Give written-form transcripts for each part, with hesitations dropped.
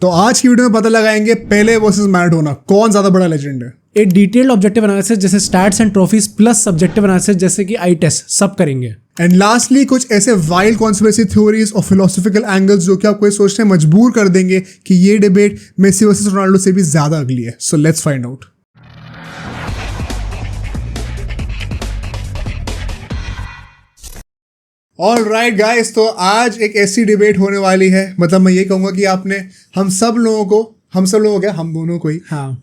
तो आज की वीडियो में पता लगाएंगे पेले वर्सेस मैराडोना, कौन ज्यादा बड़ा लेजेंड है। एक डिटेल्ड ऑब्जेक्टिव एनालिसिस जैसे stats and trophies plus subjective analysis जैसे कि आई टेस्ट सब करेंगे। एंड लास्टली कुछ ऐसे वाइल्ड कॉन्स्पिरेसी थ्योरीज और फिलोसॉफिकल एंगल्स जो कि आपको ये सोचने मजबूर कर देंगे कि ये डिबेट मेसी वर्सेस रोनाल्डो से भी ज्यादा अगली है। So let's find out. All right guys, तो आज एक ऐसी डिबेट होने वाली है, मतलब मैं ये कहूंगा कि आपने हम सब लोगों को क्या, हम दोनों को ही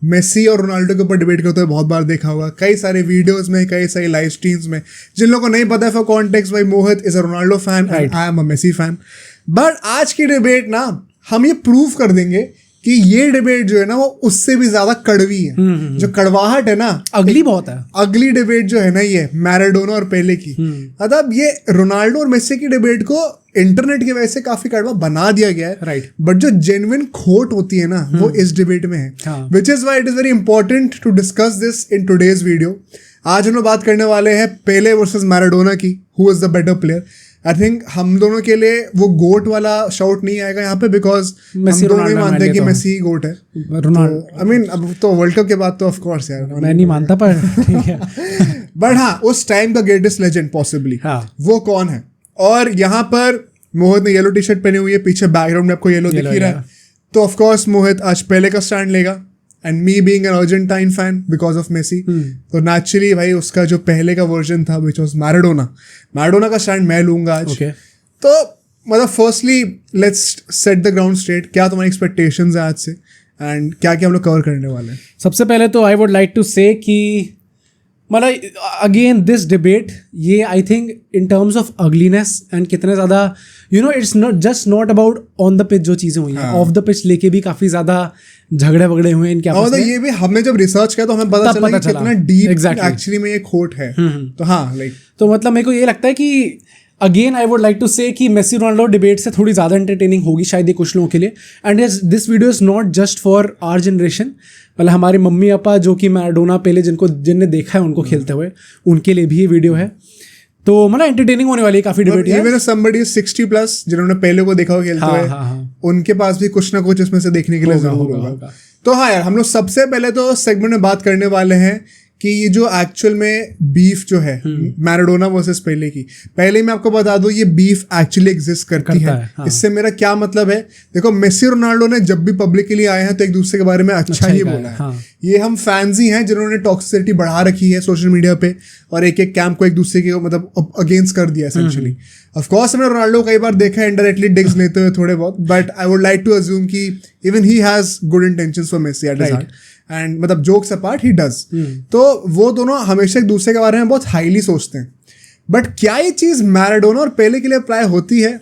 मेसी और रोनाल्डो के ऊपर डिबेट करते हुए बहुत बार देखा होगा, कई सारे वीडियोस में, कई सारी लाइव स्ट्रीम्स में। जिन लोगों को नहीं पता है फॉर कॉन्टेक्स्ट, भाई Mohit is a Ronaldo fan and I am a Messi fan. But आज की डिबेट ना हम ये प्रूव कर देंगे कि ये डिबेट जो है ना वो उससे भी ज्यादा कड़वी है। जो कड़वाहट है ना, अगली बहुत है। अगली डिबेट जो है ना ये मैराडोना और पेले की, मतलब ये रोनाल्डो और मेसी की डिबेट को इंटरनेट की वजह से काफी कड़वा बना दिया गया है। राइट। बट जो जेन्युइन खोट होती है ना वो इस डिबेट में है, which is why it is very important to discuss this in today's video. आज हम लोग बात करने वाले हैं पेले वर्सेस मैराडोना की, who is the better player. I think हम दोनों के लिए वो गोट वाला शाउट नहीं आएगा यहाँ पे, बिकॉज हम दोनों ही मानते हैं कि मेसी गोट है। रोनाल्डो आई मीन अब तो वर्ल्ड कप के बाद तो ऑफ कोर्स यार मैं नहीं मानता, पर ठीक है। बट हाँ, उस टाइम का ग्रेटेस्ट लेजेंड पॉसिबली वो कौन है। और यहाँ पर मोहित ने येलो टी शर्ट पहनी हुई है, पीछे बैकग्राउंड में आपको येलो दिख ही रहा है, तो ऑफ कोर्स मोहित आज पेले का स्टैंड लेगा। And me being an Argentine fan because of Messi, तो नेचुरली भाई उसका जो पहले का वर्जन था विच वाज मैराडोना का स्टैंड मैं लूंगा आज। तो मतलब firstly let's set the ground straight. क्या तुम्हारी एक्सपेक्टेशंस है आज से एंड क्या क्या हम लोग कवर करने वाले हैं? सबसे पहले तो आई वुड लाइक टू से कि मतलब अगेन दिस डिबेट, ये I think in terms of ugliness and कितने ज़्यादा it's not about on the pitch जो चीज़ें हुई हैं, ऑफ द पिच लेके भी काफ़ी ज़्यादा झगड़े वगड़े हुए हैं इनके आपस में। ये भी हमने जब रिसर्च किया तो हमें पता चला कि कितना डीप एक्चुअली में ये खोट है। तो हाँ लाइक, तो मतलब मेरे को ये लगता है कि again I would like to say कि मेसी रोनाल्डो डिबेट से थोड़ी ज़्यादा एंटरटेनिंग होगी शायद ये कुछ लोगों के लिए। And this video is not just for our generation, मतलब हमारे मम्मी पापा जो कि मैराडोना पेले जिनने देखा है उनको खेलते हुए, उनके लिए भी ये वीडियो है। तो मतलब एंटरटेनिंग होने वाली है काफ़ी डिबेट। इवन समबडी 60+ जिन्होंने पहले को देखा हो खेलते हुए, उनके पास भी कुछ ना कुछ इसमें से देखने के लिए जरूर होगा। तो हाँ यार, हम लोग सबसे पहले तो सेगमेंट में बात करने वाले हैं कि ये जो एक्चुअल में बीफ जो है मैराडोना वर्सेस पेले की, पहले मैं आपको बता दूं ये बीफ एक्चुअली एग्जिस्ट करती है। इससे मेरा क्या मतलब है, देखो मेसी रोनाल्डो ने जब भी पब्लिक के लिए आए हैं तो एक दूसरे के बारे में अच्छा ही बोला है। ये हम फैंस ही हैं जिन्होंने टॉक्सिसिटी बढ़ा रखी है सोशल मीडिया पे और एक एक कैंप को एक दूसरे के मतलब अगेंस्ट कर दिया एसेंशियली। ऑफ कोर्स हमने रोनाल्डो कई बार देखा है इनडायरेक्टली डिग्स लेते हुए थोड़े बहुत, but I would like to assume कि even he has good intentions for Messi at his heart and मतलब जोक्स अपार्ट ही डज। तो वो दोनों हमेशा एक दूसरे के बारे में बहुत हाईली सोचते हैं। बट क्या ये चीज मैराडोना और पेले के लिए अप्लाई होती है?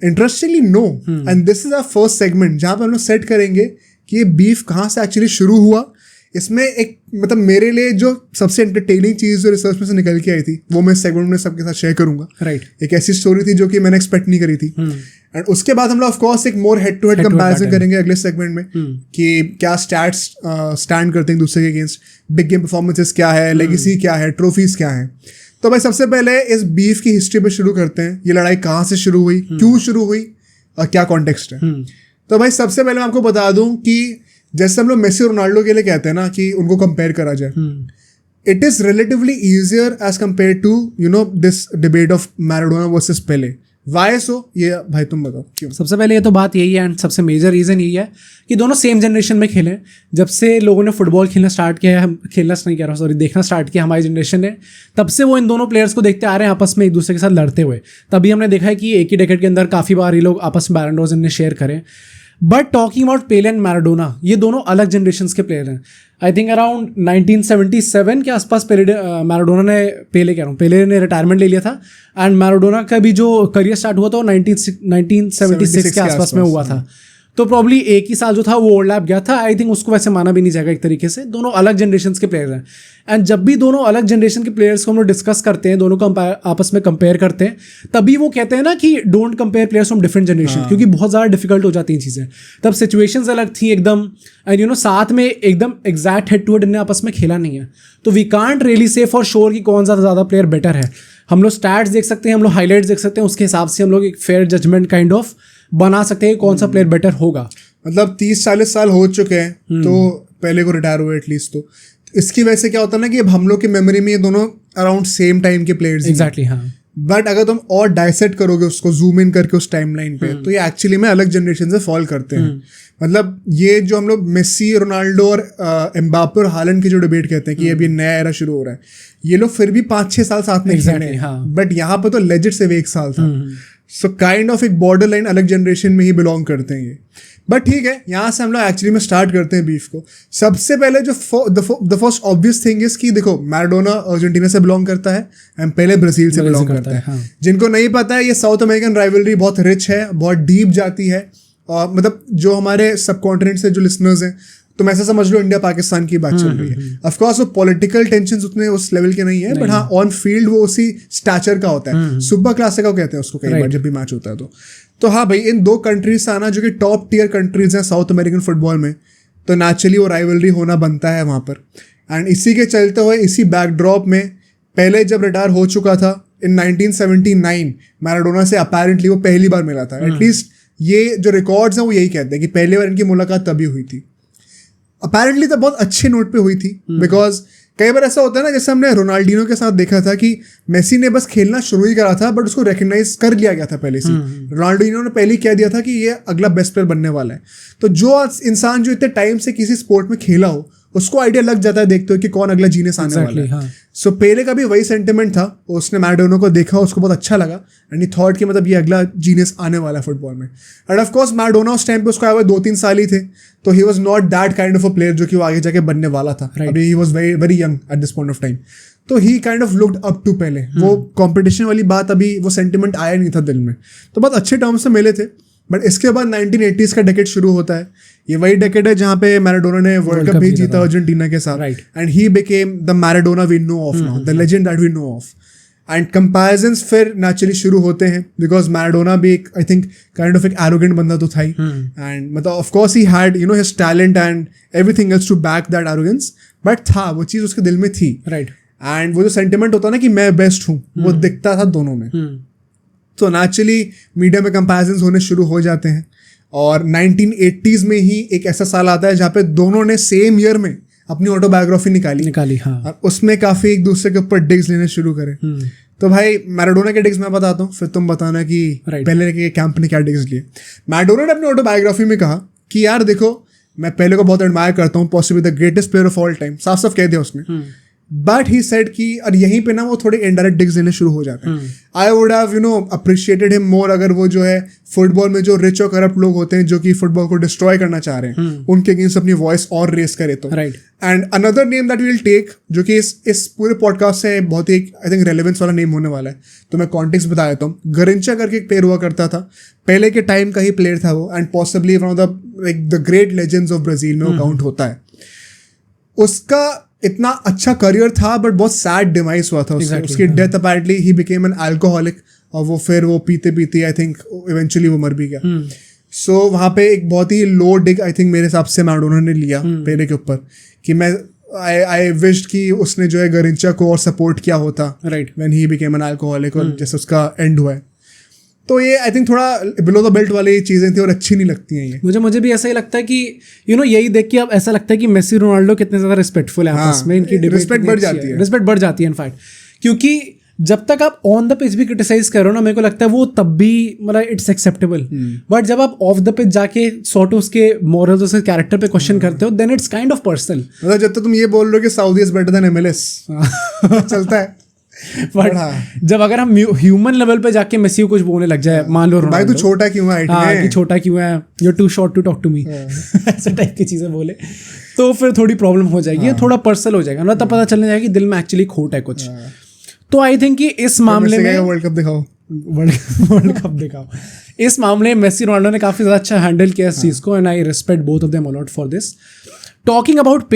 Interestingly no. And this is our first segment जहां पे हम लोग सेट करेंगे कि ये बीफ कहाँ से एक्चुअली शुरू हुआ। इसमें एक मतलब मेरे लिए जो सबसे एंटरटेनिंग चीज़ जो रिसर्च में से निकल के आई थी वो मैं सेगमेंट में सबके साथ शेयर करूंगा। राइट। एक ऐसी स्टोरी थी जो कि मैंने एक्सपेक्ट नहीं करी थी। एंड उसके बाद हम लोग ऑफ कोर्स एक more head to head comparison करेंगे अगले सेगमेंट में कि क्या स्टैट्स स्टैंड करते हैं दूसरे के अगेंस्ट, बिग गेम परफॉर्मेंसेस क्या है, लेगेसी क्या है, ट्रॉफीज क्या है। तो भाई सबसे पहले इस बीफ की हिस्ट्री पे शुरू करते हैं। ये लड़ाई कहाँ से शुरू हुई, क्यों शुरू हुई और क्या कॉन्टेक्स्ट है। तो भाई सबसे पहले मैं आपको बता दूं कि जैसे हम लोग मेसी रोनाल्डो के लिए कहते हैं ना कि उनको कंपेयर करा जाए, it is relatively easier as compare to this debate of Maradona versus Pele. Why so, ये भाई तुम बताओ क्यों? सबसे पहले ये तो बात यही है एंड सबसे मेजर रीज़न यही है कि दोनों सेम जनरेशन में खेले। जब से लोगों ने फुटबॉल खेलना स्टार्ट किया है, देखना स्टार्ट किया हमारी जनरेशन ने, तब से वो इन दोनों प्लेयर्स को देखते आ रहे हैं आपस में एक दूसरे के साथ लड़ते हुए। तभी हमने देखा है कि एक ही डेकेड के अंदर काफ़ी बार ये लोग आपस में बैलन डोर इनने शेयर करें। But talking about Pele and Maradona, ये दोनों अलग जनरेशंस के प्लेयर हैं। आई थिंक अराउंड 1977 के आसपास मैराडोना ने पेले ने रिटायरमेंट ले लिया था एंड मैराडोना का भी जो करियर स्टार्ट हुआ था वो 1976 के आसपास में हुआ था। तो प्रॉब्ली एक ही साल जो था वो ओवरलैप गया था। आई थिंक उसको वैसे माना भी नहीं जाएगा एक तरीके से। दोनों अलग जनरेशन के प्लेयर हैं एंड जब भी दोनों अलग जनरेशन के प्लेयर्स को हम लोग डिस्कस करते हैं, दोनों को आपस में कंपेयर करते हैं, तभी वो कहते हैं ना कि don't compare players from different generation, क्योंकि बहुत ज़्यादा डिफिकल्ट हो जाती हैं चीज़ें। तब सिचुएशंस अलग थी एकदम एंड साथ में एकदम एग्जैक्ट हेड टू हेड इन्हें आपस में खेला नहीं है। तो we can't really say for sure कि कौन ज़्यादा प्लेयर बेटर है। हम लोग स्टैट्स देख सकते हैं, हम लोग हाईलाइट्स देख सकते हैं, उसके हिसाब से हम लोग एक फेयर जजमेंट काइंड ऑफ बना सकते हैं कौन सा प्लेयर बेटर होगा। मतलब 30-40 साल हो चुके हैं तो पहले को रिटायर हुए एटलीस्ट। तो इसकी वजह से क्या होता है ना कि अब हम लोग की मेमोरी में ये दोनों अराउंड सेम टाइम के प्लेयर्स एग्जैक्टली हाँ। बट अगर तुम और डाइसेक्ट करोगे उसको, जूम इन करके उस टाइमलाइन पे, तो ये एक्चुअली में अलग जनरेशन से फॉल करते हैं। मतलब ये जो हम लोग मेसी, रोनाल्डो और एम्बापे और हालैंड की जो डिबेट कहते हैं कि अब ये नया एरा शुरू हो रहा है, ये लोग फिर भी 5-6 साल साथ में खेले हैं, बट यहाँ पे तो लेजेंड से 1 साल था। सो काइंड ऑफ एक बॉर्डर लाइन अलग जनरेशन में ही बिलोंग करते हैं ये। बट ठीक है, यहाँ से हम लोग एक्चुअली में स्टार्ट करते हैं बीफ को। सबसे पहले जो the first obvious thing is कि देखो, मैराडोना अर्जेंटीना से बिलोंग करता है एंड पहले ब्राजील से बिलोंग करता है। जिनको नहीं पता है, ये साउथ अमेरिकन राइवलरी बहुत रिच है, बहुत डीप जाती है। मतलब जो हमारे सब कॉन्टिनेंट से जो लिसनर्स हैं, तुम ऐसा समझ लो इंडिया पाकिस्तान की बात चल रही है। ऑफ कोर्स वो पॉलिटिकल टेंशन उतने उस लेवल के नहीं है, बट हाँ ऑन फील्ड वो उसी स्टैचर का होता है। सुपर क्लासिको कहते हैं उसको कई बार जब भी मैच होता है तो हाँ भाई, इन 2 कंट्रीज से आना जो कि टॉप टियर कंट्रीज हैं साउथ अमेरिकन फुटबॉल में, तो नेचुरली वो राइवलरी होना बनता है वहाँ पर। एंड इसी के चलते हुए, इसी बैकड्रॉप में, पहले जब रिटायर हो चुका था इन 1979 मैराडोना से अपेरेंटली वो पहली बार मिला था। एटलीस्ट ये जो रिकॉर्ड्स हैं वो यही कहते हैं कि पहली बार इनकी मुलाकात तभी हुई थी। अपेरेंटली तो बहुत अच्छे नोट पे हुई थी, बिकॉज कई बार ऐसा होता है ना, जैसे हमने रोनाल्डिनो के साथ देखा था कि मेसी ने बस खेलना शुरू ही करा था बट उसको रिकग्नाइज कर लिया गया था पहले से। रोनाल्डिनो ने पहले ही कह दिया था कि ये अगला बेस्ट प्लेयर बनने वाला है। तो जो इंसान जो इतने टाइम से किसी स्पोर्ट में खेला हो, उसको आइडिया लग जाता है देखते हो कि कौन अगला जीनियस आने वाला है। सो पेले का भी वही सेंटिमेंट था, उसने मैराडोना को देखा, उसको बहुत अच्छा लगा एंड ही थॉट कि मतलब ये अगला जीनियस आने वाला है फुटबॉल में। एंड ऑफ कोर्स मैराडोना उस टाइम पे उसको आया हुआ 2-3 साल ही थे, तो he was not that kind of a player जो कि वो आगे जाके बनने वाला था। अभी he was very very young at this point of time, तो he kind of looked up to Pele. वो कंपटीशन वाली बात, अभी वो सेंटिमेंट आया नहीं था दिल में, तो बहुत अच्छे टर्म्स से मिले थे। बट इसके बाद 1980s का डेकेड शुरू होता है। ये वही डेकेड है जहाँ पे मैराडोना ने वर्ल्ड कप भी जीता अर्जेंटीना के साथ, and he became the Maradona we know of now, the legend that we know of. And comparisons फिर नेचुरली शुरू होते हैं, बिकॉज मैराडोना भी एक, आई थिंक, काइंड ऑफ एक एरोगेंट बंदा तो था ही, एंड मतलब of course he had you know his talent and everything else to back that arrogance, but था वो चीज़ उसके दिल में थी। एंड वो जो सेंटिमेंट होता है ना कि मैं बेस्ट हूँ, वो दिखता था दोनों में। तो नेचुरली मीडिया में कंपैरिजन्स होने शुरू हो जाते हैं, और 1980s में ही एक ऐसा साल आता है जहाँ पे दोनों ने सेम ईयर में अपनी ऑटोबायोग्राफी निकाली हाँ। और उसमें काफी एक दूसरे के ऊपर डिग्स लेने शुरू करे। तो भाई मैराडोना के डिग्स मैं बताता हूँ, फिर तुम बताना कि पहले के कैंप ने क्या डिग्स लिए। मैराडोना ने अपनी ऑटोबायोग्राफी में कहा कि यार देखो, मैं पहले को बहुत एडमायर करता हूँ, possibly the greatest player of all time, साफ साफ कह दिया उसने। बट ही सेड कि, और यहीं पे ना वो थोड़े इनडायरेक्ट डिग्स देने शुरू हो जाते हैं। आई would have appreciated him more अगर वो जो है फुटबॉल में जो रिच और करप्ट लोग होते हैं जो कि फुटबॉल को डिस्ट्रॉय करना चाह रहे हैं, उनके अगेंस्ट अपनी वॉइस और रेस करे तो। And another name that will take, जो कि इस पूरे पॉडकास्ट से बहुत ही आई थिंक रेलेवेंस वाला नेम होने वाला है, तो मैं कॉन्टेक्स्ट बता देता हूँ। गरिंचा करके एक प्लेयर हुआ करता था, पहले के टाइम का ही प्लेयर था वो, and possibly one of the great legends of Brazil में वो काउंट होता है। उसका इतना अच्छा करियर था बट बहुत सैड डिमाइस हुआ था उसकी death apparently he became an alcoholic, और वो फिर वो पीते पीते आई थिंक इवेंचुअली वो मर भी गया। सो वहाँ पे एक बहुत ही लो डिग आई थिंक मेरे हिसाब से मैराडोना ने लिया पेले के ऊपर, कि मैं आई विश्ड कि उसने जो है गरिंचा को और सपोर्ट किया होता when he became an alcoholic, और जैसे उसका एंड हुआ है। तो ये आई थिंक थोड़ा बिलो द बेल्ट वाली चीज़ें थी और अच्छी नहीं लगती हैं ये। मुझे भी ऐसा ही लगता है कि यही देख के अब ऐसा लगता है कि मेसी रोनाल्डो कितने ज़्यादा रिस्पेक्टफुल है आपस में, इनकी रिस्पेक्ट बढ़ जाती है इनफैक्ट, क्योंकि जब तक आप ऑन द पिच भी क्रिटिसाइज करो ना, मेरे को लगता है वो तब भी मतलब इट्स एक्सेप्टेबल, बट जब आप ऑफ द पिच जाके सॉर्ट उसके मोरल्स, उसके कैरेक्टर पे क्वेश्चन करते हो, then it's kind of personal. मतलब जब तक तुम ये बोल रहे हो कि Saudi is better than MLS चलता है, बट जब अगर हम ह्यूमन लेवल पे जाके मेसी को कुछ बोलने लग जाए, मान लो भाई तू छोटा क्यों है, कि छोटा क्यों है, you are too short to talk to me, ऐसे टाइप की चीजें बोले तो फिर थोड़ी प्रॉब्लम हो जाएगी, थोड़ा पर्सनल हो जाएगा ना, तब पता चलने जाएगा कि दिल में एक्चुअली खोट है कुछ। तो आई थिंक कि इस मामले में वर्ल्ड कप दिखाओ इस मामले में मेसी रोनाल्डो ने काफी ज्यादा अच्छा हैंडल किया इस चीज को, and I respect both of them a lot for this. Talking about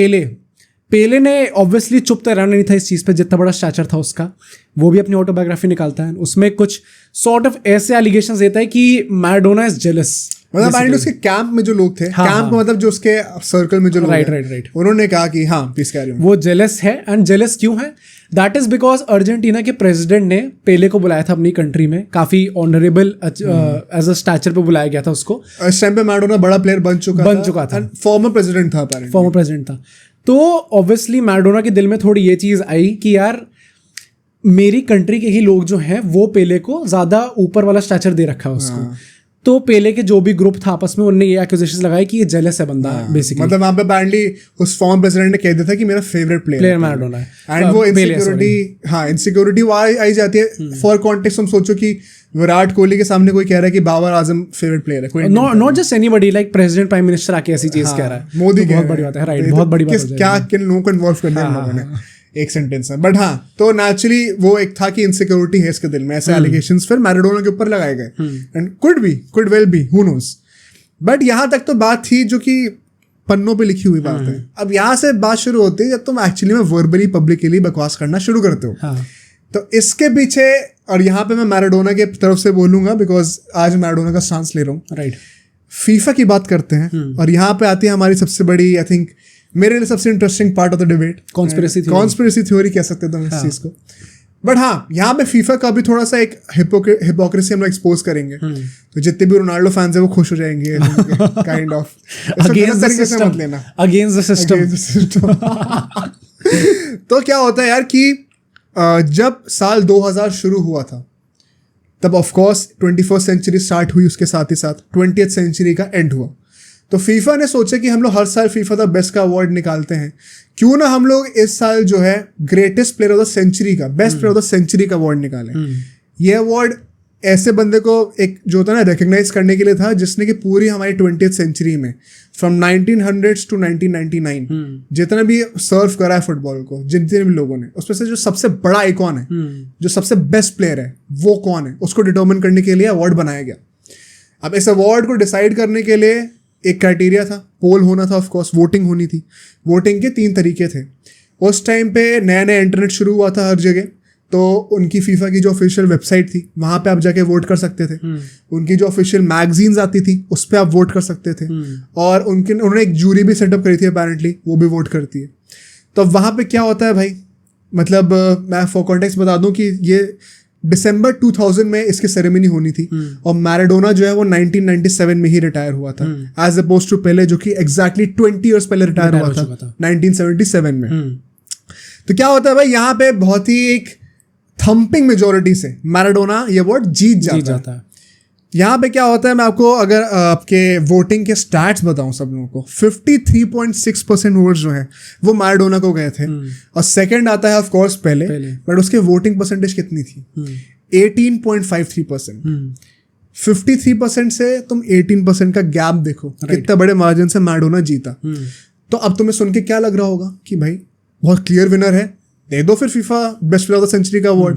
Pele ने ऑब्वियसली चुप तो रहना नहीं था इस चीज़ पे, जितना बड़ा स्टैचर था उसका, वो भी अपनी ऑटोबायोग्राफी निकालता है, उसमें कुछ सॉर्ट ऑफ ऐसे एलिगेशंस देता है कि मैराडोना इज जेलस मतलब apparently उसके कैंप में जो लोग थे, कैंप में मतलब जो उसके सर्कल में जो लोग राइट उन्होंने कहा कि हाँ प्लीज कैरी ऑन। वो जेलस है, एंड जेलस क्यों है? दैट इज बिकॉज अर्जेंटीना के प्रेसिडेंट ने पेले को बुलाया था अपनी कंट्री में, काफी ऑनरेबल एज अ स्टैचर पे बुलाया गया था उसको। इस टाइम पे मैराडोना बड़ा प्लेयर बन चुका था, फॉर्मर प्रेसिडेंट था। तो ऑब्वियसली मैराडोना के दिल में थोड़ी ये चीज आई कि यार मेरी कंट्री के ही लोग जो हैं वो पेले को ज्यादा ऊपर वाला स्टैचर दे रखा है उसको। तो पेले के जो भी ग्रुप था आपस में उन्होंने ये एक्यूजेशंस लगाए कि ये जेलस है बंदा बेसिकली। मतलब वहां पे अपेरेंटली उस फॉर्मर प्रेसिडेंट ने कह दिया था कि मेरा फेवरेट प्लेयर मैराडोना है, एंड वो इनसिक्योरिटी आई जाती है। फॉर कॉन्टेक्स्ट हम सोचो कि विराट कोहली के सामने कोई कह रहा है कि बाबर आजम फेवरेट प्लेयर है, कोई not just anybody, like president prime minister आके ऐसी चीज कह रहा है, मोदी बहुत बड़ी बात है, राइट, बहुत बड़ी बात है। क्या किन लोगों को इन्वॉल्व कर दिया लोगों ने एक सेंटेंस में। बट हाँ, तो नेचुरली वो एक था कि इनसिक्योरिटी है इसके दिल में, ऐसे एलिगेशंस फिर मैराडोना के ऊपर लगाए गए, and could well be, who knows. But यहाँ तक तो बात थी जो कि पन्नों पे लिखी हुई बात है। अब यहाँ से बात शुरू होती है जब तुम एक्चुअली में वर्बली पब्लिकली बकवास करना शुरू करते हो। तो इसके पीछे, और यहाँ पे मैं मैराडोना के तरफ से बोलूंगा बिकॉज आज मैराडोना का स्टांस ले रहा हूँ, राइट, फीफा की बात करते हैं। और यहाँ पे आती है हमारी सबसे बड़ी, आई थिंक मेरे लिए सबसे interesting part of the debate, conspiracy theory कह सकते हैं इस चीज को। बट हाँ, यहाँ पे फीफा का भी थोड़ा सा एक हिपोक्रेसी हम लोग एक्सपोज करेंगे। तो जितने भी रोनाल्डो फैंस है वो खुश हो जाएंगे काइंड ऑफ। तरीके से मत लेना, अगेंस्ट द सिस्टम। तो क्या होता है यार कि जब साल 2000 शुरू हुआ था तब of course 21st century start हुई, उसके साथ ही साथ 20th सेंचुरी का एंड हुआ। तो फीफा ने सोचा कि हम लोग हर साल फीफा द बेस्ट का अवार्ड निकालते हैं, क्यों ना हम लोग इस साल जो है greatest player of the century का, best player of the century का अवार्ड निकालें। ये अवार्ड ऐसे बंदे को एक जो होता है ना रिकग्नाइज करने के लिए था जिसने कि पूरी हमारी 20th सेंचुरी में फ्रॉम 1900s टू 1999 जितना भी सर्व करा है फुटबॉल को, जितने भी लोगों ने, उसमें से जो सबसे बड़ा आइकॉन है, जो सबसे बेस्ट प्लेयर है वो कौन है, उसको डिटर्मिन करने के लिए अवार्ड बनाया गया। अब इस अवार्ड को डिसाइड करने के लिए एक क्राइटेरिया था, पोल होना था, ऑफ कोर्स वोटिंग होनी थी। वोटिंग के 3 तरीके थे। उस टाइम पे नया नया इंटरनेट शुरू हुआ था हर जगह, तो उनकी फीफा की जो ऑफिशियल वेबसाइट थी वहाँ पे आप जाके वोट कर सकते थे। उनकी जो ऑफिशियल मैगजीन्स आती थी उस पर आप वोट कर सकते थे। और उन्होंने एक जूरी भी सेटअप करी थी अपेरेंटली, वो भी वोट करती है। तो वहाँ पे क्या होता है भाई, मतलब मैं फॉर कॉन्टेक्स्ट बता दूं कि ये दिसंबर 2000 में इसकी सेरेमनी होनी थी, और मैराडोना जो है वो 1997 में ही रिटायर हुआ था, एज अपोज टू पहले जो कि एग्जैक्टली 20 ईयर्स पहले रिटायर हुआ था 1977 में। तो क्या होता है भाई, यहाँ पे बहुत ही एक थम्पिंग मेजोरिटी से मैराडोना ये अवार्ड जीत जाता है। यहाँ पे क्या होता है, मैं आपको अगर आपके वोटिंग के स्टैट्स बताऊं सब लोगों को, 53.6% वोट्स जो हैं वो मैराडोना को गए थे। और सेकंड आता है ऑफ कोर्स पहले, बट उसके वोटिंग परसेंटेज कितनी थी? 18.53%। 53% से तुम 18% का गैप देखो, कितना बड़े मार्जिन से मैराडोना जीता। तो अब तुम्हें सुन के क्या लग रहा होगा कि भाई बहुत क्लियर विनर है, दे दो फिर FIFA best player of the century का अवार्ड।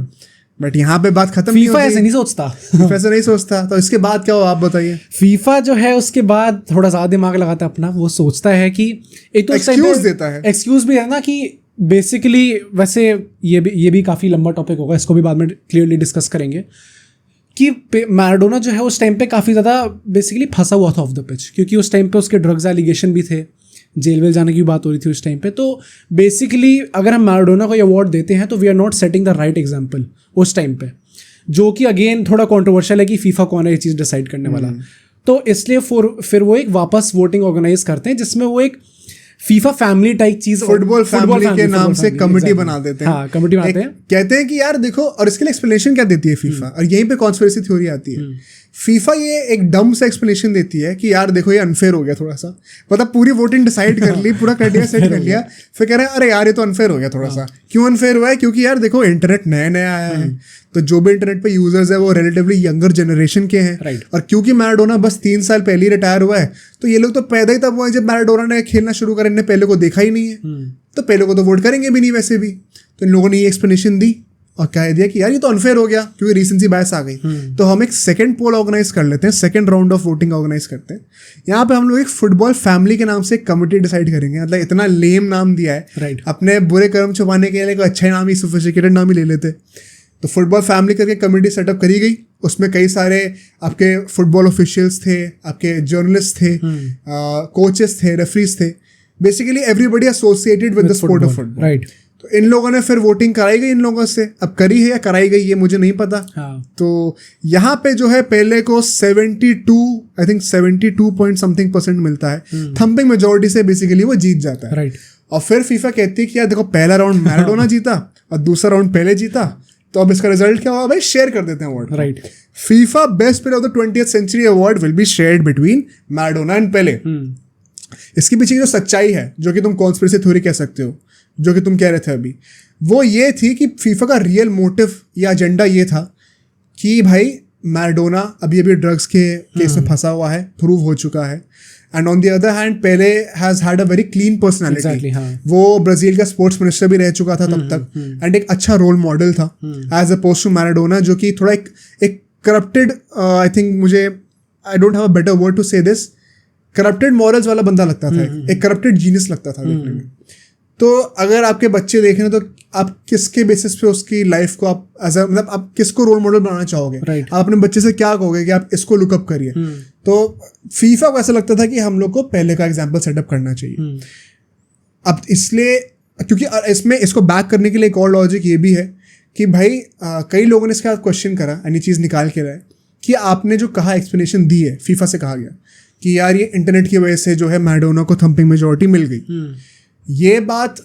बट यहाँ पे बात खत्म नहीं होती। फीफा ऐसे नहीं सोचता। तो इसके बाद क्या हो, आप बताइए। फीफा जो है उसके बाद थोड़ा ज्यादा दिमाग लगाता है अपना, वो सोचता है कि एक तो एक्सक्यूज देता है, एक्सक्यूज भी है ना कि बेसिकली, वैसे ये भी काफी लंबा टॉपिक होगा, इसको भी बाद में क्लियरली डिस्कस करेंगे कि मैराडोना जो है उस टाइम पे काफी ज्यादा बेसिकली फंसा हुआ था ऑफ द पिच, क्योंकि उस टाइम पे उसके ड्रग्स एलिगेशन भी थे, जेल वेल जाने की बात हो रही थी उस टाइम पे। तो बेसिकली अगर हम मैराडोना को ये अवार्ड देते हैं तो we are not setting the right example उस टाइम पे, जो कि अगेन थोड़ा कॉन्ट्रोवर्शियल है कि फीफा कौन है ये चीज़ डिसाइड करने वाला। तो इसलिए फिर वो एक वापस वोटिंग ऑर्गेनाइज करते हैं जिसमें वो एक फीफा फैमिली टाइप चीज, फुटबॉल फैमिली के नाम से कमिटी बना देते हैं। हाँ, कमिटी बनाते हैं, कहते हैं कि यार देखो, और इसके लिए एक्सप्लेनेशन क्या देती है फीफा, और यहीं पे कॉन्स्पिरेसी थ्योरी आती है। फीफा ये एक डम से एक्सप्लेनेशन देती है कि यार देखो ये अनफेयर हो गया थोड़ा सा, मतलब पूरी वोटिंग डिसाइड कर ली, पूरा क्राइटेरिया सेट कर लिया, फिर कह रहे हैं अरे यार ये तो अनफेयर हो गया थोड़ा सा। क्यों अनफेयर हुआ है? क्योंकि यार देखो इंटरनेट नया नया आया है, तो जो भी इंटरनेट पे यूजर्स है वो रिलेटिवली यंगर जनरेशन के हैं। और क्योंकि मैराडोना बस 3 साल पहले ही रिटायर हुआ है, तो ये लोग तो पैदा ही तब हुए जब मैराडोना ने खेलना शुरू करा, इन्हें पहले को देखा ही नहीं है, तो पहले को तो वोट करेंगे भी नहीं वैसे भी। तो इन लोगों ने ये एक्सप्लेनेशन दी और कह दिया कि यार ये तो अनफेयर हो गया क्योंकि रीसेंसी बायस आ गई। तो हम एक सेकंड पोल ऑर्गेनाइज कर लेते हैं, second round of voting organise करते हैं। यहाँ पे हम लोग एक फुटबॉल फैमिली के नाम से एक कमिटी डिसाइड करेंगे। मतलब इतना लेम नाम दिया है, अपने बुरे कर्म छुपाने के लिए कोई अच्छा नाम ही, सोफिस्टिकेटेड नाम ही ले लेते। तो फुटबॉल फैमिली करके कमिटी सेटअप करी गई उसमें कई सारे आपके फुटबॉल ऑफिशियल्स थे, आपके जर्नलिस्ट थे, कोचेस थे, रेफरीज थे, basically everybody associated with the sport of football. Right. तो इन लोगों ने फिर वोटिंग कराई गई इन लोगों से, अब करी है या कराई गई ये मुझे नहीं पता। तो यहाँ पे जो है पहले को 72 पॉइंट समथिंग % मिलता है, थम्पिंग मेजोरिटी से बेसिकली वो जीत जाता है। राइट। और फिर फीफा कहती है कि यार देखो पहला राउंड मैराडोना जीता और दूसरा राउंड पहले जीता, तो अब इसका रिजल्ट क्या हुआ भाई, शेयर कर देते हैं award. Right. FIFA best player of the 20th century award will be shared between Maradona and Pele. इसके पीछे की जो सच्चाई है, जो कि तुम कॉन्स्पिरेसी थ्योरी कह सकते हो, जो कि तुम कह रहे थे अभी, वो ये थी कि फीफा का रियल मोटिव या एजेंडा ये था कि भाई मैराडोना अभी ड्रग्स के केस में फंसा हुआ है, प्रूव हो चुका है, and on the other hand Pele has had a very clean personality. वो ब्राजील का स्पोर्ट्स मिनिस्टर भी रह चुका था तब तक, एंड एक अच्छा रोल मॉडल था एज अपोज टू मैराडोना, जो कि थोड़ा एक करप्टेड, आई थिंक मुझे, I don't have a better word to say this, corrupted morals वाला बंदा लगता था, एक करप्टेड जीनियस लगता था देखने में। तो अगर आपके बच्चे देख रहे हैं तो आप किसके बेसिस पे उसकी लाइफ को आप मतलब आप किसको रोल मॉडल बनाना चाहोगे? Right. आप अपने बच्चे से क्या कहोगे कि आप इसको लुकअप करिए? तो फीफा को ऐसा लगता था कि हम लोग को पहले का एग्जाम्पल सेटअप करना चाहिए। अब इसलिए, क्योंकि इसमें इसको बैक करने के लिए एक और लॉजिक ये भी है कि भाई कई लोगों ने इसका क्वेश्चन करा, यानी चीज़ निकाल के रहा है कि आपने जो कहा, एक्सप्लेनेशन दी है, फीफा से कहा गया कि यार ये इंटरनेट की वजह से जो है मैराडोना को थम्पिंग मेजोरिटी मिल गई। ये बात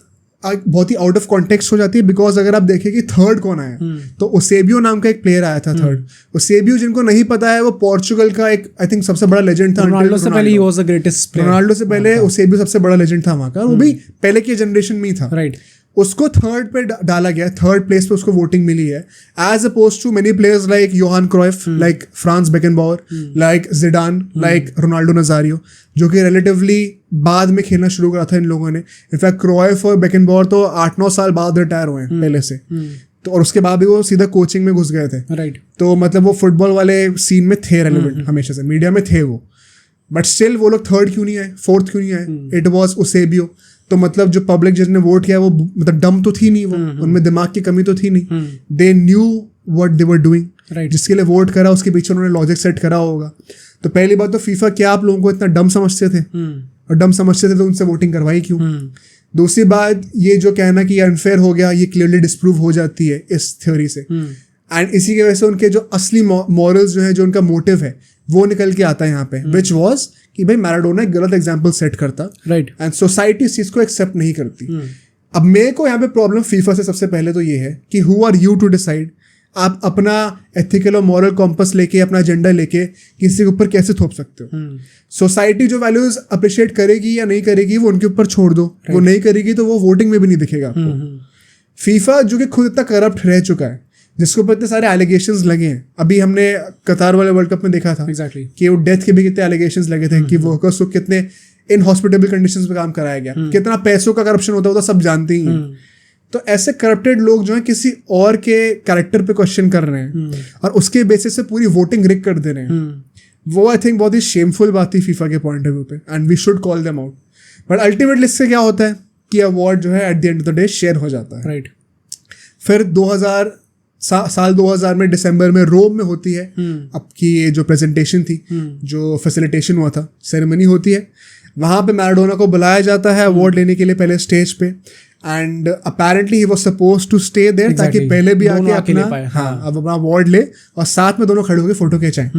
बहुत ही आउट ऑफ कॉन्टेक्स्ट हो जाती है, बिकॉज अगर आप देखें कि थर्ड कौन आया, तो ओसेबियो नाम का एक प्लेयर आया था थर्ड। ओसेबियो, जिनको नहीं पता है, वो पोर्चुगल का एक आई थिंक सबसे बड़ा लेजेंड था। रोनाल्डो से पहले he was the greatest player. Ronaldo से पहले ओसेबियो सबसे बड़ा लेजेंड था वहाँ का, वो भी पहले की जनरेशन में ही था। राइट। उसको थर्ड पे डाला गया, थर्ड प्लेस पे उसको वोटिंग मिली है, as oppose to many players like Johan Cruyff, like Franz Beckenbauer, like Zidane, like Ronaldo Nazario, जो कि रिलेटिवली बाद में खेलना शुरू करा था इन लोगों ने। इनफैक्ट क्राइफ और बेकनबावर तो 8-9 साल बाद रिटायर हुए हैं पहले से, तो और उसके बाद भी वो सीधा कोचिंग में घुस गए थे। राइट। तो मतलब वो फुटबॉल वाले सीन में थे रेलेवेंट, हमेशा से मीडिया में थे वो, बट स्टिल वो लोग थर्ड क्यों नहीं आए, फोर्थ क्यों नहीं आए? It was Eusebio. तो मतलब जो पब्लिक जिसने वोट किया वो मतलब डम तो थी नहीं, वो उनमें दिमाग की कमी तो थी नहीं, they knew what they were doing. जिसके लिए वोट करा उसके पीछे उन्होंने लॉजिक सेट करा होगा। तो पहली बात तो फीफा क्या आप लोगों को इतना डम समझते थे, और डम समझते थे तो उनसे वोटिंग करवाई क्यों? दूसरी बात, ये जो कहना कि अनफेयर हो गया, ये क्लियरली डिस्प्रूव हो जाती है इस थ्योरी से, एंड इसी की वजह से उनके जो असली मॉरल्स जो है, जो उनका मोटिव है, वो निकल के आता है यहाँ पे, विच वॉज कि भाई मैराडोना एक गलत एग्जाम्पल सेट करता, राइट, एंड सोसाइटी इस चीज को एक्सेप्ट नहीं करती। अब मेरे को यहाँ पे प्रॉब्लम फीफा से सबसे पहले तो ये है कि who are you to decide, आप अपना एथिकल और मॉरल कॉम्पस लेके, अपना एजेंडा लेके किसी के ऊपर कैसे थोप सकते हो? सोसाइटी जो वैल्यूज अप्रिशिएट करेगी या नहीं करेगी वो उनके ऊपर छोड़ दो, वो नहीं करेगी तो वो वोटिंग में भी नहीं दिखेगा आपको। फीफा जो कि खुद इतना करप्ट रह चुका है, जिसके ऊपर इतने सारे एलिगेशंस लगे हैं, अभी हमने कतार वाले वर्ल्ड कप में देखा था कि वो डेथ के भी कितने एलिगेशंस लगे थे, कि वर्कर्स को कितने इनहॉस्पिटेबल कंडीशंस में काम कराया गया, कितना पैसों का करप्शन होता है वो तो सब जानते ही हैं। तो ऐसे करप्टेड लोग जो है किसी और के कैरेक्टर पे क्वेश्चन कर रहे हैं और उसके बेसिस से पूरी वोटिंग रिग कर दे रहे हैं, वो आई थिंक बहुत ही शेमफुल बात थी फीफा के पॉइंट ऑफ व्यू पे, and we should call them out. But ultimately इससे क्या होता है कि अवार्ड जो है at the end of the day share हो जाता है। राइट। फिर साल 2000 में दिसंबर में रोम में होती है अब की ये जो प्रेजेंटेशन थी, जो फैसिलिटेशन हुआ था, सेरेमनी होती है, वहाँ पे मैराडोना को बुलाया जाता है अवार्ड लेने के लिए पहले स्टेज पे, and apparently he was supposed to stay there ताकि पहले भी आके अपना अब अपना अवार्ड ले और साथ में दोनों खड़े होकर फोटो खिंचाएं।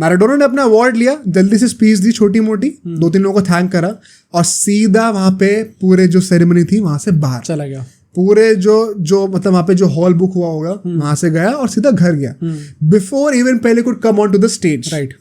मैराडोना ने अपना अवार्ड लिया, जल्दी से स्पीच दी छोटी मोटी, 2-3 लोगों को थैंक करा और सीधा वहाँ पे पूरे जो सेरेमनी थी वहाँ से बाहर चला गया। पूरे जो मतलब वहाँ पे जो हॉल बुक हुआ होगा वहाँ से गया और सीधा घर गया, before even Pele could come on to the stage. Right.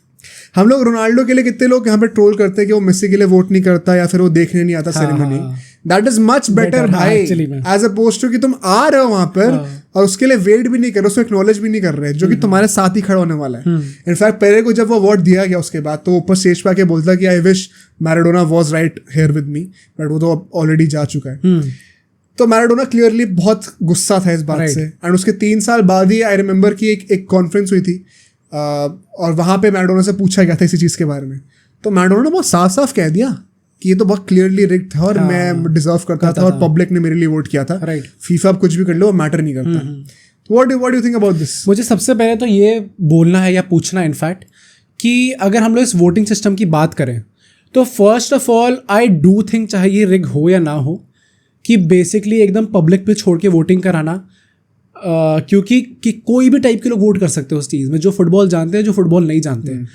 हम लोग रोनाल्डो के लिए कितने लोग यहाँ पे ट्रोल करते हैं कि वो मेसी के लिए वोट नहीं करता या फिर वो देखने नहीं आता ceremony. That is much better भाई, एज अपोज टू कि तुम आ रहे हो वहां पर और उसके लिए वेट भी नहीं कर रहे, उसको एक्नॉलेज भी नहीं कर रहे, जो कि तुम्हारे साथ ही खड़ा होने वाला है। इनफैक्ट पहले को जब वो अवार्ड दिया गया उसके बाद तो ऊपर स्टेज पे आके बोलता कि I wish Maradona was right here with me, but वो तो ऑलरेडी जा चुका है। तो मैराडोना क्लियरली बहुत गुस्सा था इस बात से, एंड उसके 3 साल बाद ही आई रिमेंबर कि एक कॉन्फ्रेंस हुई थी और वहाँ पे मैराडोना से पूछा गया था इसी चीज़ के बारे में, तो मैराडोना ने बहुत साफ साफ कह दिया कि ये तो बहुत क्लियरली रिग्ड था और मैं डिजर्व करता था और पब्लिक ने मेरे लिए वोट किया था। राइट। फीफा अब कुछ भी कर लो, मैटर नहीं करता। What do you think about this? मुझे सबसे पहले तो ये बोलना है या पूछना है इनफैक्ट कि अगर हम लोग इस वोटिंग सिस्टम की बात करें तो first of all I do think चाहे ये रिग हो या ना हो कि बेसिकली एकदम पब्लिक पे छोड़ के वोटिंग कराना क्योंकि कि कोई भी टाइप के लोग वोट कर सकते हैं उस चीज़ में, जो फुटबॉल जानते हैं जो फुटबॉल नहीं जानते हैं.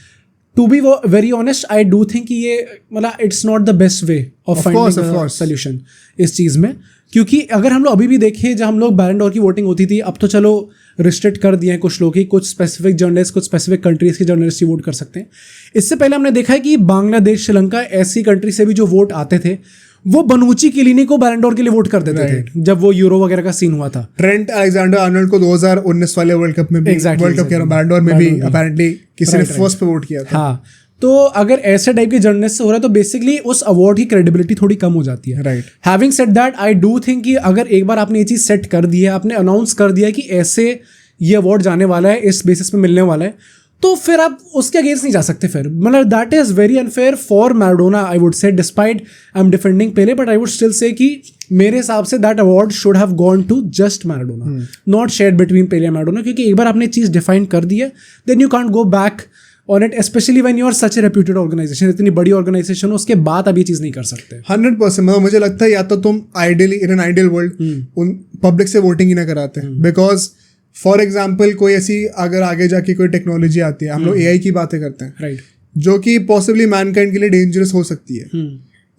To be very honest I do think कि ये मतलब it's not the best way of finding solution इस चीज़ में. क्योंकि अगर हम लोग अभी भी देखें जब हम लोग बैलन डोर की वोटिंग होती थी, अब तो चलो रिस्ट्रिक्ट कर दिए हैं कुछ लोग, कुछ स्पेसिफिक जर्नलिस्ट कुछ स्पेसिफिक कंट्रीज़ के जर्नलिस्ट ही वोट कर सकते हैं. इससे पहले हमने देखा है कि बांग्लादेश, श्रीलंका ऐसी कंट्री से भी जो वोट आते थे वो बनुची किलिनी को बैलन डोर के लिए वोट कर देते थे जब वो यूरो वगैरह का सीन हुआ था. ट्रेंट अलेक्जेंडर आर्नल्ड को 2019 वाले वर्ल्ड कप में भी वर्ल्ड कप के बैलन डोर में भी अपैरेंटली किसी ने फर्स्ट पे वोट किया था. हाँ, तो अगर ऐसे टाइप के जर्नलिस्ट से हो रहा है तो बेसिकली उस अवार्ड की क्रेडिबिलिटी थोड़ी कम हो जाती है. Right. Having said that I do think कि अगर एक बार आपने ये चीज़ सेट कर दी है, आपने अनाउंस कर दिया कि ऐसे ये अवार्ड जाने वाला है, इस बेसिस पे मिलने वाला है, तो फिर आप उसके अगेंस्ट नहीं जा सकते. फिर मतलब that is very unfair for Maradona I would say, despite I am defending Pele, but I would still say कि मेरे हिसाब से that award should have gone to just Maradona, not shared between Pele and Maradona. क्योंकि एक बार आपने चीज़ define कर दी है then you can't go back on it, specially when you are such a reputed organisation. इतनी बड़ी ऑर्गेनाइजेशन उसके बाद आप ये चीज़ नहीं कर सकते. 100%. मतलब मुझे लगता है या तो तुम ideally in an ideal world उन पब्लिक से वोटिंग ही ना कराते, बिकॉज फॉर एग्जाम्पल कोई ऐसी अगर आगे जाके कोई टेक्नोलॉजी आती है, हम लोग AI की बातें करते हैं, राइट, जो कि पॉसिबली मैनकाइंड के लिए डेंजरस हो सकती है,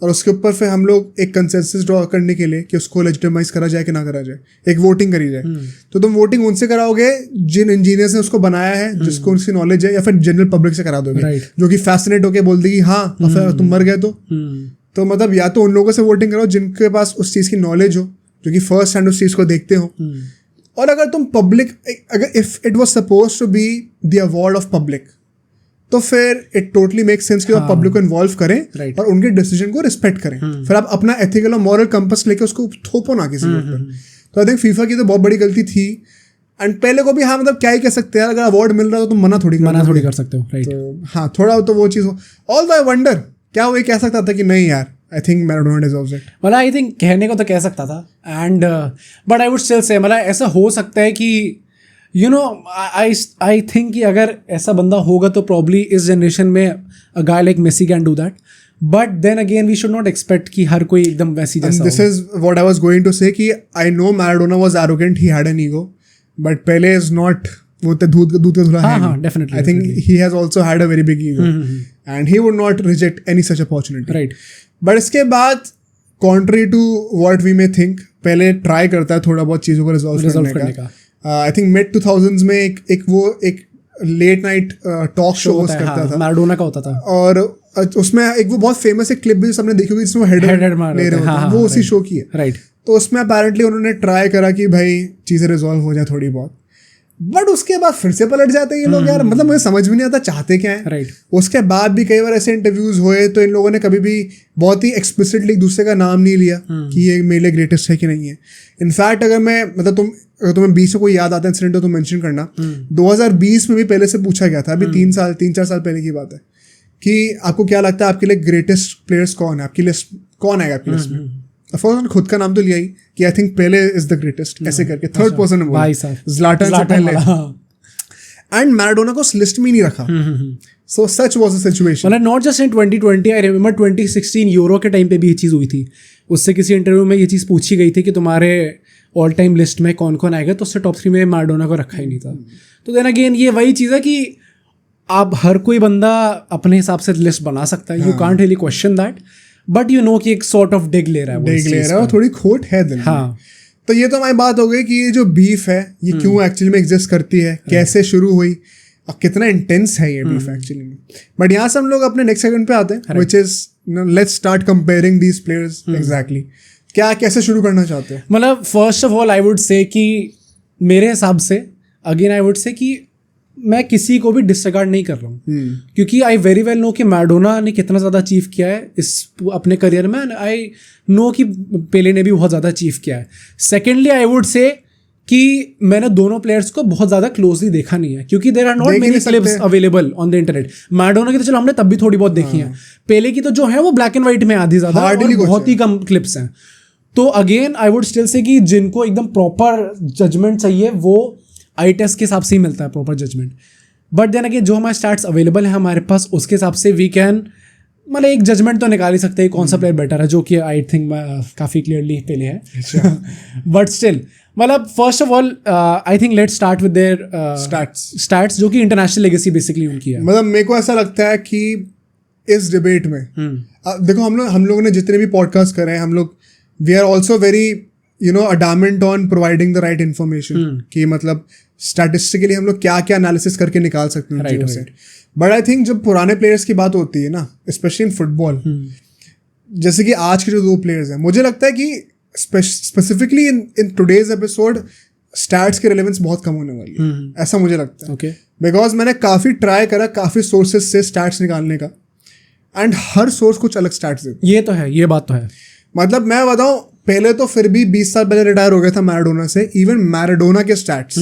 और उसके ऊपर फिर हम लोग एक कंसेंसस ड्रॉ करने के लिए कि उसको लेजिटिमाइज करा जाए कि ना करा जाए, एक वोटिंग करी जाए, तो तुम वोटिंग उनसे कराओगे जिन इंजीनियर्स ने उसको बनाया है, जिसको उसकी नॉलेज है, या फिर जनरल पब्लिक से करा दोगे, जो कि फैसिनेट होकर बोल देगी हाँ फिर तुम मर गए तो मतलब या तो उन लोगों से वोटिंग करो जिनके पास उस चीज़ की नॉलेज हो, जो कि फर्स्ट हैंड उस चीज़ को देखते हो. और अगर तुम पब्लिक, अगर if it was suppose to be the award of public, तो फिर इट टोटली मेक सेंस कि आप पब्लिक को इन्वॉल्व करें और उनके डिसीजन को रिस्पेक्ट करें. फिर आप अपना एथिकल और मॉरल कंपस लेके उसको थोपो ना किसी के ऊपर. तो आई थिंक फीफा की तो बहुत बड़ी गलती थी. एंड पहले को भी हाँ मतलब क्या ही कह सकते हैं, अगर अवार्ड मिल रहा है तो तुम मना थोड़ी कर सकते हो. राइट. तो हाँ थोड़ा तो वो चीज़ हो. ऑल आई वंडर क्या वो ये कह सकता था कि नहीं यार I think Maradona deserves it. मतलब आई थिंक कहने को तो कह सकता था, and but I would still से मतलब ऐसा हो सकता है कि यू नो आई थिंक कि अगर ऐसा बंदा होगा तो प्रॉब्ली इस जनरेशन में a guy like Messi can do that, but then again we should not expect कि हर कोई एकदम वैसी जैसा. This is what I was going to say कि I know Maradona was arrogant, he had an ego, but Pele is not वो तो दूध का धुला है. हाँ, definitely. I think he has also had a very big ego, and he would not reject any such opportunity. Right. But इसके बाद contrary to what we may think, पहले try करता है थोड़ा बहुत चीज़ों को resolve करने का. I think mid 2000s में एक late night talk show host करता था, मैराडोना का होता था, और उसमें एक वो बहुत फेमस एक क्लिप भी सबने देखी होगी जिसमें हेड ले रहे होते हैं, वो उसी शो की है. राइट. तो उसमें अपेरेंटली उन्होंने ट्राई करा कि भाई चीज़ें रिजॉल्व हो जाए थोड़ी बहुत, बट उसके बाद फिर से पलट जाते हैं ये लोग. यार मतलब मुझे समझ भी नहीं आता चाहते क्या है. राइट. उसके बाद भी कई बार ऐसे इंटरव्यूज हुए तो इन लोगों ने कभी भी बहुत ही एक्सप्लिसिटली एक दूसरे का नाम नहीं लिया कि ये मेरे लिए ग्रेटेस्ट है कि नहीं है. इनफैक्ट अगर मैं मतलब तुम्हें 20 में कोई याद आता है इंसिडेंट तो तुम मेंशन करना. 2020 में भी पहले से पूछा गया था, अभी 3-4 साल पहले की बात है, कि आपको क्या लगता है आपके लिए ग्रेटेस्ट प्लेयर्स कौन है, आपकी लिस्ट कौन आएगा आपकी लिस्ट में. ऑफकोर्स खुद का नाम तो लिया ही कि आई think Pele is the greatest, ऐसे करके थर्ड पर्सन में ज़्लाटन से पहले, एंड मैराडोना को उस लिस्ट में नहीं रखा. सो सच वाज द सिचुएशन. मतलब not just in 2020, I remember 2016 euro के टाइम पे भी ये चीज़ हुई थी. उससे किसी इंटरव्यू में ये चीज़ पूछी गई थी कि तुम्हारे ऑल टाइम लिस्ट में कौन कौन आएगा, तो उससे टॉप 3 में मैराडोना को रखा ही नहीं था. तो देन अगेन ये वही चीज़ है कि आप हर कोई बंदा अपने हिसाब से लिस्ट बना सकता है, you can't really question that, but you know कि एक सॉर्ट ऑफ डिग ले रहा है और थोड़ी खोट है दिल में. हाँ. तो ये तो हमारी बात हो गई कि ये जो बीफ है ये क्यों एक्चुअली में एग्जिस्ट करती है, कैसे शुरू हुई और कितना इंटेंस है ये बीफ एक्चुअली में. बट यहाँ से हम लोग अपने नेक्स्ट सेगमेंट पे आते हैं, which is let's start comparing these players. Exactly क्या कैसे शुरू करना चाहते हो? मतलब first of all I would से कि मेरे हिसाब से अगेन आई वुड से कि मैं किसी को भी डिसरिगार्ड नहीं कर रहा हूँ, क्योंकि आई वेरी वेल नो कि मैराडोना ने कितना ज़्यादा अचीव किया है इस अपने करियर में, एंड आई नो कि पेले ने भी बहुत ज़्यादा अचीव किया है. सेकेंडली आई वुड से कि मैंने दोनों प्लेयर्स को बहुत ज़्यादा क्लोजली देखा नहीं है, क्योंकि there are not many clips available on the internet. Maradona की तो चलो हमने तब भी थोड़ी बहुत देखी है, पेले की तो जो है वो ब्लैक एंड व्हाइट में आधी ज़्यादा, बहुत ही कम क्लिप्स हैं. तो again I would still say कि जिनको एकदम प्रॉपर जजमेंट चाहिए वो आई टेस्ट के हिसाब से ही मिलता है proper judgement. But then again जो हमारे स्टार्ट्स अवेलेबल है हमारे पास उसके हिसाब से वी कैन मतलब एक जजमेंट तो निकाल ही सकते हैं कौन सा प्लेयर बेटर है, जो कि आई थिंक काफ़ी क्लियरली पहले है. बट स्टिल मतलब first of all I think let's start with their stats जो कि इंटरनेशनल लेगेसी बेसिकली उनकी है. मतलब मेरे को ऐसा लगता है कि इस डिबेट में देखो हम लोगों ने जितने भी पॉडकास्ट करे हैं हम लोग we are also very adamant on providing the right information कि मतलब स्टैटिस्टिकली हम लोग क्या क्या एनालिसिस करके निकाल सकते हैं चीज़ों से. बट आई थिंक जब पुराने प्लेयर्स की बात होती है ना स्पेशली इन फुटबॉल जैसे कि आज के जो 2 प्लेयर्स हैं मुझे लगता है कि specifically in today's episode stats के रिलेवेंस बहुत कम होने वाली है. ऐसा मुझे लगता है बिकॉज मैंने काफ़ी ट्राई करा काफ़ी सोर्सेज से स्टैट्स निकालने का एंड हर सोर्स कुछ अलग स्टैट्स देते. ये तो है, ये बात तो है. मतलब मैं बताऊं पहले तो फिर भी 20 साल पहले रिटायर हो गया था मैराडोना से. इवन मैराडोना के स्टैट्स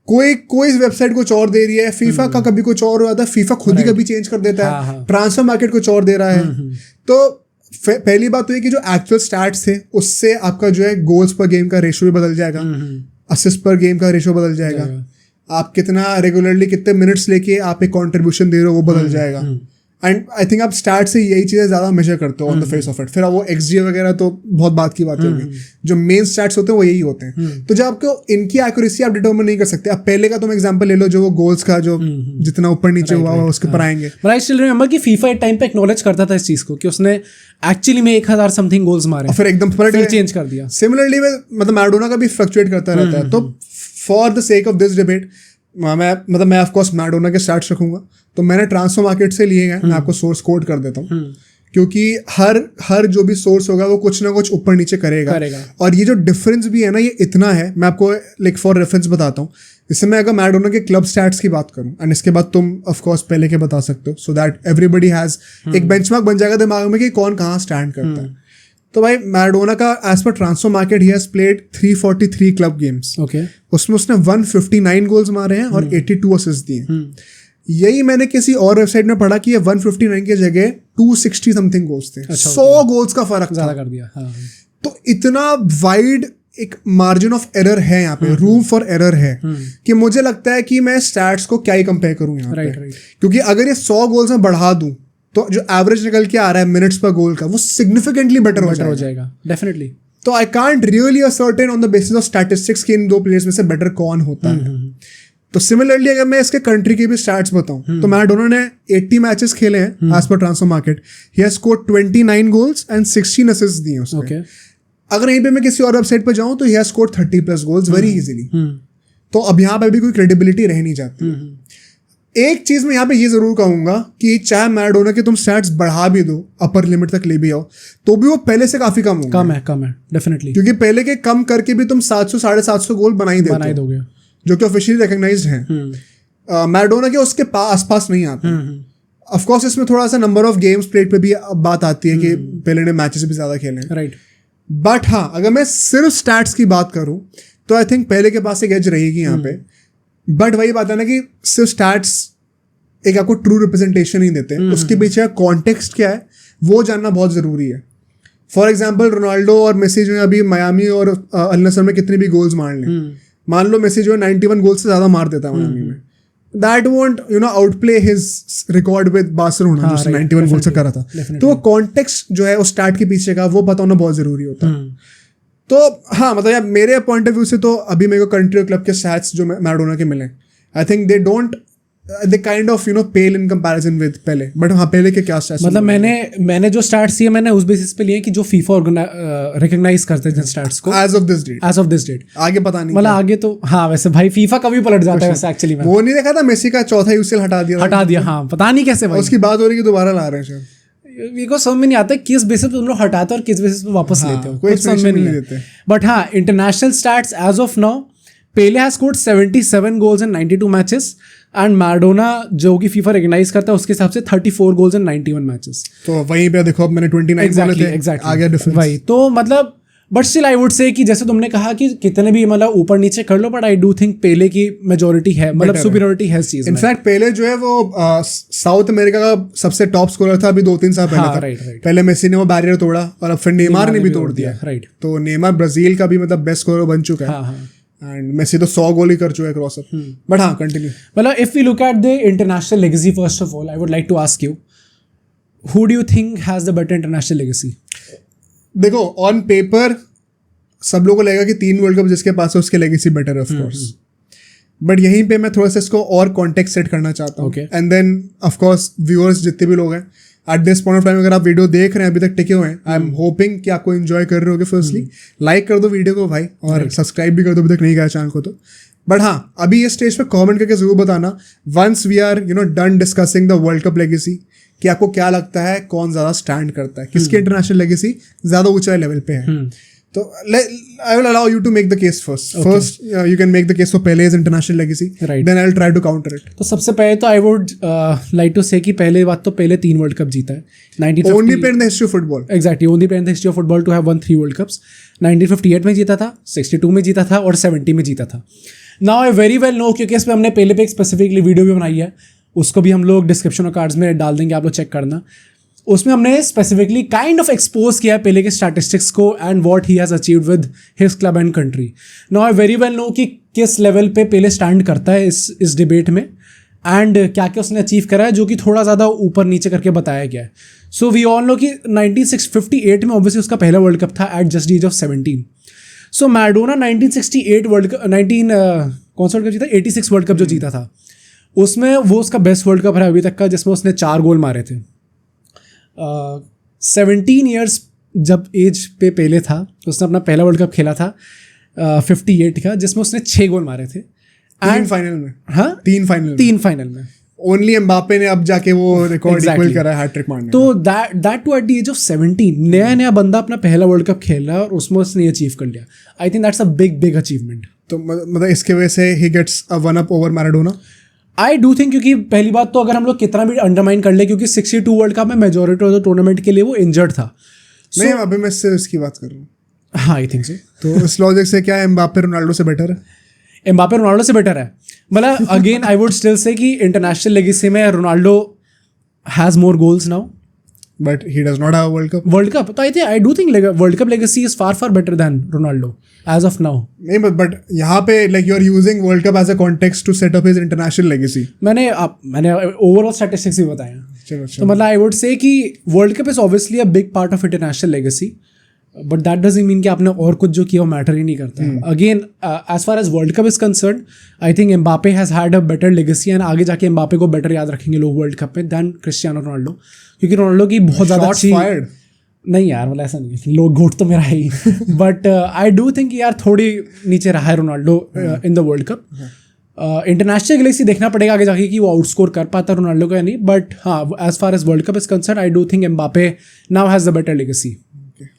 कोई वेबसाइट कुछ और दे रही है. फीफा का कभी कुछ और हो जाता है, फीफा खुद ही कभी चेंज कर देता है. ट्रांसफर मार्केट कुछ और दे रहा है. तो पहली बात तो ये कि जो एक्चुअल स्टैट्स थे उससे आपका जो है गोल्स पर गेम का रेशियो भी बदल जाएगा, असिस्ट पर गेम का रेशियो बदल जाएगा, आप कितना रेगुलरली कितने मिनट्स लेके आप एक कॉन्ट्रीब्यूशन दे रहे हो वो बदल जाएगा. एंड आई थिंक आप स्टार्ट से यही चीज़ें ज़्यादा मेजर करते हो on the face of it. फिर वो XG वगैरह तो बहुत बात की बात होगी. जो मेन स्टैट्स होते हैं वो यही होते हैं. तो जब आपको इनकी एक्यूरेसी आप डिटर्मिन नहीं कर सकते. आप पहले का तुम एग्जांपल ले लो जो वो गोल्स का जो जितना ऊपर नीचे हुआ उसके ऊपर आएंगे. बट आई स्टिल रिमेंबर कि फीफा एक टाइम पे एक्नॉलेज करता था इस चीज़ को कि उसने एक्चुअली में 1000 समथिंग गोल्स मारे फिर एकदम चेंज कर दिया. सिमिलरली मतलब मैराडोना का भी फ्लक्चुएट करता रहता है. तो for the sake of this debate मैं ऑफ कोर्स मैराडोना के स्टैट्स रखूंगा. तो मैंने ट्रांसफर मार्केट से लिए हैं. मैं आपको सोर्स कोड कर देता हूँ क्योंकि हर जो भी सोर्स होगा वो कुछ ना कुछ ऊपर नीचे करेगा. और ये जो डिफरेंस भी है ना ये इतना है. मैं आपको लाइक फॉर रेफरेंस बताता हूँ. इससे मैं अगर मैराडोना के क्लब स्टैट्स की बात करूँ एंड इसके बाद तुम ऑफ कोर्स पहले के बता सकते हो सो दैट एवरीबडी हैज एक बेंचमार्क बन जाएगा दिमाग में कि कौन कहाँ स्टैंड करता है. तो भाई मैराडोना का as per transfer market he has played 343 club games. उसमें उसने 159 गोल्स मारे हैं और 82 असिस्ट दिए. यही मैंने किसी और वेबसाइट में पढ़ा कि ये 159 की जगह 260 समथिंग गोल्स थे. 100 गोल्स का फर्क ज्यादा कर दिया. तो इतना वाइड एक मार्जिन ऑफ एरर है यहाँ पे, रूम फॉर एरर है कि मुझे लगता है कि मैं स्टैट्स को क्या ही कंपेयर करूँ यहाँ पे. क्योंकि अगर ये 100 गोल्स में बढ़ा दूं तो जो एवरेज निकल के आ रहा है मिनट्स पर गोल का वो सिग्निफिकेंटली बेटर हो जाएगा डेफिनेटली. तो आई can't really ascertain on the basis of statistics कि इन 2 प्लेयर्स में से बेटर कौन होता है. तो सिमिलरली अगर मैं इसके कंट्री के भी स्टैट्स बताऊं तो मैराडोना ने 80 मैचेस खेले हैं as per transfer market. He has scored 29 goals and 16 assist दिए उसने. अगर यहीं पे मैं किसी और वेबसाइट पर जाऊं तो ही has scored 30+ goals very easily. तो अब यहाँ पे भी कोई क्रेडिबिलिटी रह नहीं जाती. एक चीज मैं यहाँ पे ये जरूर कहूंगा कि चाहे मैराडोना के तुम स्टैट्स बढ़ा भी दो अपर लिमिट तक ले भी आओ तो भी वो पहले से काफी कम होंगे. कम है डेफिनेटली. क्योंकि पहले के कम करके भी तुम 700-750 गोल बना ही दोगे जो कि ऑफिशियली रिकॉग्नाइज्ड हैं. मैराडोना के उसके आसपास नहीं आते. ऑफ कोर्स इसमें थोड़ा सा नंबर ऑफ गेम्स प्लेड पे भी बात आती है कि पहले ने मैचेस भी ज्यादा खेले हैं. राइट. बट हाँ अगर मैं सिर्फ स्टैट्स की बात करूं तो आई थिंक पहले के पास एक एज रहेगी यहाँ पे. बट वही बात है ना कि सिर्फ स्टैट्स एक आपको ट्रू रिप्रेजेंटेशन ही देते हैं. उसके पीछे कॉन्टेक्स्ट क्या है वो जानना बहुत ज़रूरी है. फॉर एग्जाम्पल रोनाल्डो और मेसी जो है अभी मियामी और अल नसर में कितने भी गोल्स मार लें. मान लो मेसी जो है 91 गोल्स से ज़्यादा मार देता है मियामी में. That won't Outplay his record with Barcelona जो उसने 91 गोल से करा था. तो वो कॉन्टेक्स्ट जो है उस स्टार्ट के पीछे का वो पता होना बहुत ज़रूरी होता है. तो हाँ मतलब यार मेरे पॉइंट ऑफ व्यू से तो अभी मेरे को कंट्री और क्लब के स्टैट्स जो मैराडोना के मिले I think they don't they kind of pale in comparison with पहले. बट हाँ पहले के क्या स्टैट्स मतलब मैंने जो स्टैट्स लिए मैंने उस बेसिस पे लिए कि जो फीफा रिकॉग्नाइज करते हैं स्टैट्स को एज ऑफ दिस डेट. आगे पता नहीं मतलब आगे तो हाँ वैसे भाई फीफा कभी पलट जाता है वैसे एक्चुअली. वो नहीं देखा था मेसी का चौथा यूसीएल हटा दिया. हाँ पता नहीं कैसे भाई. उसकी बात हो रही है दोबारा ला रहे हैं. मेरे को समझ में नहीं आता किस बेसिस पे तुम लोग हटाते हो और किस बेसिस पे वापस लेते हो. कोई समझ में नहीं देते. बट हाँ international stats as of now Pele has scored 77 goals in 92 matches and Maradona जो कि फीफा रिकॉग्नाइज करता है उसके हिसाब से 34 गोल्स इन 91 मैचेस. तो वहीं पे देखो अब मैंने 29 बोले थे. आ गया डिफरेंस. वही तो मतलब बट स्टिल आई वुड से कि जैसे तुमने कहा कि कितने भी मतलब ऊपर नीचे कर लो, बट आई डू थिंक पेले की मेजोरिटी है, मतलब सुपीरियरिटी है इस चीज में। इनफैक्ट पेले जो है वो साउथ अमेरिका का सबसे टॉप स्कोरर था अभी 2-3 साल पहले था। राइट। पहले मेसी ने वो बैरियर तोड़ा और अब फिर नेमार ने भी तोड़ दिया। राइट। तो नेमार ब्राजील का भी मतलब बेस्ट स्कोरर बन चुका है। एंड मेसी तो 100 गोल ही कर चुका है क्रॉस अप। बट हाँ, कंटिन्यू। मतलब if we look at the international legacy, first of all I would like to ask you, who do you think has the better international legacy? देखो, on paper सब लोगों को लगेगा कि 3 world cup जिसके पास है उसके लेगेसी बेटर है ऑफ कोर्स, बट यहीं पे मैं थोड़ा सा इसको और कॉन्टेक्स्ट सेट करना चाहता हूँ। And then of course viewers जितने भी लोग हैं at this point of time, अगर आप वीडियो देख रहे हैं अभी तक टिके हुए हैं, आई एम होपिंग कि आपको एंजॉय कर रहे होगे। फर्स्टली लाइक कर दो वीडियो को भाई, और सब्सक्राइब भी कर दो अभी तक नहीं किया चैनल को तो। बट हाँ, अभी ये स्टेज पे कमेंट करके जरूर बताना once we are done discussing the world cup legacy, कि आपको क्या लगता है कौन ज़्यादा स्टैंड करता है, किसकी इंटरनेशनल लेगेसी ज़्यादा ऊंचाई लेवल पे है। तो I will allow you to make the case first. Okay. First, you can make the case for Pele's international legacy. Right. Then I'll try to counter it. तो सबसे पहले तो I would like to say कि पहले बात तो पहले 3 world cup जीता है। 1950 Only player in the history of football. Exactly, only player in the history of football to have won 3 world cups. 1958 में जीता था, 62 में जीता था और 70 में जीता था। Now I very well know, क्योंकि इस पर हमने पहले पे एक स्पेसिफिकली वीडियो भी बनाई है, उसको भी हम लोग डिस्क्रिप्शन और कार्ड्स में डाल देंगे, आप लोग चेक करना। उसमें हमने स्पेसिफिकली काइंड ऑफ एक्सपोज किया पेले के स्टैटिस्टिक्स को and what he has achieved with his club and country. Now I very well know कि किस लेवल पे पेले स्टैंड करता है इस डिबेट में, एंड क्या क्या उसने अचीव करा है, जो कि थोड़ा ज़्यादा ऊपर नीचे करके बताया गया है। सो वी ऑल नो कि 1958 में ऑब्वियसली उसका पहला वर्ल्ड कप था at just age of 17। So Maradona 1968 world cup, कौन सा वर्ल्ड कप जीता, 86 वर्ल्ड कप जो जीता था, उसमें वो उसका बेस्ट वर्ल्ड कप है अभी तक का, जिसमें उसने 4 गोल मारे थे। 17 ईयर्स जब एज पे पेले था, उसने अपना पहला वर्ल्ड कप खेला था 58 का, जिसमें उसने 6 गोल मारे थे। 3 फाइनल में। हाँ, 3 फाइनल में। ओनली एम्बापे ने अब जाके वो रिकॉर्ड इक्वल करा है हैट्रिक मारने। तो that too at the age of 17, नया बंदा अपना पहला वर्ल्ड कप खेल रहा है और उसमें उसने अचीव कर लिया। I think that's a big achievement. तो मतलब इसके वजह से he gets a one up over Maradona. I do think, क्योंकि पहली बात तो अगर हम लोग कितना भी अंडरमाइन कर ले, क्योंकि 62 वर्ल्ड कप में मेजोरिटी ऑफ द टूर्नामेंट के लिए वो इंजर्ड था। नहीं, अभी मैं सिर्फ इसकी बात कर रहा हूँ। हाँ, आई थिंक सो। तो इस लॉजिक से क्या एम्बापे रोनाल्डो से बेटर है? एम्बापे रोनाल्डो से बेटर है। मतलब again I would still say कि इंटरनेशनल लेगेसी में Ronaldo has more goals now, but he does not have World Cup. तो I do think World cup legacy is far better than Ronaldo as of now. नहीं, but यहाँ पे like you are using World Cup as a context to set up his international legacy. मैंने overall statistics भी बताया। तो मतलब आई would से कि world cup is obviously a big part of international legacy, but that doesn't mean कि आपने और कुछ जो किया वो मैटर ही नहीं करता। Again as far as world cup is concern, I think Mbappe has had a better legacy, and आगे जाके एम्बापे को बेटर याद रखेंगे लोग वर्ल्ड कप में देन क्रिस्टियानो रोनाल्डो, क्योंकि रोनाल्डो की बहुत ज़्यादा अच्छी नहीं यार, मतलब ऐसा नहीं है, लोग घोट तो मेरा है ही, बट आई डू थिंक यार थोड़ी नीचे रहा है Ronaldo in the world cup. International legacy देखना पड़ेगा आगे जाके कि वो आउटस्कोर कर पाता है रोनाल्डो का या नहीं, बट हाँ, as far as world cup is concern, I do think Mbappe now has the better legacy.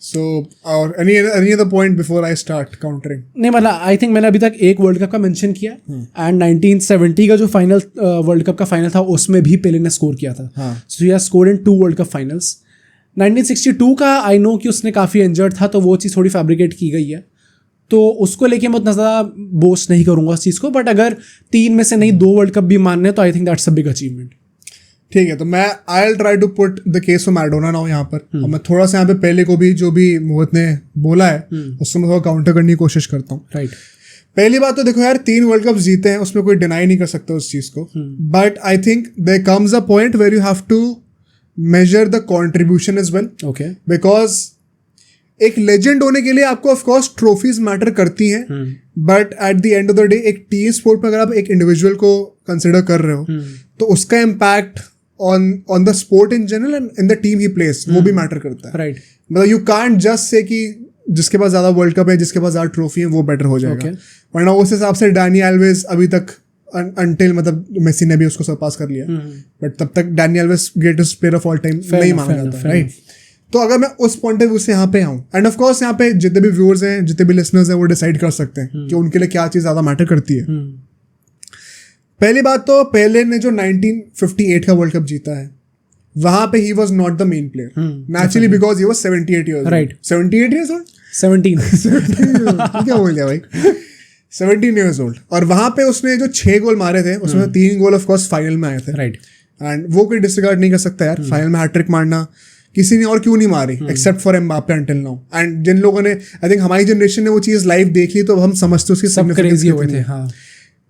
So, or any other point before I start countering? नहीं, मतलब आई थिंक मैंने अभी तक एक वर्ल्ड कप का मेंशन किया, and 1970 का जो फाइनल वर्ल्ड कप का फाइनल था उसमें भी पेले ने स्कोर किया था। So he has scored in 2 World Cup finals. 1962 का आई नो कि उसने काफ़ी इंजर्ड था, तो वो चीज़ थोड़ी फैब्रिकेट की गई है, तो उसको लेके मैं उतना ज़्यादा बोस्ट नहीं करूँगा उस चीज़ को, बट अगर 3 में से नहीं 2 वर्ल्ड कप भी मानने तो I think that's a big achievement. ठीक है, तो मैं I will try to put the case for Maradona now यहाँ पर, और मैं थोड़ा सा यहाँ पे पहले को भी जो भी मोहित ने बोला है उसको मैं थोड़ा काउंटर करने की कोशिश करता हूँ। राइट। पहली बात तो देखो यार, 3 वर्ल्ड कप जीते हैं, उसमें कोई डिनाई नहीं कर सकता उस चीज़ को, but I think there comes a point where you have to measure the contribution as well. Okay. Because एक लेजेंड होने के लिए आपको ऑफकोर्स ट्रॉफीज मैटर करती हैं, but at the end of the day एक टीम स्पोर्ट में अगर आप एक इंडिविजुअल को कंसिडर कर रहे हो तो उसका impact on the sport in general and in the team he plays वो भी मैटर करता है। राइट। मतलब you can't just say कि जिसके पास ज़्यादा वर्ल्ड कप है, जिसके पास ज़्यादा ट्रॉफी है, वो बेटर हो जाएगा। वरना उस हिसाब से डैनी एल्वेज अभी तक until मतलब मेसी ने भी उसको सरपास कर लिया, बट तब तक Danny Alves greatest player of all time नहीं माना जाता, राइट। तो अगर मैं उस पॉइंट ऑफ व्यू से यहाँ पे आऊँ, एंड ऑफ कोर्स यहाँ पे जितने भी व्यूअर्स हैं, जितने भी लिसनर्स हैं, वो डिसाइड कर सकते हैं कि उनके लिए क्या चीज़ ज़्यादा मैटर करती है। पहली बात तो पेले ने जो 1958 का वर्ल्ड कप जीता है, वहां पे ही was not the main player, naturally, because he was 78 years, right, 78 years old, 17 क्या बोल दिया भाई, 17 years old। और वहां पे उसने जो 6 गोल मारे थे उसमें 3 गोल ऑफ कोर्स फाइनल में आए थे, राइट। एंड वो कोई डिसरिगार्ड नहीं कर सकता यार। फाइनल में हैट्रिक मारना किसी ने और क्यों नहीं मारी except for Mbappe until now. And जिन लोगों ने, आई थिंक हमारी जनरेशन ने वो चीज लाइव देख ली तो हम समझते उसकी सब क्रेजी हुए थे। हाँ,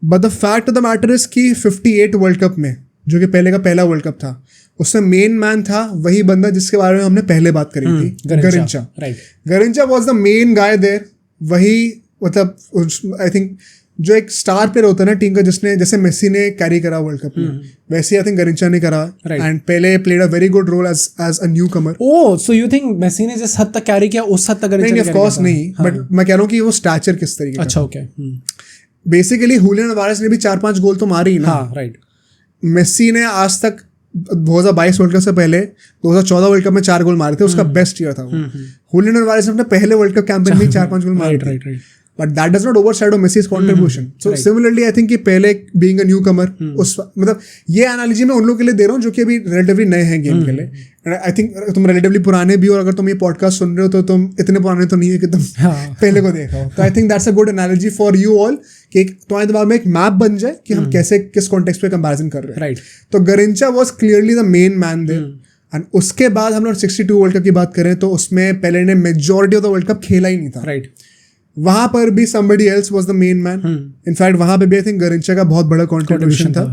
but the fact of the matter is कि 58 वर्ल्ड कप में, जो कि पहले का पहला वर्ल्ड कप था, उसमें मेन मैन था वही बंदा जिसके बारे में हमने पहले बात करी थी, Garrincha. Garrincha was the main guy there. वही मतलब आई थिंक जो एक स्टार प्लेयर होता है ना टीम का, जिसने जैसे मेसी ने कैरी करा वर्ल्ड कप में, वैसे आई थिंक गरिंचा ने करा। And Pele played a very good role as a newcomer. Oh, so you think Messi ने जिस हद तक कैरी किया उस हद तक गरिंचा नहीं, ऑफ कोर्स नहीं, बट मैं कह रहा हूँ कि वो स्टैचर किस तरीके का। अच्छा, ओके। बेसिकली हुलियन अलवारेस ने भी 4-5 गोल तो मारे ही ना। हाँ, राइट। मेसी ने आज तक 2022 वर्ल्ड कप से पहले 2014 वर्ल्ड कप में 4 गोल मारे थे, उसका बेस्ट ईयर था वो। हुलियन अलवारेस ने अपने पहले वर्ल्ड कप कैंपेन में 4-5 गोल मारे थे, but that does not overshadow Messi's contribution. So similarly, I think कि पहले being a newcomer, उस मतलब ये एनालॉजी मैं उन लोगों के लिए दे रहा हूँ जो कि अभी relatively नए हैं गेम के लिए। I think तुम relatively पुराने भी हो, अगर तुम ये पॉडकास्ट सुन रहे हो तो तुम इतने पुराने तो नहीं है कि तुम पहले को देखा हो। तो I think that's a good analogy for you all कि तुम्हारे दिमाग में एक मैप बन जाए कि हम कैसे किस कॉन्टेक्स्ट पे कंपैरिजन कर रहे हैं। राइट। तो गरिंचा was clearly the main man there. And उसके बाद हम लोग 62 वर्ल्ड कप की बात करें तो उसमें पहले ने majority of the world cup खेला ही नहीं था। राइट। वहां पर भी somebody else was the main man. In fact वहां पे भी आई थिंक गरिंचा का बहुत बड़ा कंट्रीब्यूशन था।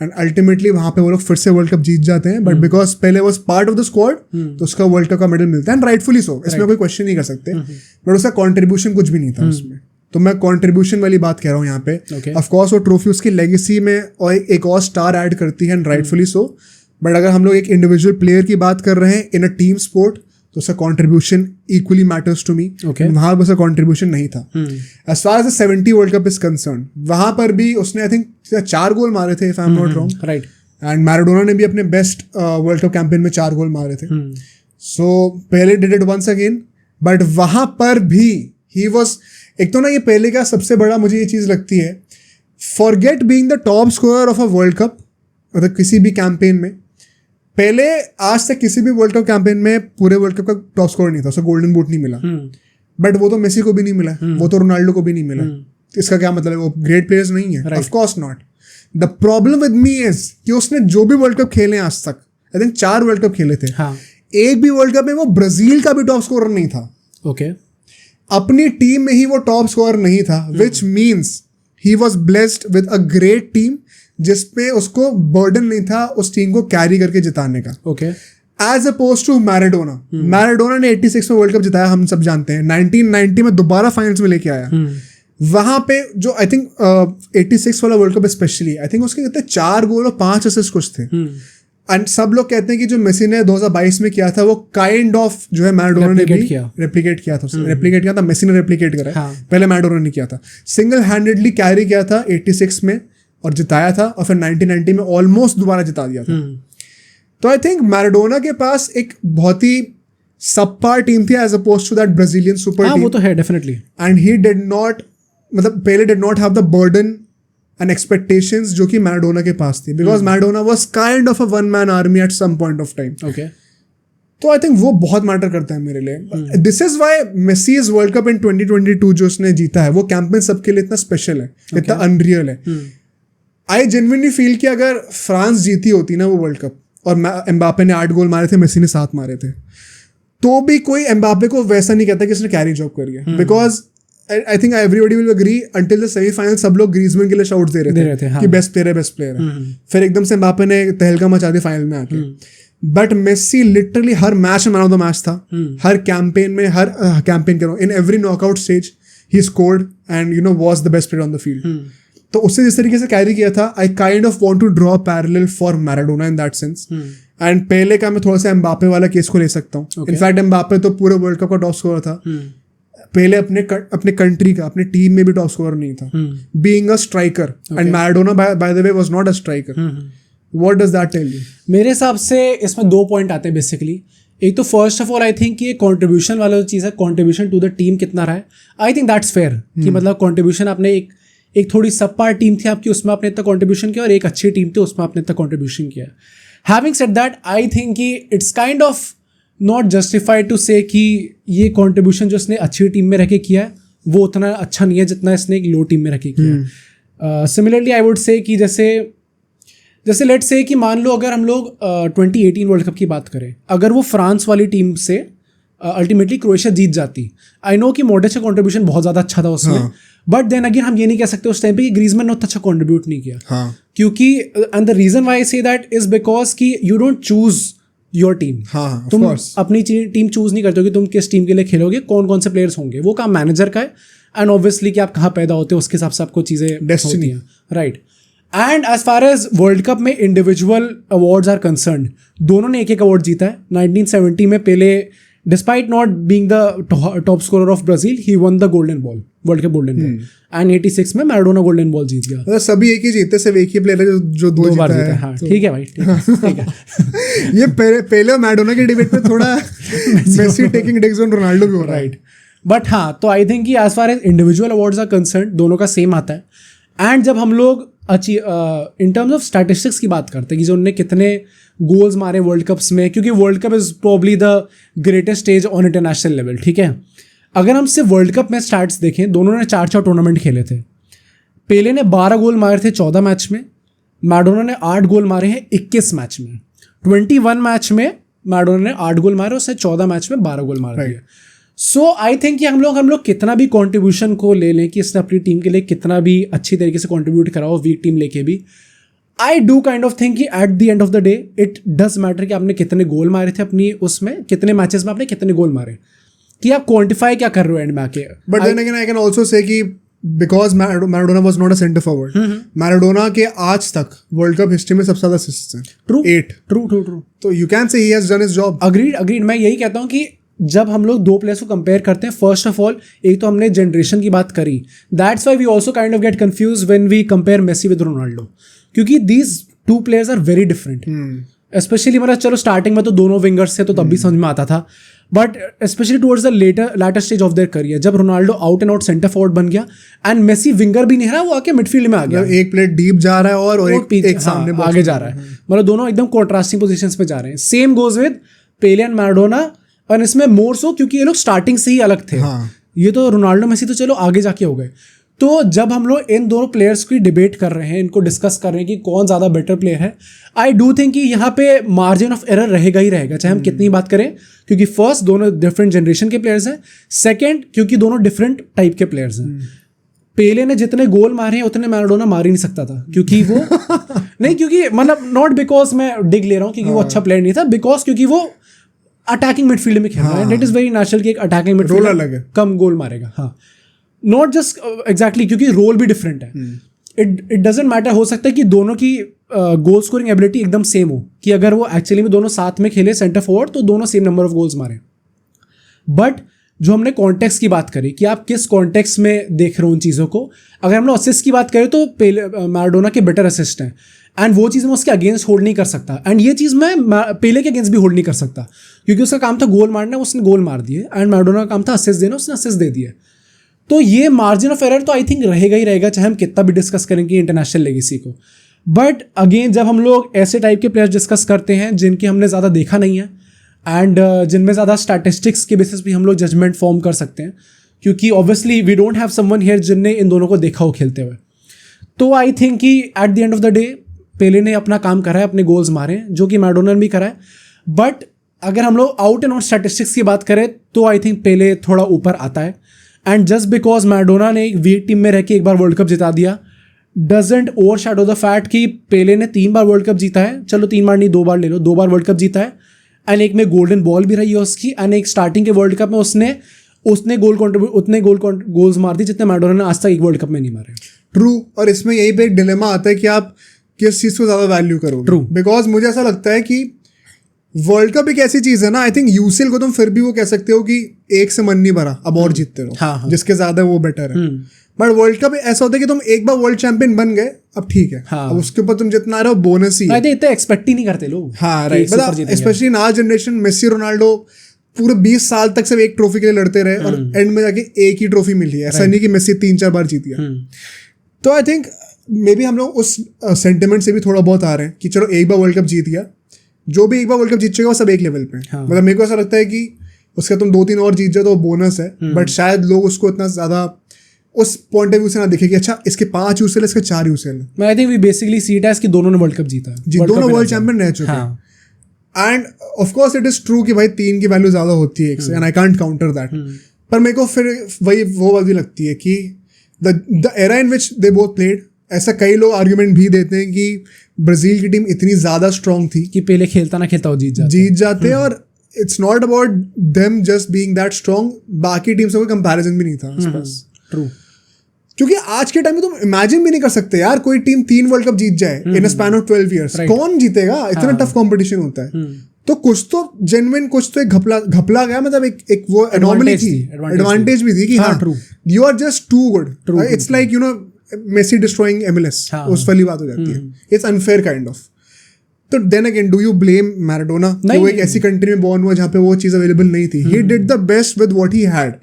एंड अल्टीमेटली वहां पे वो लोग फिर से वर्ल्ड कप जीत जाते हैं, बट बिकॉज पहले was part of the squad तो उसका वर्ल्ड कप का मेडल मिलता है, एंड राइटफुली सो, इसमें कोई क्वेश्चन नहीं कर सकते। बट उसका कंट्रीब्यूशन कुछ भी नहीं था उसमें। तो मैं कंट्रीब्यूशन वाली बात कह रहा हूँ यहाँ पे। ऑफ कोर्स वो ट्रॉफी उसकी लेगेसी में और एक और स्टार ऐड करती है, एंड राइटफुली सो। बट अगर हम लोग एक इंडिविजुअल प्लेयर की बात कर रहे हैं इन अ टीम स्पोर्ट तो उसका contribution equally matters to me. वहां पर उसका कंट्रीब्यूशन नहीं था। As far as the 70 world cup is concern, वहां पर भी उसने आई थिंक 4 गोल मारे थे, if I am not wrong. Right. And Maradona ने भी अपने बेस्ट वर्ल्ड कप कैंपेन में 4 गोल मारे थे। So Pele did it once again, but वहां पर भी ही वॉज, एक तो ना ये पहले का सबसे बड़ा मुझे ये चीज लगती है, forget being the top scorer of a world cup, मतलब किसी भी कैंपेन में। पहले आज तक किसी भी वर्ल्ड कप कैंपेन में पूरे वर्ल्ड कप का टॉप स्कोर नहीं था, उसे गोल्डन बूट नहीं मिला। बट वो तो मेसी को भी नहीं मिला, वो तो रोनाल्डो को भी नहीं मिला। इसका क्या मतलब है, वो ग्रेट प्लेयर्स नहीं है? Of course not. The problem with me is कि उसने जो भी वर्ल्ड कप खेले आज तक, आई थिंक 4 वर्ल्ड कप खेले थे, एक भी वर्ल्ड कप में वो ब्राजील का भी टॉप स्कोरर नहीं था। ओके। अपनी टीम में ही वो टॉप स्कोरर नहीं था, which means he was blessed with a great team जिसपे उसको बर्डन नहीं था उस टीम को कैरी करके जिताने का। Okay. As oppose to Maradona. Maradona ने 86 में वर्ल्ड कप जिताया, हम सब जानते हैं। 1990 में दोबारा फाइनल्स में लेके आया। वहां पे जो आई थिंक 86 वाला world cup specially, I think उसके कितने 4 गोल और 5 असिस्ट कुछ थे। एंड सब लोग कहते हैं कि जो मेसी ने 2022 में किया था वो काइंड ऑफ जो है मैराडोना ने भी रेप्लिकेट किया था। रेप्लिकेट किया था, मेसी ने रेप्लिकेट करा। पहले मैराडोना ने किया था, सिंगल हैंडेडली कैरी किया था 86 में और जिताया था, और फिर 1990 में ऑलमोस्ट दोबारा जिता दिया था। तो आई थिंक मैराडोना के पास एक बहुत ही सबपार टीम थी as oppose to that Brazilian super team. वो तो है definitely. And he did not, मतलब Pele did not have the burden and expectations जो कि मैराडोना के पास थी, because Maradona was kind of a one man army at some point of time. Okay. तो आई थिंक वो बहुत matter करता है मेरे लिए। This is why Messi's World Cup in 2022 जो उसने जीता है, वो कैंपेन सबके लिए इतना स्पेशल है, इतना अनरियल है। आई जेन्युइनली फील कि अगर फ्रांस जीती होती ना वो वर्ल्ड कप और एम्बापे ने 8 गोल मारे थे, मेसी ने 7 मारे थे, तो भी कोई एम्बापे को वैसा नहीं कहता कि उसने कैरी जॉब करी है। Because I think everybody will agree until the semifinal सब लोग ग्रीजमैन के लिए शाउट्स दे रहे थे कि बेस्ट प्लेयर है। फिर एकदम से एम्बापे ने तहलका मचा दी फाइनल में आके। बट मेसी लिटरली हर मैच में मैन ऑफ द मैच था। हर कैंपेन में, हर कैंपेन करो, in every knockout stage he scored and you know was the best player on the field. तो उससे जिस तरीके से कैरी किया था, I kind of want to draw parallel for Maradona in that sense. And Pele का मैं थोड़ा सा एम्बापे वाला केस को ले सकता हूँ। इनफैक्ट एम्बापे तो पूरे वर्ल्ड कप का टॉप स्कोरर था, पहले अपने कंट्री का, अपने टीम में भी टॉप स्कोरर नहीं था, being a striker. And Maradona by the way was not a striker. What does that tell you? मेरे हिसाब से इसमें 2 पॉइंट आते हैं बेसिकली। एक तो first of all I think ये कंट्रीब्यूशन वाला जो चीज़ है, कंट्रीब्यूशन टू द टीम कितना रहा है, आई थिंक दैट्स फेयर। कि मतलब कंट्रीब्यूशन आपने एक थोड़ी सबपार टीम थी आपकी, उसमें आपने इतना कंट्रीब्यूशन किया, और एक अच्छी टीम थी उसमें आपने इतना कंट्रीब्यूशन किया। Having said that, I think कि it's kind of not justified to say कि ये कंट्रीब्यूशन जो इसने अच्छी टीम में रह के किया है वो उतना अच्छा नहीं है जितना इसने एक लो टीम में रह के किया है। सिमिलरली आई वुड से कि जैसे लेट्स से कि मान लो अगर हम लोग 2018 वर्ल्ड कप की बात करें, अगर वो फ्रांस वाली टीम से अल्टीमेटली क्रोएशिया जीत जाती, आई नो कि मॉड्रिच का कंट्रीब्यूशन बहुत ज़्यादा अच्छा था उसमें, बट देन अगेन हम ये नहीं कह सकते उस टाइम पे कि ग्रीजमैन ने उतना अच्छा कंट्रीब्यूट नहीं किया, क्योंकि and the reason why I say that is because कि you don't choose your team. तुम अपनी टीम चूज नहीं करते हो कि तुम किस टीम के लिए खेलोगे, कौन कौन से प्लेयर्स होंगे, वो काम मैनेजर का है। एंड ऑब्वियसली कि आप कहाँ पैदा होते हो उसके हिसाब से आपको चीज़ें होती हैं, right. And as far as world cup में इंडिविजुअल अवार्ड्स आर कंसर्न, दोनों ने एक एक अवार्ड जीता है। 1970 में Pele despite not being the top scorer of Brazil, he won the golden ball, World cup golden ball. And 86 में Maradona golden ball जीत गया। मतलब सभी एक ही जीते, सिर्फ एक ही प्लेयर है जो दो बार जीता जीता है। हाँ, ठीक है भाई, ठीक है। ये पहले और मैराडोना के डिबेट में थोड़ा Messi taking digs on Ronaldo भी हो रहा है, राइट। बट हाँ, तो आई थिंक कि as far as individual awards are concern दोनों का सेम आता है। एंड जब हम लोग इन टर्म्स ऑफ स्टैटिस्टिक्स की बात करते हैं कि जो उन्होंने कितने गोल्स मारे वर्ल्ड कप्स में, क्योंकि world cup is probably the greatest stage on international level, ठीक है। अगर हम सिर्फ वर्ल्ड कप में स्टार्ट्स देखें, दोनों ने 4 टूर्नामेंट खेले थे। पेले ने 12 गोल मारे थे 14 मैच में, मैराडोना ने 8 गोल मारे हैं 21 मैच में। 21 मैच में मैराडोना ने 8 गोल मारे, उसने 14 मैच में 12 गोल मारे थे। सो आई थिंक कि हम लोग कितना भी कंट्रीब्यूशन को ले लें कि इसने अपनी टीम के लिए कितना भी अच्छी तरीके से कंट्रीब्यूट करा हो, वीक टीम लेके भी, I do kind of think कि at the end of the day it does matter कि आपने कितने गोल मारे थे अपनी उसमें, कितने मैचेस में आपने कितने गोल मारे, कि आप क्वांटिफाई क्या कर रहे हो एंड में आके। But then again I can also say कि because Maradona was not a centre forward, Maradona के आज तक वर्ल्ड कप हिस्ट्री में सबसे ज्यादा असिस्ट्स हैं, ट्रू 8। ट्रू तो you can say he has done his job. Agreed. मैं यही कहता हूँ कि जब हम लोग दो प्लेयर्स को कंपेयर करते हैं, फर्स्ट ऑफ ऑल एक तो हमने जनरेशन की बात करी, that's why we also kind of get confuse when we compare Messi with Ronaldo, क्योंकि these two players are very different. Specially मतलब चलो स्टार्टिंग में तो दोनों विंगर्स थे तो तब भी समझ में आता था, but specially towards the later stage of their career, जब Ronaldo out and out centre forward बन गया एंड मेसी विंगर भी नहीं रहा, वो आके मिडफील्ड में आ गया, एक प्लेयर डीप जा रहा है और एक सामने आगे जा रहा है, मतलब दोनों एकदम कॉन्ट्रास्टिंग पोजीशंस पे जा रहे हैं। Same goes with Pele and Maradona, और इसमें मोर सो क्योंकि ये लोग स्टार्टिंग से ही अलग थे। ये तो रोनाल्डो मेसी तो चलो आगे जाके हो गए। तो जब हम लोग इन दोनों प्लेयर्स की डिबेट कर रहे हैं, इनको डिस्कस कर रहे हैं कि कौन ज़्यादा बेटर प्लेयर है, आई डू थिंक कि यहाँ पे मार्जिन ऑफ एरर रहेगा ही रहेगा, चाहे हम कितनी बात करें, क्योंकि फर्स्ट दोनों डिफरेंट जनरेशन के प्लेयर्स हैं, सेकेंड क्योंकि दोनों डिफरेंट टाइप के प्लेयर्स हैं। पेले ने जितने गोल मारे हैं उतने मैराडोना मार ही नहीं सकता था, क्योंकि वो नहीं, क्योंकि मतलब नॉट बिकॉज मैं डिग ले रहा हूँ क्योंकि वो अच्छा प्लेयर नहीं था, बिकॉज क्योंकि वो अटैकिंग मिडफील्ड में खेल रहा है, and it is very natural कि एक अटैकिंग मिडफील्डर कम गोल मारेगा। हाँ, नॉट जस्ट एग्जैक्टली, क्योंकि रोल भी डिफरेंट है। इट डजेंट मैटर, हो सकता है कि दोनों की गोल स्कोरिंग एबिलिटी एकदम सेम हो, कि अगर वो एक्चुअली में दोनों साथ में खेले सेंटर फॉरवर्ड तो दोनों सेम नंबर ऑफ गोल्स मारे। बट जो हमने कॉन्टेक्स्ट की बात करी कि आप किस कॉन्टेक्स्ट में देख रहे हो उन चीज़ों को, अगर हम लोग असिस्ट की बात करें तो मैराडोना के बेटर असिस्ट हैं, एंड वो चीज़ मैं उसके अगेंस्ट होल्ड नहीं कर सकता, एंड ये चीज़ मैं पेले के अगेंस्ट भी होल्ड नहीं कर सकता, क्योंकि उसका काम था गोल मारना, उसने गोल मार दिए, एंड मैराडोना का काम था असिस्ट देना, उसने असिस्ट दे दिया। तो ये मार्जिन ऑफ एरर तो आई थिंक रहेगा ही रहेगा, चाहे हम कितना भी डिस्कस करेंगे इंटरनेशनल लेगेसी को। बट अगेन जब हम लोग ऐसे टाइप के प्लेयर्स डिस्कस करते हैं जिनकी हमने ज़्यादा देखा नहीं है, एंड जिनमें ज़्यादा स्टैटिस्टिक्स के बेसिस भी हम लोग जजमेंट फॉर्म कर सकते हैं, क्योंकि obviously we don't have someone here जिनने इन दोनों को देखा हो खेलते हुए। तो आई थिंक कि at the end of the day Pele ने अपना काम करा है, अपने गोल्स मारे, जो कि मैराडोना ने भी करा है। बट अगर हम लोग आउट एंड आउट स्टैटिस्टिक्स की बात करें तो आई थिंक पेले थोड़ा ऊपर आता है, एंड जस्ट बिकॉज मैराडोना ने एक वीक टीम में रह के एक बार वर्ल्ड कप जिता दिया doesn't over shadow the fact कि पेले ने 3 बार वर्ल्ड कप जीता है, चलो 3 बार नहीं 2 बार ले लो, 2 बार वर्ल्ड कप जीता है, एंड एक में गोल्डन बॉल भी रही है उसकी, एंड एक स्टार्टिंग के वर्ल्ड कप में उसने उतने गोल्स मार दी जितने मैराडोना ने आज तक एक वर्ल्ड कप में नहीं मारे। ट्रू, और इसमें यही पे एक डिलेमा आता है कि आप किस चीज़ को ज़्यादा वैल्यू करोगे। ट्रू, बिकॉज मुझे ऐसा लगता है कि वर्ल्ड कप एक ऐसी चीज़ है ना, आई थिंक यूसीएल को तुम फिर भी वो कह सकते हो कि एक से मन नहीं भरा, अब और जीतते रहो, जिसके ज़्यादा वो बेटर है। बट वर्ल्ड कप ऐसा होता है कि तुम एक बार वर्ल्ड चैंपियन बन गए, अब ठीक है, अब उसके ऊपर तुम जितना आ रहे हो बोनस ही है। इतना एक्सपेक्ट ही नहीं करते लोग। हाँ right, specially in our generation Messi Ronaldo पूरे 20 साल तक सिर्फ एक ट्रॉफी के लिए लड़ते रहे, और एंड में जाके एक ही ट्रॉफी मिली है, ऐसा नहीं कि मेसी 3-4 बार जीत गया। तो आई थिंक मे बी हम लोग उस सेंटिमेंट से भी थोड़ा बहुत आ रहे हैं कि चलो एक बार वर्ल्ड कप जीत गया, जो भी एक बार वर्ल्ड कप जीत चुका है वो सब एक लेवल पे। मतलब मेरे को ऐसा लगता है कि उसका तुम 2-3 और जीत जाओ तो बोनस है, बट शायद लोग उसको इतना ज्यादा उस पॉइंट ऑफ व्यू से ना देखे कि अच्छा इसके 5 यूसीएल इसके 4 यूसीएल। मैं I think we basically see it as कि दोनों ने वर्ल्ड कप जीता है जी, दोनों वर्ल्ड चैंपियन रह चुके हैं। And of course it is true कि भाई 3 की वैल्यू ज्यादा होती है एक से, and I can't counter that. पर मेरे को फिर वही वो बात भी लगती है कि the era in which they both played, ऐसा कई लोग आर्ग्यूमेंट भी देते हैं कि ब्राजील की टीम इतनी ज्यादा स्ट्रांग थी कि पहले खेलता ना खेलता वो जीत जाते। और it's not about them just being that strong, बाकी टीम से कोई कंपैरिजन भी नहीं था आसपास। ट्रू, क्योंकि आज के टाइम में तुम इमेजिन भी नहीं कर सकते यार कोई टीम 3 वर्ल्ड कप जीत जाए इन अ स्पैन ऑफ 12 इयर्स। कौन जीतेगा? इतना टफ कंपटीशन होता है। तो कुछ तो जेन्युइन, कुछ तो एक घपला गया, मतलब एक वो एनॉमली थी, एडवांटेज भी थी कि हाँ you are just too good. It's like you know Messi destroying MLS, उस वाली बात हो जाती है। It's unfair kind of. तो then again do you blame Maradona? वो एक ऐसी कंट्री में बॉर्न हुआ जहाँ पे वो चीज अवेलेबल नहीं थी। He did the best with what he had,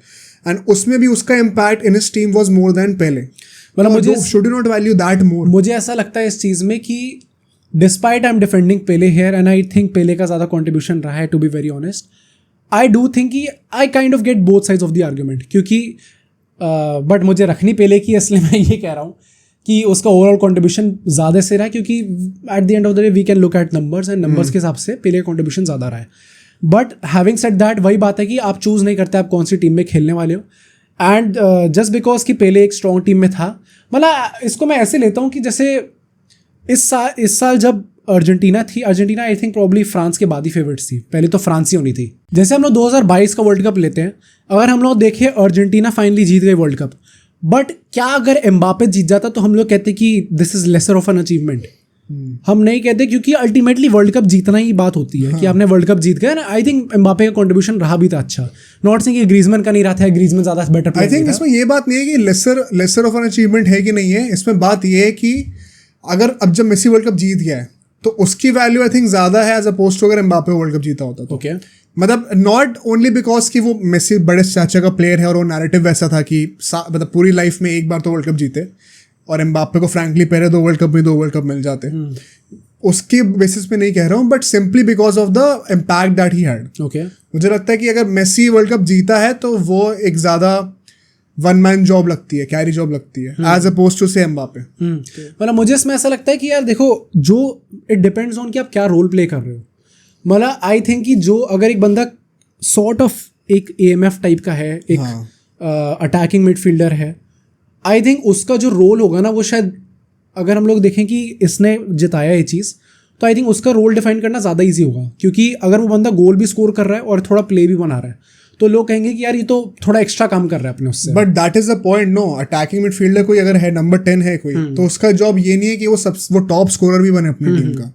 and उसमें भी उसका impact in his team was more than Pele. मतलब मुझे should you not value that more? मुझे ऐसा लगता है इस चीज में कि despite I am defending Pele here, and I think Pele का ज्यादा कंट्रीब्यूशन रहा है, to be very honest. I do think कि I kind of get both sides of the argument, क्योंकि बट मुझे रखनी पेले की, इसलिए मैं ये कह रहा हूँ कि उसका ओवरऑल कंट्रीब्यूशन ज़्यादा से रहा है, क्योंकि at the end of the day we can look at numbers, and numbers के हिसाब से पेले का कंट्रीब्यूशन ज़्यादा रहा है। बट हैविंग सेड दैट, वही बात है कि आप चूज़ नहीं करते आप कौन सी टीम में खेलने वाले हो, एंड जस्ट बिकॉज कि पेले एक स्ट्रॉन्ग टीम में था। मतलब इसको मैं ऐसे लेता हूँ कि जैसे इस साल जब अर्जेंटीना थी, Argentina I think probably France के बाद ही फेवरेट्स थी, पहले तो फ्रांस ही होनी थी। जैसे हम लोग 2022 का वर्ल्ड कप लेते हैं, अगर हम लोग देखें अर्जेंटीना फाइनली जीत गई वर्ल्ड कप, बट क्या अगर एम्बापे जीत जाता तो हम लोग कहते कि this is lesser of an achievement? हम नहीं कहते, क्योंकि अल्टीमेटली वर्ल्ड कप जीतना ही बात होती है। कि आपने वर्ल्ड कप जीत गए ना। आई थिंक एम्बापे का कंट्रीब्यूशन रहा भी था अच्छा, नॉट सेइंग कि ग्रीजमैन का नहीं रहा था, ग्रीजमैन ज्यादा बेटर प्लेयर। आई थिंक इसमें ये बात नहीं है कि लेसर ऑफ एन अचीवमेंट है कि नहीं है, इसमें बात ये है कि अगर अब जब मेसी वर्ल्ड कप जीत गया है तो उसकी वैल्यू आई थिंक ज्यादा है एज अपोज टू अगर एम्बापे वर्ल्ड कप जीता होता तो। ओके, मतलब नॉट ओनली बिकॉज कि वो मेसी बड़े चाचा का प्लेयर है और वो नैरेटिव वैसा था कि मतलब पूरी लाइफ में एक बार तो वर्ल्ड कप जीते, और एम्बापे को फ्रैंकली पहले 2 वर्ल्ड कप में 2 वर्ल्ड कप मिल जाते, उसके बेसिस पे नहीं कह रहा हूँ, but simply because of the impact that he had. Okay, मुझे लगता है कि अगर मेसी वर्ल्ड कप जीता है तो वो एक ज्यादा वन मैन जॉब लगती है, कैरी जॉब लगती है, एज अपोज टू से एम्बापे। मतलब मुझे इसमें ऐसा लगता है कि यार देखो, जो इट डिपेंड्स ऑन कि आप क्या रोल प्ले कर रहे हो। मतलब आई थिंक कि जो अगर एक बंदा सॉर्ट ऑफ एक AMF टाइप का है, एक अटैकिंग मिडफील्डर है, आई थिंक उसका जो रोल होगा ना, वो शायद अगर हम लोग देखें कि इसने जिताया ये चीज़, तो आई थिंक उसका रोल डिफाइन करना ज़्यादा ईजी होगा। क्योंकि अगर वो बंदा गोल भी स्कोर कर रहा है और थोड़ा प्ले भी बना रहा है, तो लोग कहेंगे कि यार ये तो थोड़ा एक्स्ट्रा काम कर रहा है अपने उससे। But that is the point. No, attacking midfielder कोई अगर है, नंबर 10 है कोई, तो उसका जॉब ये नहीं है कि वो टॉप स्कोरर भी बने अपनी टीम का।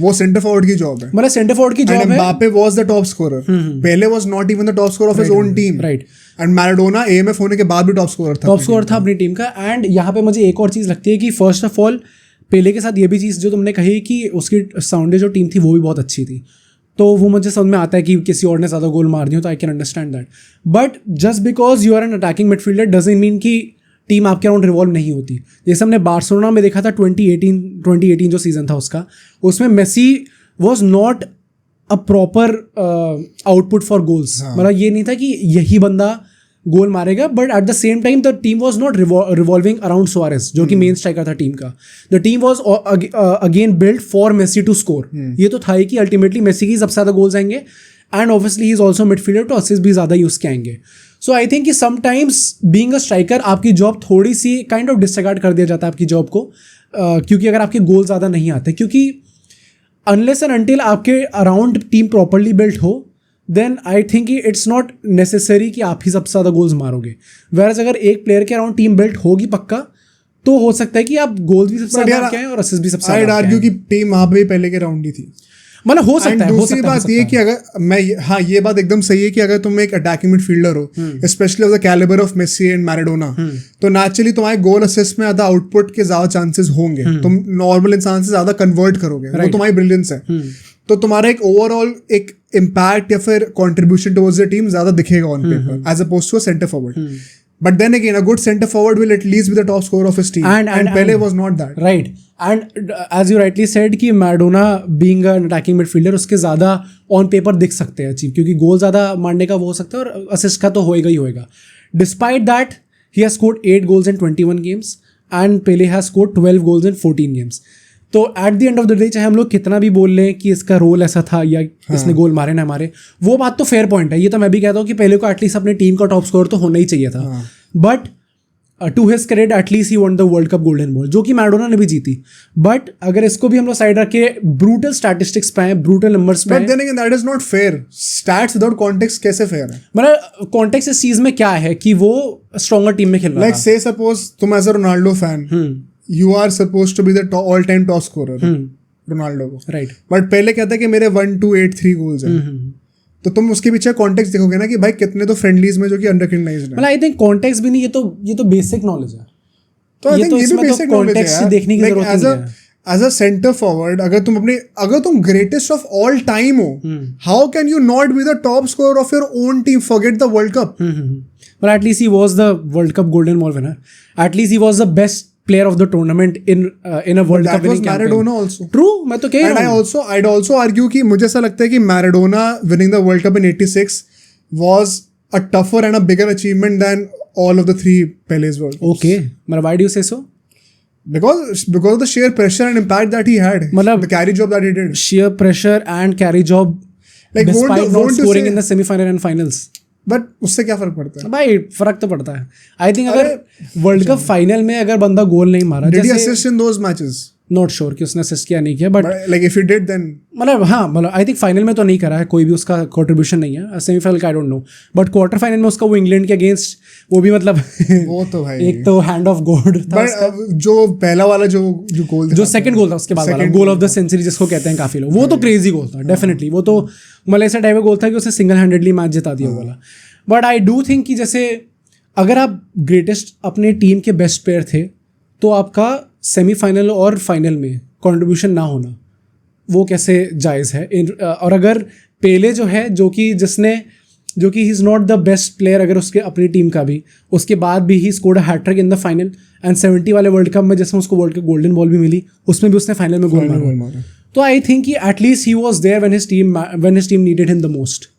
वो सेंटर फॉरवर्ड की जॉब है। मतलब सेंटर फॉरवर्ड की जॉब है। Mbappe was the top scorer, Pele was not even the top scorer of his own team, right? And Maradona AMF होने के बाद भी टॉप स्कोरर था अपनी टीम का। एंड यहाँ पे मुझे एक और चीज़ लगती है कि फर्स्ट ऑफ ऑल पेले के साथ ये भी चीज़ जो तुमने कही कि उसकी साउंडे जो टीम थी वो भी बहुत अच्छी थी, तो वो मुझे समझ में आता है कि किसी और ने ज़्यादा गोल मार दिया, तो I can understand that. But just because you are an attacking midfielder doesn't mean कि टीम आपके अराउंड रिवॉल्व नहीं होती। जैसे हमने बार्सिलोना में देखा था 2018 जो सीजन था उसका, उसमें Messi was not a proper output for goals. मतलब ये नहीं था कि यही बंदा गोल मारेगा, but at the same time the team was not revolving around Suarez, जो कि मेन स्ट्राइकर था टीम का। The team was again build for Messi to score. ये तो था ही कि अल्टीमेटली मेसी की सबसे ज़्यादा गोल्स आएंगे, and obviously he is also midfielder, तो असिस्ट भी ज़्यादा यूज़ के आएंगे। सो आई थिंक कि समटाइम्स बीइंग अ स्ट्राइकर आपकी जॉब थोड़ी सी काइंड ऑफ डिसरिगार्ड कर दिया जाता है आपकी जॉब को, क्योंकि अगर आपके गोल ज़्यादा नहीं आते, क्योंकि अनलेस एंड अनटिल आपके अराउंड टीम प्रॉपरली बिल्ट हो, then I think it's not necessary कि आप ही सबसे ज़्यादा गोल्स मारोगे। वेरएज अगर एक प्लेयर के अराउंड टीम बिल्ट होगी पक्का, तो हो सकता है कि आप गोल्स भी सबसे ज़्यादा आपके आए और असिस्ट भी सबसे ज़्यादा। आई आर्ग्यू कि टीम वहाँ पे पहले के राउंड ही थी। मतलब हो सकता है। दूसरी बात ये कि अगर मैं, हाँ ये बात एकदम सही है कि अगर तुम एक अटैकिंग मिडफील्डर हो, specially of the calibre of Messi and Maradona, तो नेचुरली तुम्हारे गोल असिस्ट में ज़्यादा आउटपुट के ज़्यादा चांसेस होंगे, तुम नॉर्मल इंसान से ज़्यादा कन्वर्ट करोगे, वो तुम्हारी ब्रिलियंस है, तो तुम्हारा एक ओवरऑल एक इम्पैक्ट या फिर कॉन्ट्रीब्यूशन टुवर्ड्स द टीम ज़्यादा दिखेगा on paper as oppose to a centre forward. But then again, a good center forward will at least be the top scorer of his team. And Pele was not that. Right. And as you rightly said कि Maradona being an attacking midfielder उसके ज़्यादा on paper दिख सकते हैं achieve, क्योंकि गोल ज़्यादा मारने का वो हो सकता है और असिस्ट का तो होएगा ही होएगा. Despite that, he has scored 8 goals in 21 games and Pele has scored 12 goals in 14 games. तो eight the end of the day चाहे हम लोग कितना भी बोल लें कि इसका रोल ऐसा था या इसने गोल मारे ना मारे, वो बात तो फेयर पॉइंट है. ये तो मैं भी कहता हूँ कि पहले को एटलीस्ट अपने टीम का टॉप स्कोर तो होना ही चाहिए था. But to his credit at least he won the world cup golden ball, जो कि मैराडोना ने भी जीती. बट अगर इसको भी हम लोग साइड रख के ब्रूटल स्टैटिस्टिक्स पे हैं, ब्रूटल नंबर्स पे, but then again that is not fair. Stats without context कैसे फेयर है? मतलब कॉन्टेक्स्ट इस चीज में क्या है कि वो स्ट्रॉन्गर टीम में खेल रहा है. लाइक से सपोज तुम as a Ronaldo fan, you are supposed to be the all time top scorer, Ronaldo को, राइट. बट पहले कहता है कि मेरे 1 2 8 3 गोल्स हैं. तो तुम उसके पीछे कॉन्टेक्स्ट देखोगे ना कि भाई कितने तो फ्रेंडलीज में जो कि अनरिकग्नाइज्ड है. मतलब आई थिंक कॉन्टेक्स्ट भी नहीं, ये तो बेसिक नॉलेज है. तो आई थिंक ये भी बेसिक नॉलेज है. देखने की जरूरत नहीं है. एज अ सेंटर फॉरवर्ड अगर तुम ग्रेटेस्ट ऑफ ऑल टाइम हो, how can you not be the top scorer of your own team? Forget the world cup. But at least he was the World Cup Golden Ball winner. At least he was the best player of the tournament in a World Cup winning campaign. That was Maradona also. True, मैं तो कह रहा हूँ. And I'd also argue कि मुझे ऐसा लगता है कि Maradona winning the World Cup in '86 was a tougher and a bigger achievement than all of the 3 Pele's World Cups. Okay, but why do you say so? Because of the sheer pressure and impact that he had, the carry job that he did. Sheer pressure and carry job, like despite not scoring in the semi-final and finals. But उससे क्या फर्क पड़ता है भाई? फर्क तो पड़ता है. आई थिंक अगर वर्ल्ड कप फाइनल में अगर बंदा गोल नहीं मारा, did he assist in those matches? Not sure कि उसने असिस्ट किया नहीं किया, but like if he did then मतलब आई थिंक फाइनल में तो नहीं करा है, कोई भी उसका कंट्रीब्यूशन नहीं है. सेमीफाइनल का I don't know, but quarter final में उसका वो इंग्लैंड के अगेंस्ट वो भी मतलब वो तो भाई एक तो हैंड ऑफ गॉड था. बट जो पहला वाला जो गोल, जो सेकंड गोल था उसके बाद वाला गोल ऑफ द सेंचुरी जिसको कहते हैं काफी लोग, वो तो क्रेजी गोल था डेफिनेटली. वो तो मतलब ऐसा टाइप का गोल था कि उसने सिंगल हैंडेडली मैच जिता दिया वाला. बट आई डू थिंक कि जैसे अगर आप ग्रेटेस्ट अपने टीम के बेस्ट प्लेयर थे तो आपका सेमीफाइनल और फाइनल में कंट्रीब्यूशन ना होना वो कैसे जायज़ है? और अगर पेले जो है जो कि he is not the best player अगर उसके अपनी टीम का भी, उसके बाद भी he scored a hattrick in the final and 70 वाले वर्ल्ड कप में जैसे उसको वर्ल्ड कप गोल्डन बॉल भी मिली, उसमें भी उसने फाइनल में गोल मारा. तो आई थिंक कि at least he was there when his team needed him the most.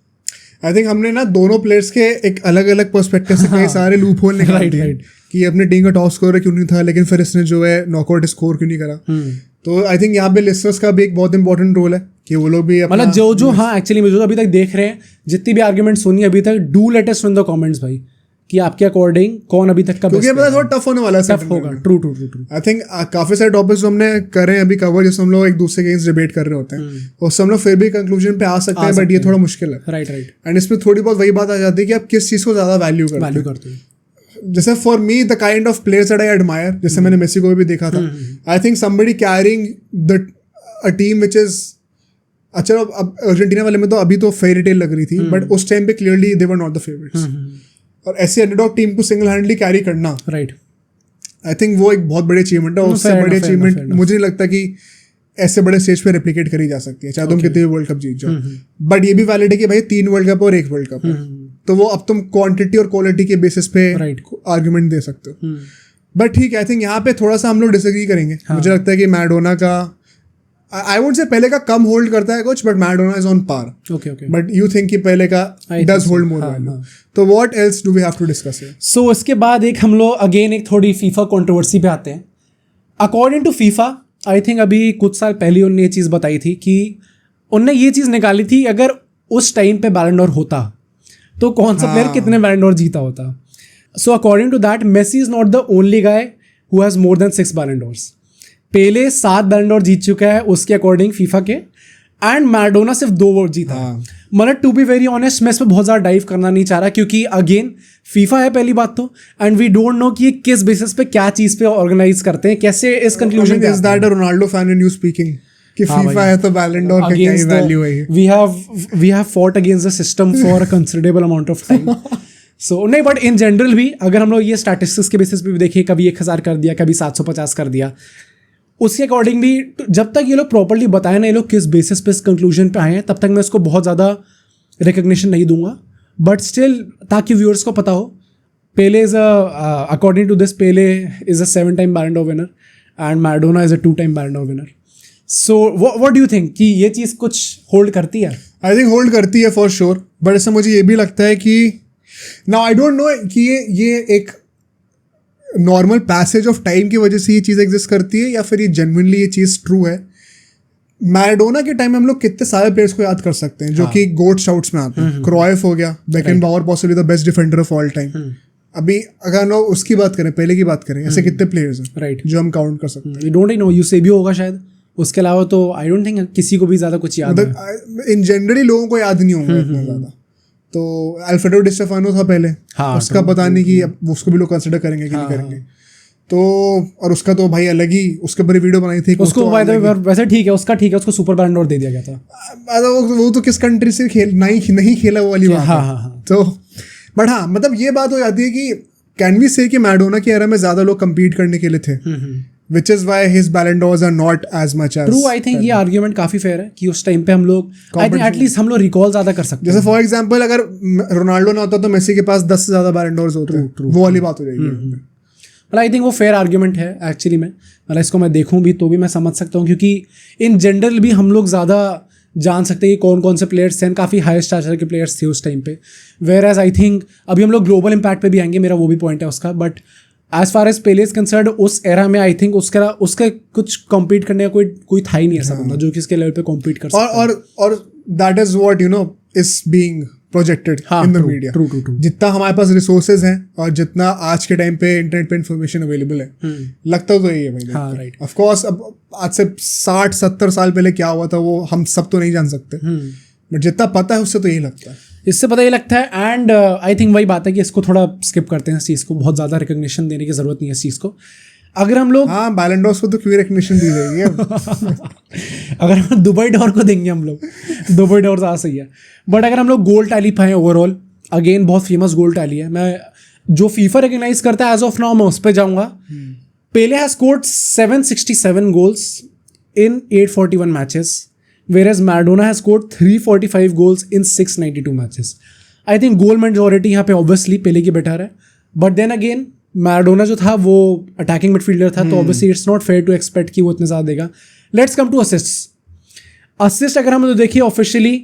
I think हमने ना दोनों प्लेयर्स के एक अलग अलग पर्सपेक्टिव से कई सारे लूप होल निकाल दिए कि अपनी टीम का टॉप स्कोरर क्यों नहीं था, लेकिन फिर इसने जो है नॉकआउट स्कोर क्यों नहीं करा. तो आई थिंक यहाँ पे लिसनर्स का भी एक बहुत इंपॉर्टेंट रोल है कि वो लोग भी मतलब जो हाँ एक्चुअली मुझे अभी तक देख रहे हैं, जितनी भी आर्ग्यूमेंट सुनी अभी तक, do let us know in the comments भाई कि आपके अकॉर्डिंग कौन अभी तक का बेस्ट है. क्योंकि थोड़ा टफ होने वाला है. टफ होगा. ट्रू. आई थिंक काफी सारे टॉपिक्स हमने कर रहे हैं अभी कवर, जिसमें हम लोग एक दूसरे के अगेंस्ट डिबेट कर रहे होते हैं, उससे हम लोग फिर भी कंक्लूजन पे आ सकते हैं, बट ये थोड़ा मुश्किल है. राइट. एंड इसमें थोड़ी बहुत वही बात आ जाती है कि आप किस चीज़ को ज़्यादा वैल्यू करते हैं. जैसे for me the kind of players that I admire, जैसे मैंने मेसी को भी देखा था, I think somebody carrying a team which is अच्छा. अब अर्जेंटीना वाले में तो अभी तो फेरी टेल लग रही थी, बट उस टाइम पे clearly they were not the favourites. और ऐसे अंडरडॉग टीम को सिंगल हैंडली कैरी करना, राइट, आई थिंक वो एक बहुत बड़ी अचीवमेंट है. उससे बड़ी अचीवमेंट मुझे नहीं लगता कि ऐसे बड़े स्टेज पे रेप्लिकेट करी जा सकती है, चाहे तुम कितने भी वर्ल्ड कप जीत जाओ. बट ये भी वैलिड है कि भाई 3 वर्ल्ड कप और 1 वर्ल्ड कप है, तो वो अब तुम क्वांटिटी और क्वालिटी के बेसिस पे आर्गुमेंट दे सकते हो. बट ठीक है, आई थिंक यहाँ पे थोड़ा सा हम लोग डिसएग्री करेंगे. मुझे लगता है कि मैराडोना का आई वुड से पहले का कम होल्ड करता है कुछ, but Maradona is on par. But you think कि पहले का डज होल्ड मोर वैल्यू. तो what else do we have to discuss here? So इसके बाद एक हम लोग अगेन एक थोड़ी फीफा कंट्रोवर्सी पे आते हैं. According to FIFA, I think अभी कुछ साल पहले उन्होंने ये चीज़ बताई थी कि उनने ये चीज़ निकाली थी अगर उस टाइम पे बैलन डोर होता तो कौन सा प्लेयर कितने बैलन डोर जीता होता. So according to that Messi is not the only guy who has more than 6 Ballon doors. पेले 7 बैलन डोर जीत चुका है उसके अकॉर्डिंग फीफा के, एंड मैराडोना सिर्फ 2 वोट जीता. मतलब टू बी वेरी ऑनेस्ट मैं इसमें बहुत ज़्यादा डाइव करना नहीं चाह रहा, क्योंकि अगेन फीफा है पहली बात तो, एंड वी डोंट नो कि ये किस बेसिस पे क्या चीज़ पे ऑर्गेनाइज करते हैं, कैसे इस कंक्लूजन पे. Is that a Ronaldo fan in you speaking कि फीफा है तो बैलन डोर का क्या ही वैल्यू है? We have fought against the system for a considerable amount of time. So नहीं, बट इन जनरल भी अगर हम लोग ये स्टैटिस्टिक्स के बेसिस पे भी देखें, कभी 1000 कर दिया, कभी 750 कर दिया, उसके अकॉर्डिंग भी जब तक ये लोग प्रॉपर्ली बताए ना ये लोग किस बेसिस पे इस कंक्लूजन पे आए हैं, तब तक मैं इसको बहुत ज़्यादा रिकग्निशन नहीं दूंगा. बट स्टिल ताकि व्यूअर्स को पता हो, Pele is according to this, Pele is a 7-time Ballon d'Or winner and Maradona is a 2-time Ballon d'Or winner. So what do you think कि ये चीज़ कुछ होल्ड करती है? I think होल्ड करती है फॉर श्योर, बट ऐसा मुझे ये भी लगता है कि नाउ आई डोंट नो कि ये एक नॉर्मल पैसेज ऑफ टाइम की वजह से ये चीज़ एग्जिस्ट करती है या फिर ये जेन्युइनली ये चीज़ ट्रू है. मैराडोना के टाइम में हम लोग कितने सारे प्लेयर्स को याद कर सकते हैं जो कि गोट शाउट्स में आते हैं. क्रोएफ हो गया, Beckenbauer possibly the best defender of all time. अभी अगर हम लोग उसकी बात करें, पहले की बात करें, ऐसे कितने प्लेयर्स हैं राइट जो हम काउंट कर सकते हैं. यू डोंट नो, यूसेबियो होगा शायद. उसके अलावा तो आई डोंट थिंक किसी को भी ज़्यादा कुछ याद है. इन जनरली लोगों को याद नहीं होगा इतना ज़्यादा. तो अल्फ्रेडो डी स्टेफानो था पहले, उसका पता नहीं कि अब उसको भी लोग कंसिडर करेंगे कि नहीं करेंगे. तो और उसका तो भाई अलग ही उसके ऊपर वीडियो बनाई थी उसको. वैसे ठीक है, उसका ठीक है, उसको सुपर बैलेंड डोर दे दिया गया था. वो तो किस कंट्री से नहीं खेला वो वाली बात है. तो बट हाँ, मतलब ये बात हो जाती है कि कैन वी से कि मैराडोना की एरा में ज्यादा लोग कम्पीट करने के लिए थे, which is why his Ballon d'Ors are not as much as. True, I think ये आर्ग्यूमेंट काफी फेयर है कि उस टाइम पे हम लोग आई थिंक एटलीस्ट हम लोग रिकॉल ज्यादा कर सकते हैं. जैसे फॉर एग्जांपल अगर रोनाल्डो ना होता तो मेसी के पास 10 से ज्यादा Ballon d'Ors होते, वो वाली बात हो जाएगी. मतलब आई थिंक वो फेयर आर्ग्यूमेंट है एक्चुअली में. मतलब इसको मैं देखूं भी तो भी मैं समझ सकता हूँ, क्योंकि इन जनरल भी हम लोग ज़्यादा जान सकते हैं कि कौन कौन से प्लेयर्स थे. काफ़ी हाई स्टाचर के प्लेयर्स थे उस टाइम पे. वेयर एज आई थिंक अभी हम लोग ग्लोबल इम्पैक्ट पे भी आएंगे, मेरा वो भी पॉइंट है उसका. But as far as Pele is concerned, उस एरा में आई थिंक उसका कुछ कॉम्पीट करने का कोई था ही नहीं ऐसा बंदा जो कि इसके लेवल पे कॉम्पीट कर सकता है. और that is what you know is being projected in the media. जितना हमारे पास रिसोर्सेज हैं और जितना आज के टाइम पे इंटरनेट पे इन्फॉर्मेशन अवेलेबल है, लगता तो यही है भाई. हाँ राइट. ऑफ कोर्स अब आज से 60-70 साल पहले क्या हुआ था वो हम सब तो नहीं जान सकते, बट जितना पता है उससे तो यही लगता है. इससे पता ही लगता है. एंड आई थिंक वही बात है कि इसको थोड़ा स्किप करते हैं इस चीज़ को. बहुत ज़्यादा रिकग्निशन देने की ज़रूरत नहीं है इस चीज़ को. अगर हम लोग बैलन डॉर्स को तो क्यों रिकग्निशन दी जाएगी. अगर हम दुबई डॉर को देंगे हम लोग, दुबई डॉर ज़्यादा सही है. बट अगर हम लोग गोल टैली पाएँ ओवरऑल, अगेन बहुत फेमस गोल टैली है. मैं जो फीफा रिकग्नाइज करता है एज ऑफ नाउ मैं उस पर जाऊँगा. Pele has scored 767 goals in 841 matches, whereas Maradona has scored 345 goals in 692 matches. I think goal majority यहाँ पे obviously पेले की बेटर है, but then again Maradona जो था वो attacking midfielder था, तो obviously it's not fair to expect कि वो इतने ज़्यादा देगा. Let's come to assists. Assist अगर हम तो देखिए officially,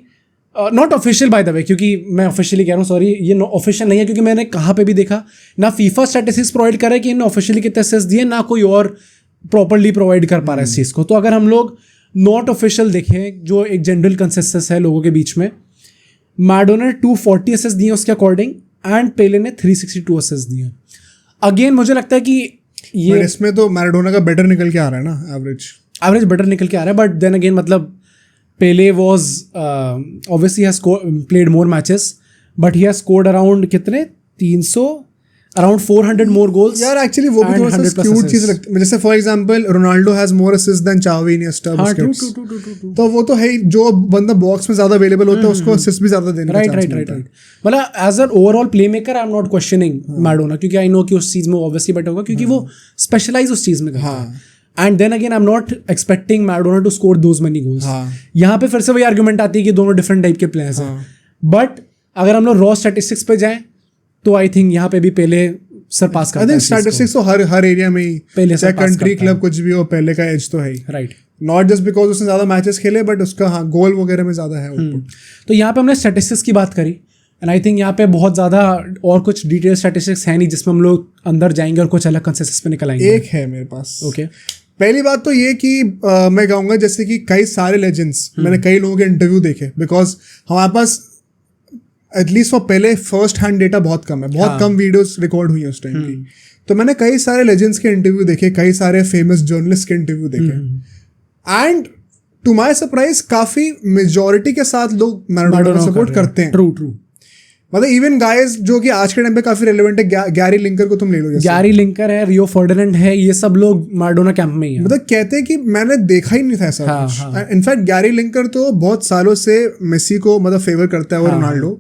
not official bye the वे, क्योंकि मैं ऑफिशियली कह रहा हूँ, सॉरी ये ऑफिशियल नहीं है, क्योंकि मैंने कहाँ पे भी देखा ना फीफा स्टैटिस्टिक्स प्रोवाइड कर रहा है कि इन्होंने ऑफिशियली कितने असिस्ट दिए, ना कोई और प्रॉपरली प्रोवाइड कर पा रहा है इस चीज़ को. तो अगर हम लोग नॉट ऑफिशियल देखें जो एक जनरल कंसेंसस है लोगों के बीच में, मैराडोना ने 240 असिस्ट दिए उसके अकॉर्डिंग एंड पेले ने 362 असिस्ट दिए. अगेन मुझे लगता है कि ये इसमें तो मैराडोना का बेटर निकल के आ रहा है ना, एवरेज बेटर निकल के आ रहा है. बट देन अगेन मतलब Pele was obviously has played more matches, but he has scored around कितने 300 अराउंड 400 मोर गोल्स. यार एक्चुअली वो भी थोड़ा सा क्यूट चीज लगती है. जैसे for example Ronaldo has more assist than Xavi, Iniesta, Busquets. तो वो तो है ही, जो बंदा बॉक्स में ज्यादा अवेलेबल होता है उसको असिस्ट भी ज्यादा देने का चांस मिलता है. मतलब as an overall playmaker I am not questioning Maradona, क्योंकि आई नो कि उस चीज में ऑब्वियसली बेटर होगा क्योंकि वो स्पेशलाइज उस चीज में करता है. And then again I am not expecting Maradona to score those many goals. यहाँ पे फिर से वही आर्गुमेंट आती है कि दोनों डिफरेंट टाइप के प्लेयर्स हैं. बट अगर हम लोग रॉ स्टैटिस्टिक्स पे जाएं तो आई थिंक यहाँ पे भी पहले सरपास करता है. आई थिंक स्टैटिस्टिक्स तो हर एरिया में ही, पहले चाहे कंट्री क्लब कुछ भी हो, पहले का एज तो है ही. राइट. नॉट जस्ट बिकॉज उसने ज्यादा मैचेस खेले, बट उसका हाँ गोल वगैरह में ज्यादा है आउटपुट. तो यहाँ पे हमने स्टैटिस्टिक्स की बात करी एंड आई थिंक यहाँ पे बहुत ज़्यादा और कुछ डिटेल स्टैटिस्टिक्स है नहीं जिसमें हम लोग अंदर जाएंगे और कुछ अलग कंसेंसस पे निकल आएंगे. एक है मेरे पास. ओके. पहली बात तो ये कि मैं कहूँगा जैसे कि कई सारे लेजेंड्स, मैंने कई लोगों के इंटरव्यू देखे, बिकॉज हमारे पास एटलीस्ट फॉर पहले फर्स्ट हैंड डेटा बहुत कम है, बहुत कम वीडियोस रिकॉर्ड हुई है उस टाइम की. तो मैंने कई सारे लेजेंड्स के इंटरव्यू देखे, कई सारे फेमस जर्नलिस्ट के इंटरव्यू देखे, एंड टू माय सरप्राइज काफी मेजॉरिटी के साथ लोग मैराडोना को सपोर्ट करते हैं. ट्रू. मतलब इवन गाइस जो कि आज के टाइम पे काफी रेलेवेंट है, गैरी लिंकर को तुम ले लो. गैरी लिंकर है, रियो फर्डिनेंड है, ये सब लोग मैराडोना कैंप में ही है. मतलब कहते हैं कि मैंने देखा ही नहीं था ऐसा कुछ. इनफैक्ट गैरी लिंकर तो बहुत सालों से मेसी को मतलब फेवर करता है और Ronaldo,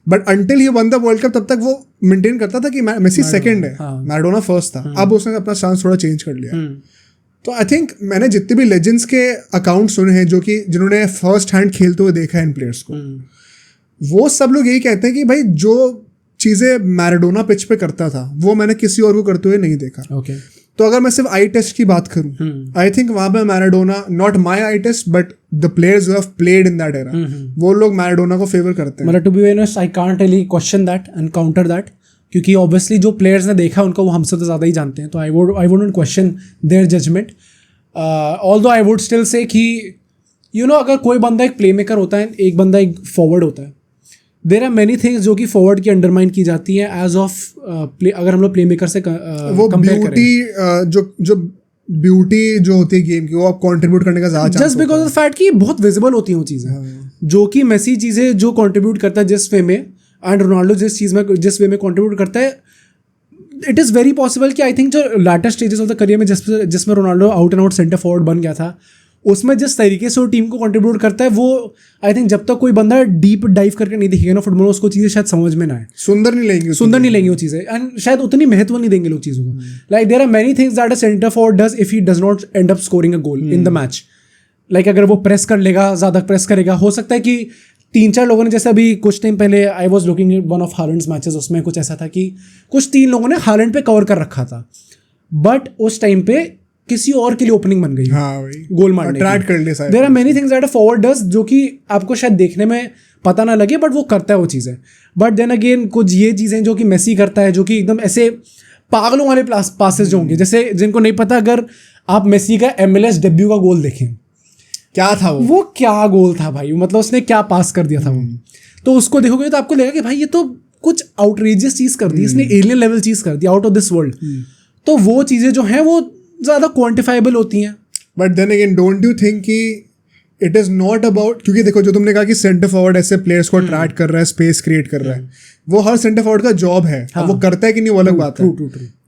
but until he won the world cup तब तक वो मेंटेन करता था कि मेसी सेकंड है, मैराडोना फर्स्ट था. अब उसने अपना चांस थोड़ा चेंज कर लिया. तो आई थिंक मैंने जितने भी लेजेंड्स के अकाउंट सुने हैं जो कि जिन्होंने फर्स्ट हैंड खेलते हुए देखा है इन प्लेयर्स को, वो सब लोग यही कहते हैं कि भाई जो चीज़ें मैराडोना पिच पे करता था वो मैंने किसी और को करते हुए नहीं देखा। ओके तो अगर मैं सिर्फ आई टेस्ट की बात करूं, आई थिंक वहां पे Maradona, not my eye test but the players who have played in that era, वो लोग मैराडोना को फेवर करते हैं। मतलब to be honest I can't really question that and counter that, क्योंकि ऑब्वियसली जो प्लेयर्स ने देखा उनको वो हमसे तो ज़्यादा ही जानते हैं, तो I wouldn't question their judgement. Although I would still say कि अगर कोई बंदा एक प्ले मेकर होता है, एक बंदा एक फॉरवर्ड होता है, देर आर मैनी थिंग्स जो कि फॉरवर्ड की अंडरमाइन की जाती है एज ऑफ प्ले, अगर हम लोग प्ले मेकर से वो ब्यूटी जो होती है गेम की, वो आप कंट्रीब्यूट करने का ज़्यादा just because of the fact कि बहुत विजिबल होती हैं वो चीज़ें, जो कि मेसी चीज़ें जो कंट्रीब्यूट करता है जिस वे में, एंड रोनाल्डो जिस वे में कंट्रीब्यूट करता है, इट इज़ वेरी पॉसिबल कि आई थिंक जो लाटर स्टेजेस ऑफ द करियर में जिसमें Ronaldo out and out centre forward बन गया था, उसमें जिस तरीके से वो टीम को कंट्रीब्यूट करता है, वो आई थिंक जब तक कोई बंदा डीप डाइव करके नहीं दिखेगा ना फुटबॉल, उसको चीज़ें शायद समझ में ना आए, सुंदर नहीं लेंगे वो चीज़ें, एंड शायद उतनी महत्व नहीं देंगे लोग चीज़ों को। Like there are many things that a centre forward does if he does not end up scoring a goal in the match. Like अगर वो प्रेस कर लेगा, ज़्यादा प्रेस करेगा, हो सकता है कि 3-4 लोगों ने, जैसे अभी कुछ टाइम पहले I was looking at one of Haaland's matches, उसमें कुछ ऐसा था कि कुछ 3 लोगों ने हालैंड पे कवर कर रखा था, बट उस टाइम पे किसी और के लिए ओपनिंग बन गई, गोल मारने की। There are many things that a forward does जो कि आपको शायद देखने में पता ना लगे, बट वो करता है वो चीज़ें। बट देन अगेन कुछ ये चीज़ें जो कि मेसी करता है, जो कि एकदम ऐसे पागलों वाले पासेस जो होंगे, जैसे जिनको नहीं पता, अगर आप मेसी का MLS डेब्यू का गोल देखें, क्या था वो क्या गोल था भाई, मतलब उसने क्या पास कर दिया था वो, तो उसको देखोगे तो आपको लगेगा कि भाई ये तो कुछ आउटरेजियस चीज़ कर दी इसने, एलियन लेवल चीज़ कर दी, आउट ऑफ दिस वर्ल्ड। तो वो चीज़ें जो हैं वो ज़्यादा क्वान्टिफाइबल होती हैं। But then again don't you think कि इट इज़ नॉट अबाउट, क्योंकि देखो जो तुमने कहा कि सेंटर फॉरवर्ड ऐसे प्लेयर्स को अट्रैक्ट कर रहा है, स्पेस क्रिएट कर रहा है, वो हर सेंटर फॉरवर्ड का जॉब है। अब वो करता है कि नहीं वो अलग बात है,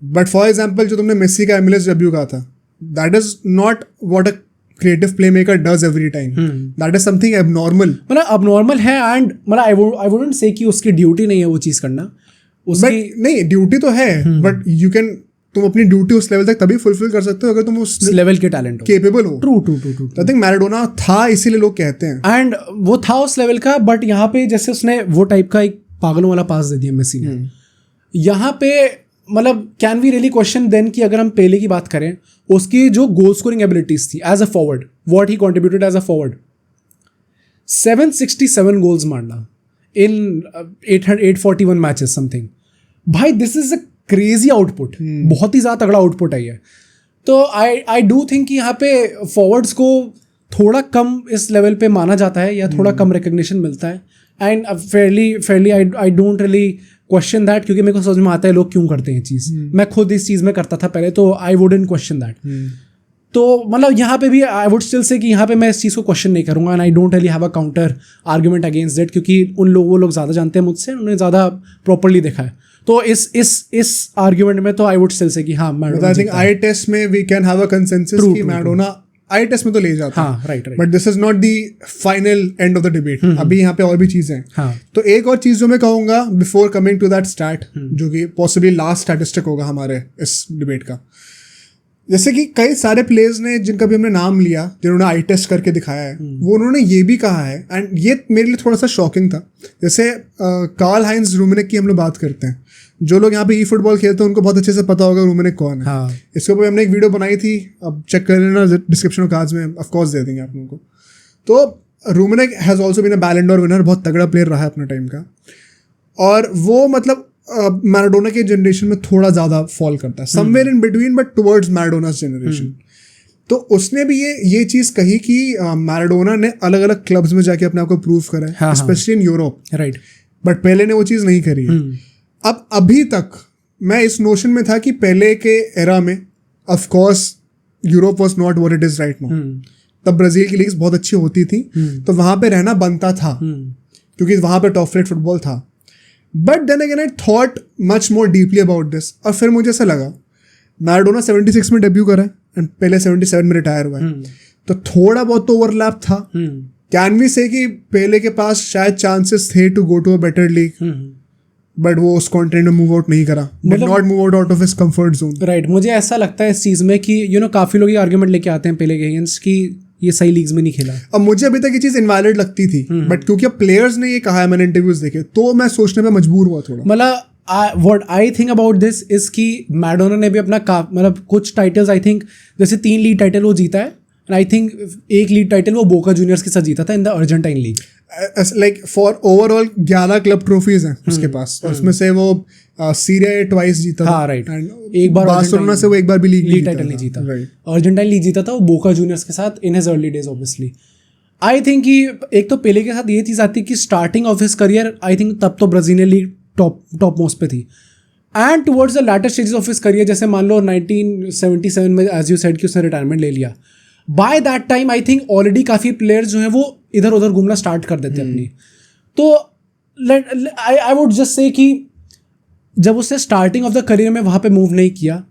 बट फॉर एग्जाम्पल जो तुमने मेसी का MLS डेब्यू कहा था, that is not what a creative playmaker does every time. That is something abnormal. मतलब abnormal है, and मतलब I wouldn't say कि उसकी ड्यूटी नहीं है वो चीज़ करना, उसकी नहीं ड्यूटी तो है, बट you can, तुम अपनी ड्यूटी उस लेवल तक तभी फुलफिल कर सकते हो अगर तुम उस लेवल के टैलेंट केपेबल हो। ट्रू। आई थिंक मैराडोना था, इसीलिए लोग कहते हैं, एंड वो था उस लेवल का, बट यहाँ पे जैसे उसने वो टाइप का एक पागलों वाला पास दे दिया मेसी ने, यहाँ पे मतलब can we really question then कि अगर हम पेले की बात करें, उसकी जो गोल स्कोरिंग एबिलिटीज थी as a forward, what he contributed as a forward, 767 goals मारना इन 841 मैचेस समथिंग, भाई this is a crazy output, बहुत ही ज़्यादा तगड़ा आउटपुट है ये। तो आई डू थिंक कि यहाँ पे फॉरवर्ड्स को थोड़ा कम इस लेवल पे माना जाता है, या थोड़ा कम रिकग्निशन मिलता है, and Fairlie I don't really question that, क्योंकि मेरे को समझ में आता है लोग क्यों करते हैं चीज़। मैं खुद इस चीज़ में करता था पहले, तो आई वुडंट क्वेश्चन दैट। तो मतलब यहाँ पे भी आई वुड स्टिल से कि यहाँ पे मैं इस चीज़ को क्वेश्चन नहीं करूँगा, and I don't really have a counter argument against that, क्योंकि वो लोग ज़्यादा जानते हैं मुझसे, उन्होंने ज़्यादा प्रॉपरली देखा है। तो इस आर्ग्यूमेंट में तो आई वुड स्टिल से कि हाँ Maradona, I think I test में we can have a consensus कि मैराडोना आई टेस्ट में तो ले जाता है, right, but this is not the final end of the debate. अभी यहाँ पे और भी चीजें हैं। तो एक और चीज जो मैं कहूंगा before coming to that stat, जो कि पॉसिबली लास्ट स्टैटिस्टिक होगा हमारे इस डिबेट का, जैसे कि कई सारे प्लेयर्स ने जिनका भी हमने नाम लिया, जिन्होंने आई टेस्ट करके दिखाया है, वो उन्होंने ये भी कहा है, एंड ये मेरे लिए थोड़ा सा शॉकिंग था। जैसे कार्ल हाइंस रूमेनिक की हम लोग बात करते हैं, जो लोग यहाँ पे ई फुटबॉल खेलते हैं उनको बहुत अच्छे से पता होगा रूमेनिक कौन है। इसके ऊपर हमने एक वीडियो बनाई थी, अब चेक कर लेना डिस्क्रिप्शन और कार्ड्स में, ऑफ कोर्स दे देंगे आप लोगों को। तो Rummenigge has also been a Ballon d'Or winner, बहुत तगड़ा प्लेयर रहा है अपने टाइम का, और वो मतलब मैराडोना के जनरेशन में थोड़ा ज़्यादा फॉल करता है, somewhere in between but towards Maradona's generation. तो उसने भी ये चीज़ कही कि मैराडोना ने अलग अलग क्लब्स में जाके अपने आप को प्रूव करा है, specially in Europe, right, but पहले ने वो चीज़ नहीं करी है। अब अभी तक मैं इस नोशन में था कि पहले के एरा में of course Europe was not what it is right now, तब ब्राज़ील की लीग्स बहुत अच्छी होती थी, तो वहाँ पे रहना बनता था, क्योंकि वहाँ पे टॉप फ्लाइट फुटबॉल था। But then again I thought much more deeply about this, और फिर मुझे ऐसा लगा मैराडोना 76 में डेब्यू करा है एंड पहले 77 में रिटायर हुआ है, तो थोड़ा बहुत तो ओवरलैप था। कैन वी से कि पहले के पास शायद चांसेस थे to go to a better league, but वो उस कॉन्टेंट में मूव आउट नहीं करा, not move out of his comfort zone. Right, मुझे ऐसा लगता है इस चीज़ में कि काफ़ी लोग ये आर्ग्यूमेंट लेके आते हैं पहले के अगेंस्ट कि ये सही लीग्स में नहीं खेला। अब मुझे अभी तक ये चीज़ इनवैलिड लगती थी, बट क्योंकि अब प्लेयर्स ने ये कहा है, मैंने इंटरव्यूज देखे, तो मैं सोचने पे मजबूर हुआ थोड़ा। मतलब what I think about this is कि मैडोना ने भी अपना मतलब कुछ टाइटल्स, आई थिंक जैसे 3 लीग टाइटल वो जीता है, and I think 1 league title वो बोका जूनियर्स के साथ जीता था in the Argentine league. Like for overall 11 club trophies हैं उसके पास, और उसमें से वो सीरिया ट्वाइस जीता था। हाँ राइट, एक बार बार्सिलोना से वो एक बार भी लीग टाइटल नहीं जीता, अर्जेंटाइन लीग जीता था वो बोका जूनियर्स के साथ in his early days. Obviously I think कि एक तो पेले के साथ ये चीज़ आती है कि starting of his career I think तब तो ब्राजीलियन लीग टॉप मोस्ट पे थी, and towards the latter stages of his career, जैसे मान लो 1977 में एज यू सेड कि उसने रिटायरमेंट ले लिया, by that time I think already काफ़ी प्लेयर्स जो हैं वो इधर उधर घूमना स्टार्ट कर देते हैं अपनी। तो आई वुड जस्ट से कि जब उसने स्टार्टिंग ऑफ द करियर में वहाँ पे मूव नहीं किया,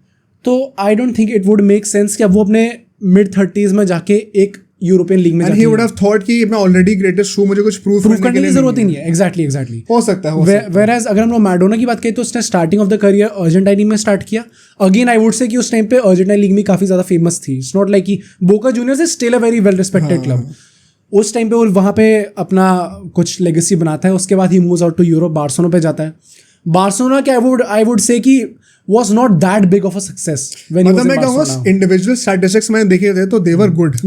तो I don't think it would make sense कि अब वो अपने mid-30s में जाके एक यूरोपियन लीग में जाके, and he would have thought कि मैं ऑलरेडी ग्रेटेस्ट हूँ, मुझे कुछ प्रूफ करने की जरूरत ही नहीं है। एग्जैक्टली हो सकता है। Whereas अगर हम लोग मैडोना की बात करें तो उसने starting of the career Argentine league में स्टार्ट किया। अगेन आई वुड से कि उस टाइम पे अर्जेंटाइन लीग में काफ़ी ज़्यादा फेमस थी। इट्स नॉट लाइक कि Boca Juniors is still a very well respected club. उस टाइम पे वो वहाँ पे अपना कुछ लेगेसी बनाता है, उसके बाद he moves out to Europe, Barcelona पे जाता है। बार्सिलोना के आई वुड से कि was not that big of a success when he was in Barcelona. मैं कहूँगा इंडिविजुअल स्टैटिस्टिक्स मैंने देखे थे तो they were good,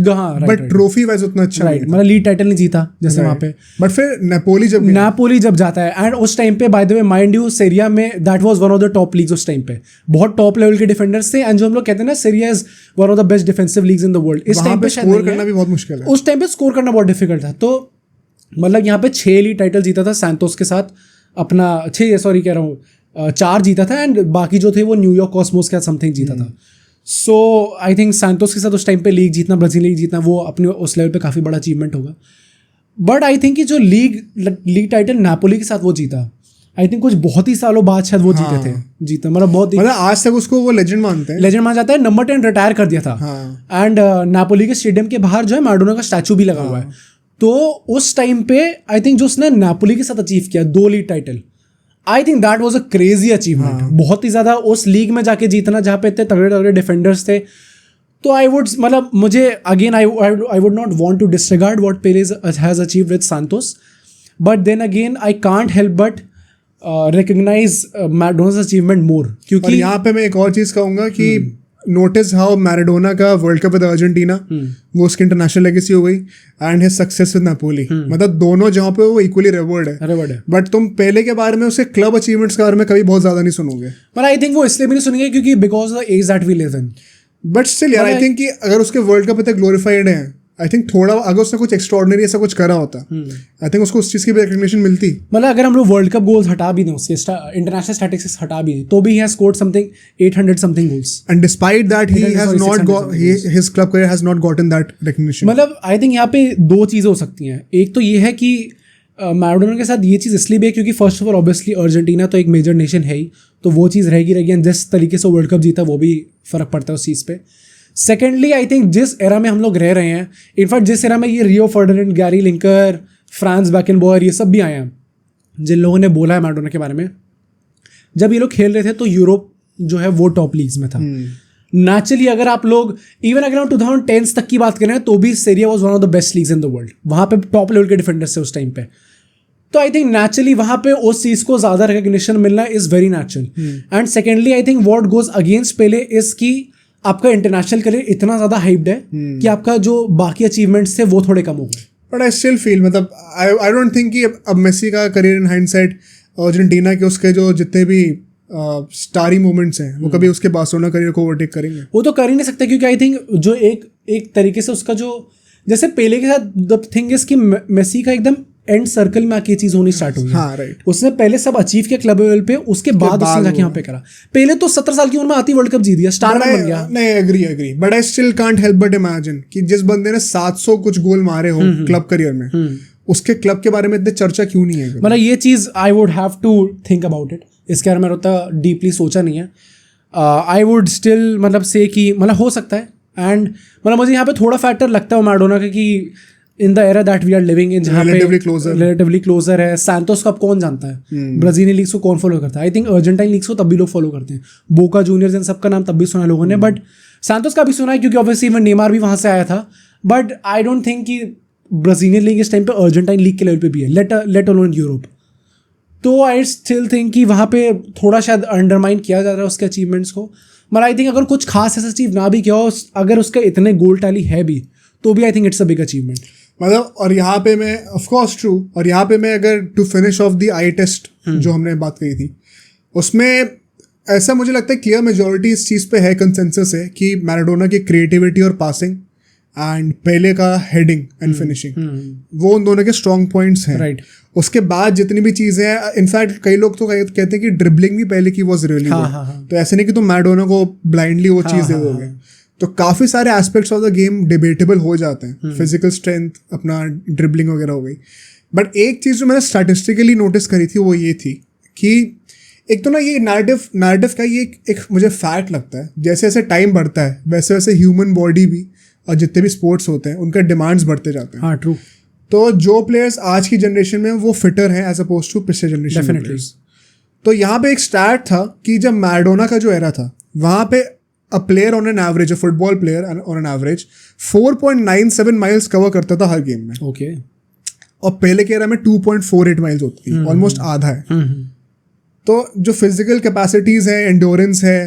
but trophy wise उतना अच्छा नहीं था। मतलब लीग टाइटल नहीं जीता जैसे वहाँ पे, बट फिर नेपोली जब जाता है, एंड उस टाइम पे by the way mind you Serie A में that was one of the top leagues उस टाइम पे, बहुत टॉप लेवल के डिफेंडर्स थे, एंड जो हम लोग कहते हैं ना Serie A is one of the best defensive leagues in the world. इस टाइम पे स्कोर करना भी बहुत मुश्किल है, उस टाइम पे स्कोर करना बहुत डिफिकल्ट था। तो मतलब यहाँ पे 6 लीग टाइटल जीता था सैंटोस के साथ, अपना 4 जीता था, एंड बाकी जो थे वो न्यूयॉर्क कॉस्मोस के साथ समथिंग जीता था। सो आई थिंक सैंटोस के साथ उस टाइम पे लीग जीतना, ब्राजील लीग जीतना, वो अपने उस लेवल पे काफ़ी बड़ा अचीवमेंट होगा। बट आई थिंक कि जो लीग टाइटल नापोली के साथ वो जीता, आई थिंक कुछ बहुत ही सालों बाद शायद वो जीते मतलब बहुत, मतलब आज तक उसको वो लेजेंड मानते हैं, लेजेंड माना जाता है। नंबर 10 रिटायर कर दिया था, एंड नापोली के स्टेडियम के बाहर जो है मैडोना का स्टैचू भी लगा हुआ है। तो उस टाइम पे आई थिंक जो उसने नापोली के साथ अचीव किया 2 league title, I think that was a crazy achievement. बहुत ही ज़्यादा उस लीग में जाके जीतना जहाँ पे इतने तगड़े तगड़े डिफेंडर्स थे। तो आई वुड मतलब मुझे again I would not want to disregard what Pele has achieved with Santos, but then again I can't help but recognise मैराडोना's achievement मोर। क्योंकि यहाँ पे मैं एक और चीज़ कहूँगा कि नोटिस हाउ मैराडोना का वर्ल्ड कप विद अर्जेंटीना वो उसकी इंटरनेशनल लेगेसी हो गई, and his success with Napoli, मतलब दोनों जहाँ पे वो इक्वली रिवॉर्ड है। बट तुम पहले के बारे में उसके क्लब अचीवमेंट्स के बारे में कभी बहुत ज्यादा नहीं सुनोगे। पर आई थिंक वो इसलिए भी नहीं सुनेंगे क्योंकि because the age that we live in. But still यार आई थिंक कि अगर उसके वर्ल्ड कप इतने ग्लोरीफाइड हैं, आई थिंक थोड़ा अगर उसने कुछ एक्स्ट्रॉर्डिनरी ऐसा कुछ करा होता, आई थिंक उसको उस चीज़ की भी रिकग्निशन मिलती। मतलब अगर हम लोग वर्ल्ड कप गोल्स हटा भी दें, उसके इंटरनेशनल स्टैटिस्टिक्स हटा भी दें, तो भी ही has scored something 800 something goals, and despite that he has not his club career has not gotten that recognition. मतलब आई थिंक यहाँ पे 2 चीज़ें हो सकती हैं। एक तो ये है कि मैराडोना के साथ ये चीज़ इसलिए भी है क्योंकि first of all obviously Argentina तो एक मेजर नेशन है ही, तो वो चीज़ रहेगी, एंड जिस तरीके से वर्ल्ड कप जीता वो भी फ़र्क पड़ता है उस चीज़ पे। सेकेंडली आई थिंक जिस एरा में हम लोग रह रहे हैं, इनफैक्ट जिस एरा में ये रियो फर्डिनेंड, गैरी लिंकर, फ्रांस बैकेनबॉयर ये सब भी आए हैं, जिन लोगों ने बोला है मैराडोना के बारे में, जब ये लोग खेल रहे थे तो यूरोप जो है वो टॉप लीग्स में था। नेचुरली अगर आप लोग इवन अगर हम 2010 तक की बात करें तो भी Syria was one of the best leagues in the world, वहाँ पे टॉप लेवल के डिफेंडर्स थे उस टाइम पे। तो आई थिंक नेचुरली वहाँ पे उस चीज़ को ज़्यादा रिकग्निशन मिलना is very natural. And secondly I think what goes against Pele is कि आपका इंटरनेशनल करियर इतना ज़्यादा हाइप्ड है कि आपका जो बाकी अचीवमेंट्स थे वो थोड़े कम हो गए। बट आई स्टिल फील मतलब आई डोंट थिंक कि अब मेसी का करियर इन हाइंडसाइट अर्जेंटीना के उसके जो जितने भी स्टारी मोमेंट्स हैं वो कभी उसके बार्सिलोना करियर को ओवरटेक करेंगे। वो तो कर ही नहीं सकते क्योंकि आई थिंक जो एक तरीके से उसका जो जैसे पेले के साथ द थिंग इज कि मेसी का एकदम एंड सर्कल में आके चीज होनी स्टार्ट हुई। हाँ राइट, उसने पहले सब अचीव किया क्लब लेवल पे, उसके बाद उसने जाके यहाँ पे करा। पहले तो 17 साल की उम्र में आती वर्ल्ड कप जीत दिया, स्टार बन गया। नहीं agree but I still can't help but imagine कि जिस बंदे ने 700 कुछ गोल मारे हो क्लब करियर में, उसके क्लब के बारे में इतने चर्चा क्यों नहीं है? मतलब ये चीज I would have to think about it, इसके बारे में उतना डीपली सोचा नहीं है। आई वुड स्टिल मतलब से कि मतलब हो सकता है, एंड मतलब मुझे यहाँ पे थोड़ा फैक्टर लगता है मैराडोना का कि in the era that we are living in, जहाँ पे रिलेटिवली क्लोजर है। सैंटोस को अब कौन जानता है, ब्राजीलियन लीग्स को कौन फॉलो करता है? आई थिंक अर्जेंटाइन लीग्स को तब भी लोग फॉलो करते हैं, बोका जूनियर्स इन सबका नाम तब भी सुना लोगों ने, बट सैंटोस का भी सुना है क्योंकि ऑब्वियसली इवन नेमार भी वहाँ से आया था। बट आई डोंट थिंक कि ब्राजीलियन लीग इस टाइम पे अर्जेंटाइन लीग के लेवल पे भी है, लेट अलोन यूरोप। तो आई स्टिल थिंक कि वहाँ पे थोड़ा शायद अंडरमाइन किया जा रहा है उसके अचीवमेंट्स को। मगर आई थिंक अगर कुछ खास ऐसा अचीव ना भी किया हो, अगर उसका इतने गोल टैली है भी, तो भी आई think it's a big achievement. मतलब और यहाँ पे मैं ऑफ कोर्स ट्रू, और यहाँ पे मैं अगर to finish off the eye test जो हमने बात कही थी, उसमें ऐसा मुझे लगता है क्लियर मेजोरिटी इस चीज़ पे है, कंसेंसस है कि मैराडोना की क्रिएटिविटी और पासिंग एंड पेले का हेडिंग एंड फिनिशिंग, वो उन दोनों के स्ट्रॉन्ग पॉइंट्स हैं। राइट। उसके बाद जितनी भी चीज़ें हैं, इनफैक्ट कई लोग तो कहते हैं कि ड्रिबलिंग भी पहले की वॉज रियली गुड। तो ऐसे नहीं कि तुम मैराडोना को ब्लाइंडली वो चीज़ दे दोगे। तो काफ़ी सारे aspects of the game debatable हो जाते हैं, फिजिकल स्ट्रेंथ, अपना ड्रिबलिंग वगैरह हो गई। बट एक चीज़ जो मैंने स्टैटिस्टिकली नोटिस करी थी वो ये थी कि एक तो ना ये नैरेटिव का ये एक मुझे फैक्ट लगता है, जैसे जैसे टाइम बढ़ता है वैसे वैसे ह्यूमन बॉडी भी और जितने भी स्पोर्ट्स होते हैं उनका डिमांड्स बढ़ते जाते हैं। हाँ, ट्रू। तो जो प्लेयर्स आज की जनरेशन में वो फिटर हैं एज अपोज टू पिछले जनरेशन में प्लेयर्स। तो यहाँ पे एक स्टैट था कि जब मैराडोना का जो एरा था, वहाँ पे a player on an average, a football player on an average 4.97 miles cover करता था हर गेम में। ओके। और पहले के एरा में 2.48 माइल्स होती थी, ऑलमोस्ट आधा है। तो जो फिजिकल कैपेसिटीज है, एंडोरेंस है,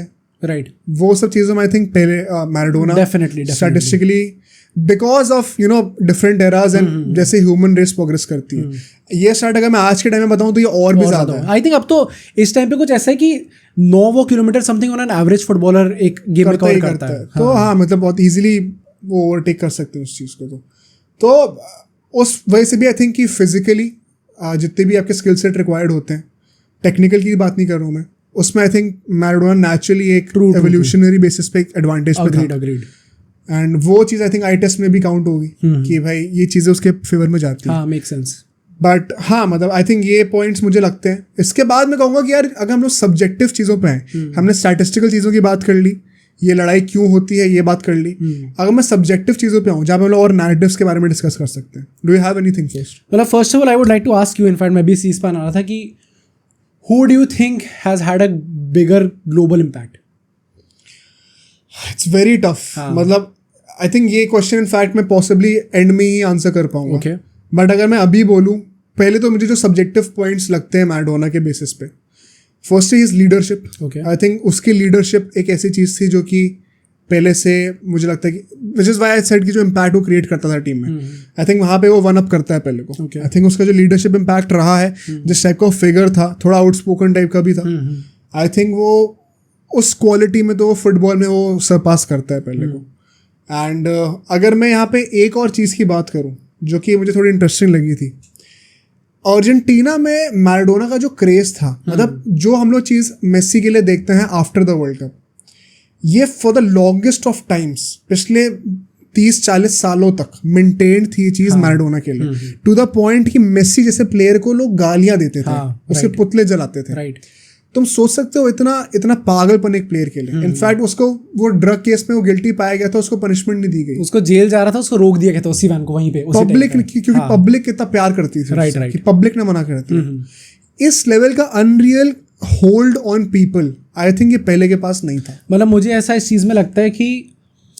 राइट, वो सब चीज़ों में आई थिंक पहले Maradona definitely statistically because of different eras and जैसे ह्यूमन रेस प्रोग्रेस करती है, ये स्टार्ट अगर मैं आज के टाइम में बताऊं तो ये और भी ज़्यादा है। आई थिंक अब तो इस टाइम पे कुछ ऐसा है कि 9 kilometre something on an average footballer एक गेम में कवर करता है। तो हाँ, मतलब बहुत इजीली वो ओवरटेक कर सकते हैं उस चीज़ को। तो उस वजह से भी आई थिंक कि फिजिकली जितने भी आपके स्किल सेट रिक्वायर्ड होते हैं, टेक्निकल की बात नहीं कर रहा हूँ मैं, उसमें आई थिंक मैराडोना नेचुरली एक एवोल्यूशनरी बेसिस पे एक एडवांटेज पे था। एंड वो चीज़ आई थिंक आई टेस्ट में भी काउंट होगी कि भाई ये चीज़ें उसके फेवर में जाती हैं। हाँ, मेक सेंस। बट हाँ, मतलब आई थिंक ये पॉइंट्स मुझे लगते हैं। इसके बाद मैं कहूँगा कि यार अगर हम लोग सब्जेक्टिव चीज़ों पे हैं, हमने स्टैटिस्टिकल चीज़ों की बात कर ली, ये लड़ाई क्यों होती है ये बात कर ली, अगर मैं सब्जेक्टिव चीज़ों पे आऊँ जहाँ पे हम लोग और नैरेटिव्स के बारे में डिस्कस कर सकते हैं, do you have anything first? मतलब first of all I would like to ask you, in fact मैं भी इस चीज़ पर आ रहा था कि who do you think has had a bigger global impact? It's very tough. मतलब आई थिंक ये क्वेश्चन इनफैक्ट मैं पॉसिबली एंड में ही आंसर कर पाऊंगा। Okay. बट अगर मैं अभी बोलूँ, पहले तो मुझे जो सब्जेक्टिव पॉइंट्स लगते हैं मैराडोना के बेसिस पे, first is leadership. I think उसकी लीडरशिप एक ऐसी चीज़ थी जो कि पहले से मुझे लगता है कि which is why I said कि जो इम्पैक्ट वो क्रिएट करता था टीम में, आई थिंक वहाँ पे वो वन अप करता है पहले को। आई थिंक उसका जो लीडरशिप इम्पैक्ट रहा है, जिस टाइप का फिगर था, थोड़ा आउटस्पोकन टाइप का भी था, आई थिंक वो उस क्वालिटी में तो फुटबॉल में वो सरपास करता है पहले को। एंड अगर मैं यहाँ पे एक और चीज़ की बात करूँ जो कि मुझे थोड़ी इंटरेस्टिंग लगी थी, अर्जेंटीना में मैराडोना का जो क्रेज था, मतलब जो हम लोग चीज़ मेसी के लिए देखते हैं आफ्टर द वर्ल्ड कप, ये for the longest of times पिछले 30-40 सालों तक मेंटेन थी ये चीज़ मैराडोना के लिए, टू द पॉइंट कि मेसी जैसे प्लेयर को लोग गालियां देते थे, उसके पुतले जलाते थे। तुम सोच सकते हो इतना पागलपन एक प्लेयर के लिए। इनफैक्ट उसको वो ड्रग केस में वो गिल्टी पाया गया था, उसको पनिशमेंट नहीं दी गई, उसको जेल जा रहा था, उसको रोक दिया गया था उसी वैन को वहीं पे, पब्लिक, क्योंकि पब्लिक कितना प्यार करती थी, राइट, पब्लिक ने मना करती थी। इस लेवल का unreal hold on people I think ये पहले के पास नहीं था। मतलब मुझे ऐसा इस चीज़ में लगता है कि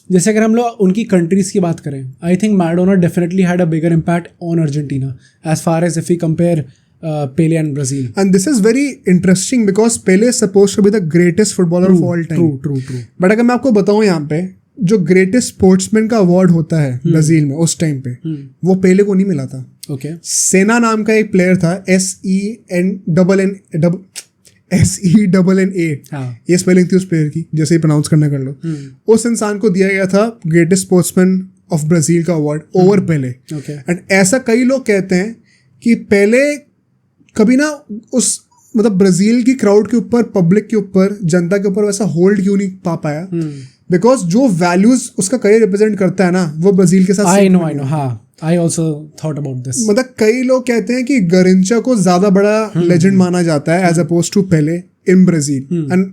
जैसे अगर हम लोग उनकी कंट्रीज़ की बात करें, I think Maradona definitely had a bigger impact on Argentina as far as if we compare Pele and Brazil. And this is very interesting because Pele is supposed to be the greatest footballer of all time. True. But अगर मैं आपको बताऊँ यहाँ पे जो greatest sportsman का award होता है ब्राजील में उस टाइम पे, वो पेले को नहीं मिला था। Okay. सेना नाम का एक प्लेयर था, SENNA, ये स्पेलिंग थी उस प्लेयर की, जैसे ही प्रोनाउंस करना कर लो। उस इंसान को दिया गया था ग्रेटेस्ट स्पोर्ट्समैन ऑफ ब्राजील का अवार्ड ओवर पेले। एंड ऐसा कई लोग कहते हैं कि पेले कभी ना उस मतलब ब्राजील की क्राउड के ऊपर, पब्लिक के ऊपर, जनता के ऊपर वैसा होल्ड क्यों नहीं पा पाया, बिकॉज जो वैल्यूज उसका करियर रिप्रेजेंट करता है ना, वो ब्राजील के साथ I know, हाँ, I also thought about this. मतलब कई लोग कहते हैं कि गरिंचा को ज्यादा बड़ा लेजेंड माना जाता है as oppose to Pele in Brazil. And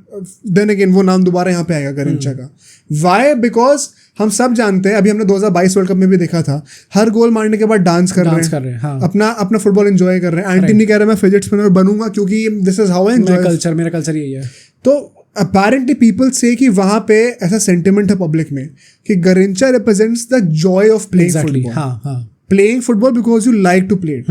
then again वो नाम दोबारा यहाँ पे आएगा गरिंचा का। वाई? बिकॉज हम सब जानते हैं, अभी हमने 2022 वर्ल्ड कप में भी देखा था, हर गोल मारने के बाद डांस कर रहे हैं, हाँ। अपना फुटबॉल एंजॉय कर रहे हैं। एंटी नहीं कह रहा मैं फिजिट स्पिनर बनूंगा क्योंकि this is how I enjoy, मेरा कल्चर यही है। तो apparently people say कि वहाँ पे ऐसा sentiment है public में कि Garrincha represents the joy of playing football. हाँ. Playing football because you like to play it.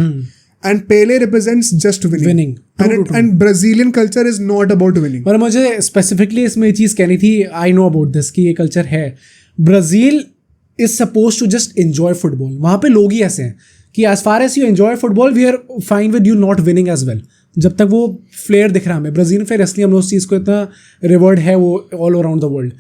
And Pele represents just winning. And Brazilian culture is not about winning. पर मुझे specifically इसमें ये चीज़ कहनी थी, I know about this कि ये culture है. Brazil is supposed to just enjoy football. वहाँ पे लोग ही ऐसे हैं कि as far as you enjoy football, we are fine with you not winning as well. जब तक वो फ्लेयर दिख रहा है हमें ब्राज़ील फ्लेयर, इसलिए हम लोग उस चीज़ को इतना रिवर्ड है वो all around the world.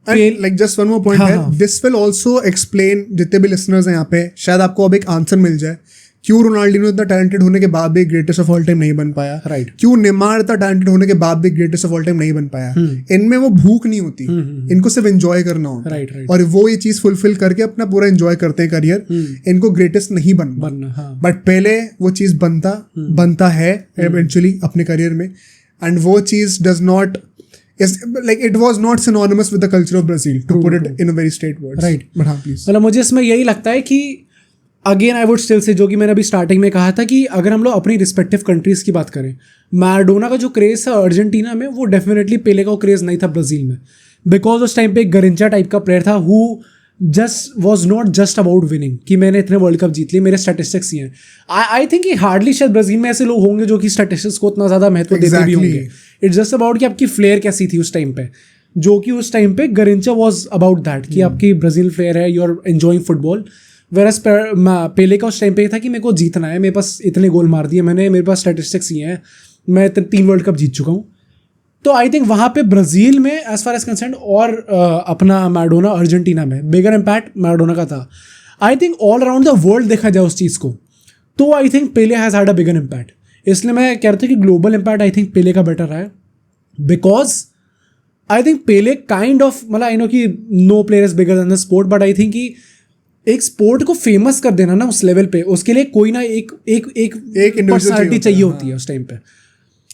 Like just one more point है, दिस विल ऑल्सो एक्सप्लेन, जितने भी लिसनर्स हैं यहाँ पे, शायद आपको अब एक आंसर मिल जाए क्यों रोनाल्डिनो इतना टैलेंटेड होने के बाद भी ग्रेटेस्ट ऑफ ऑल टाइम नहीं बन पाया. राइट. क्यों नेमार इतना टैलेंटेड होने के बाद भी ग्रेटेस्ट ऑफ ऑल टाइम नहीं बन पाया. इनमें वो भूख नहीं होती, इनको सिर्फ एंजॉय करना होता. राइट. और वो ये चीज फुलफिल करके अपना पूरा एंजॉय करते हैं करियर. इनको ग्रेटेस्ट नहीं बनना. बट पहले वो चीज बनता है इवेंचुअली अपने करियर में. एंड वो चीज does not like it was not synonymous with the culture of Brazil, to put it in a very straight words. Right. But हाँ please. मतलब मुझे इसमें यही लगता है कि अगेन आई वुड स्टिल से, जो कि मैंने अभी स्टार्टिंग में कहा था कि अगर हम लोग अपनी रिस्पेक्टिव कंट्रीज़ की बात करें, मैराडोना का जो क्रेज़ था अर्जेंटीना में वो डेफिनेटली पेले का क्रेज़ नहीं था ब्राज़ील में. बिकॉज उस टाइम पे एक गरिंचा टाइप का प्लेयर था who just was not just about winning कि मैंने इतने वर्ल्ड कप जीत लिए, मेरे स्टैटिस्टिक्स ही हैं. आई थिंक कि हार्डली शायद ब्राज़ील में ऐसे लोग होंगे जो कि स्टैटिस्टिक्स को इतना ज़्यादा महत्व देते भी होंगे. इट्स जस्ट अबाउट कि आपकी फ्लेयर कैसी थी उस टाइम पे, जो कि उस टाइम पे गरिंचा वॉज अबाउट दैट कि आपकी ब्राज़ील फ्लेयर है, you are enjoying football. Versus Pele का उस टाइम पे था कि मेरे को जीतना है, मेरे पास इतने गोल मार दिए मैंने, मेरे पास स्टैटिस्टिक्स ही हैं, मैं 3 वर्ल्ड कप जीत चुका हूँ. तो आई थिंक वहाँ पे ब्राज़ील में एज फार एज कंसर्न और अपना मैराडोना अर्जेंटीना में बिगर इम्पैक्ट मैराडोना का था. I think all around the world देखा जाए उस चीज़ को तो I think Pele has had a bigger impact. इसलिए मैं कह रहा था कि global impact I think Pele का बेटर रहा है. Because I think Pele kind of, मतलब आई नो कि no player is bigger than the sport, but I think कि एक स्पोर्ट को फेमस कर देना ना उस लेवल पे, उसके लिए कोई ना एक पर्सनालिटी चाहिए होती है उस टाइम पे.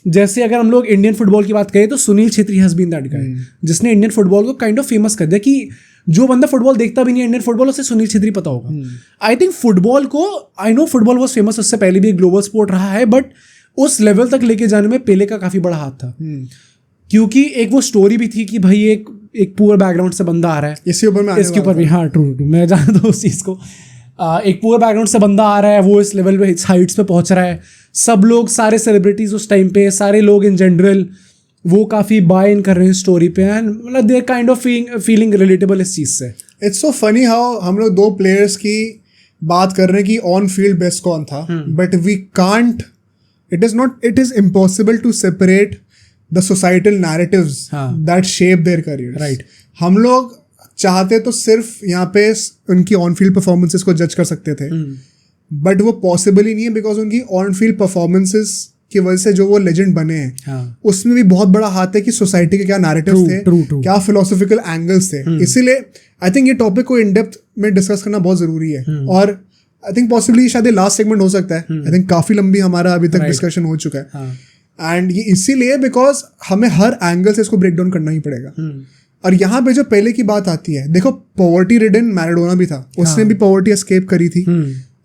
जैसे अगर हम लोग इंडियन फुटबॉल की बात करें तो Sunil Chhetri has been that guy जिसने इंडियन फुटबॉल को काइंड ऑफ फेमस कर दिया कि जो बंदा फुटबॉल देखता भी नहीं है इंडियन फुटबॉल, उसे सुनील छेत्री पता होगा. आई थिंक फुटबॉल को, I know football was famous, उससे पहले भी एक ग्लोबल स्पोर्ट रहा है, बट उस लेवल तक लेके जाने में पेले का काफ़ी बड़ा हाथ था. क्योंकि एक वो स्टोरी भी थी कि भाई एक पुअर बैकग्राउंड से बंदा आ रहा है, इसके ऊपर भी, हाँ ट्रू मैं जानता हूँ उस चीज़ को. एक पुअर बैकग्राउंड से बंदा आ रहा है, वो इस लेवल पे, इस हाइट्स पे पहुंच रहा है. सब लोग, सारे सेलिब्रिटीज उस टाइम पे, सारे लोग इन जनरल वो काफ़ी बाय इन कर रहे हैं स्टोरी पे, एंड मतलब they kind of feeling relatable इस चीज़ से. इट्स सो फनी हाउ हम लोग 2 प्लेयर्स की बात कर रहे हैं कि ऑन फील्ड बेस्ट कौन था, but we can't, it is impossible to separate the societal narratives that shape their career. Right. हम लोग चाहते तो सिर्फ यहाँ पे उनकी ऑन फील्ड परफॉर्मेंसेस को जज कर सकते थे, बट वो पॉसिबल ही नहीं है बिकॉज उनकी ऑन फील्ड परफॉर्मेंसेस की वजह से जो वो लेजेंड बने हैं उसमें भी बहुत बड़ा हाथ है कि सोसाइटी के क्या नैरेटिव्स थे, क्या फिलोसॉफिकल एंगल्स थे. इसीलिए आई थिंक ये टॉपिक को इन डेप्थ में डिस्कस करना बहुत जरूरी है. और आई थिंक पॉसिबली शायद ये लास्ट सेगमेंट हो सकता है. आई थिंक काफी लंबी हमारा अभी तक डिस्कशन हो चुका है, एंड ये इसीलिए बिकॉज हमें हर एंगल से इसको ब्रेक डाउन करना ही पड़ेगा. और यहाँ पे जो पहले की बात आती है, देखो पॉवर्टी रिडन मैराडोना भी था, उसने भी पॉवर्टी एस्केप करी थी,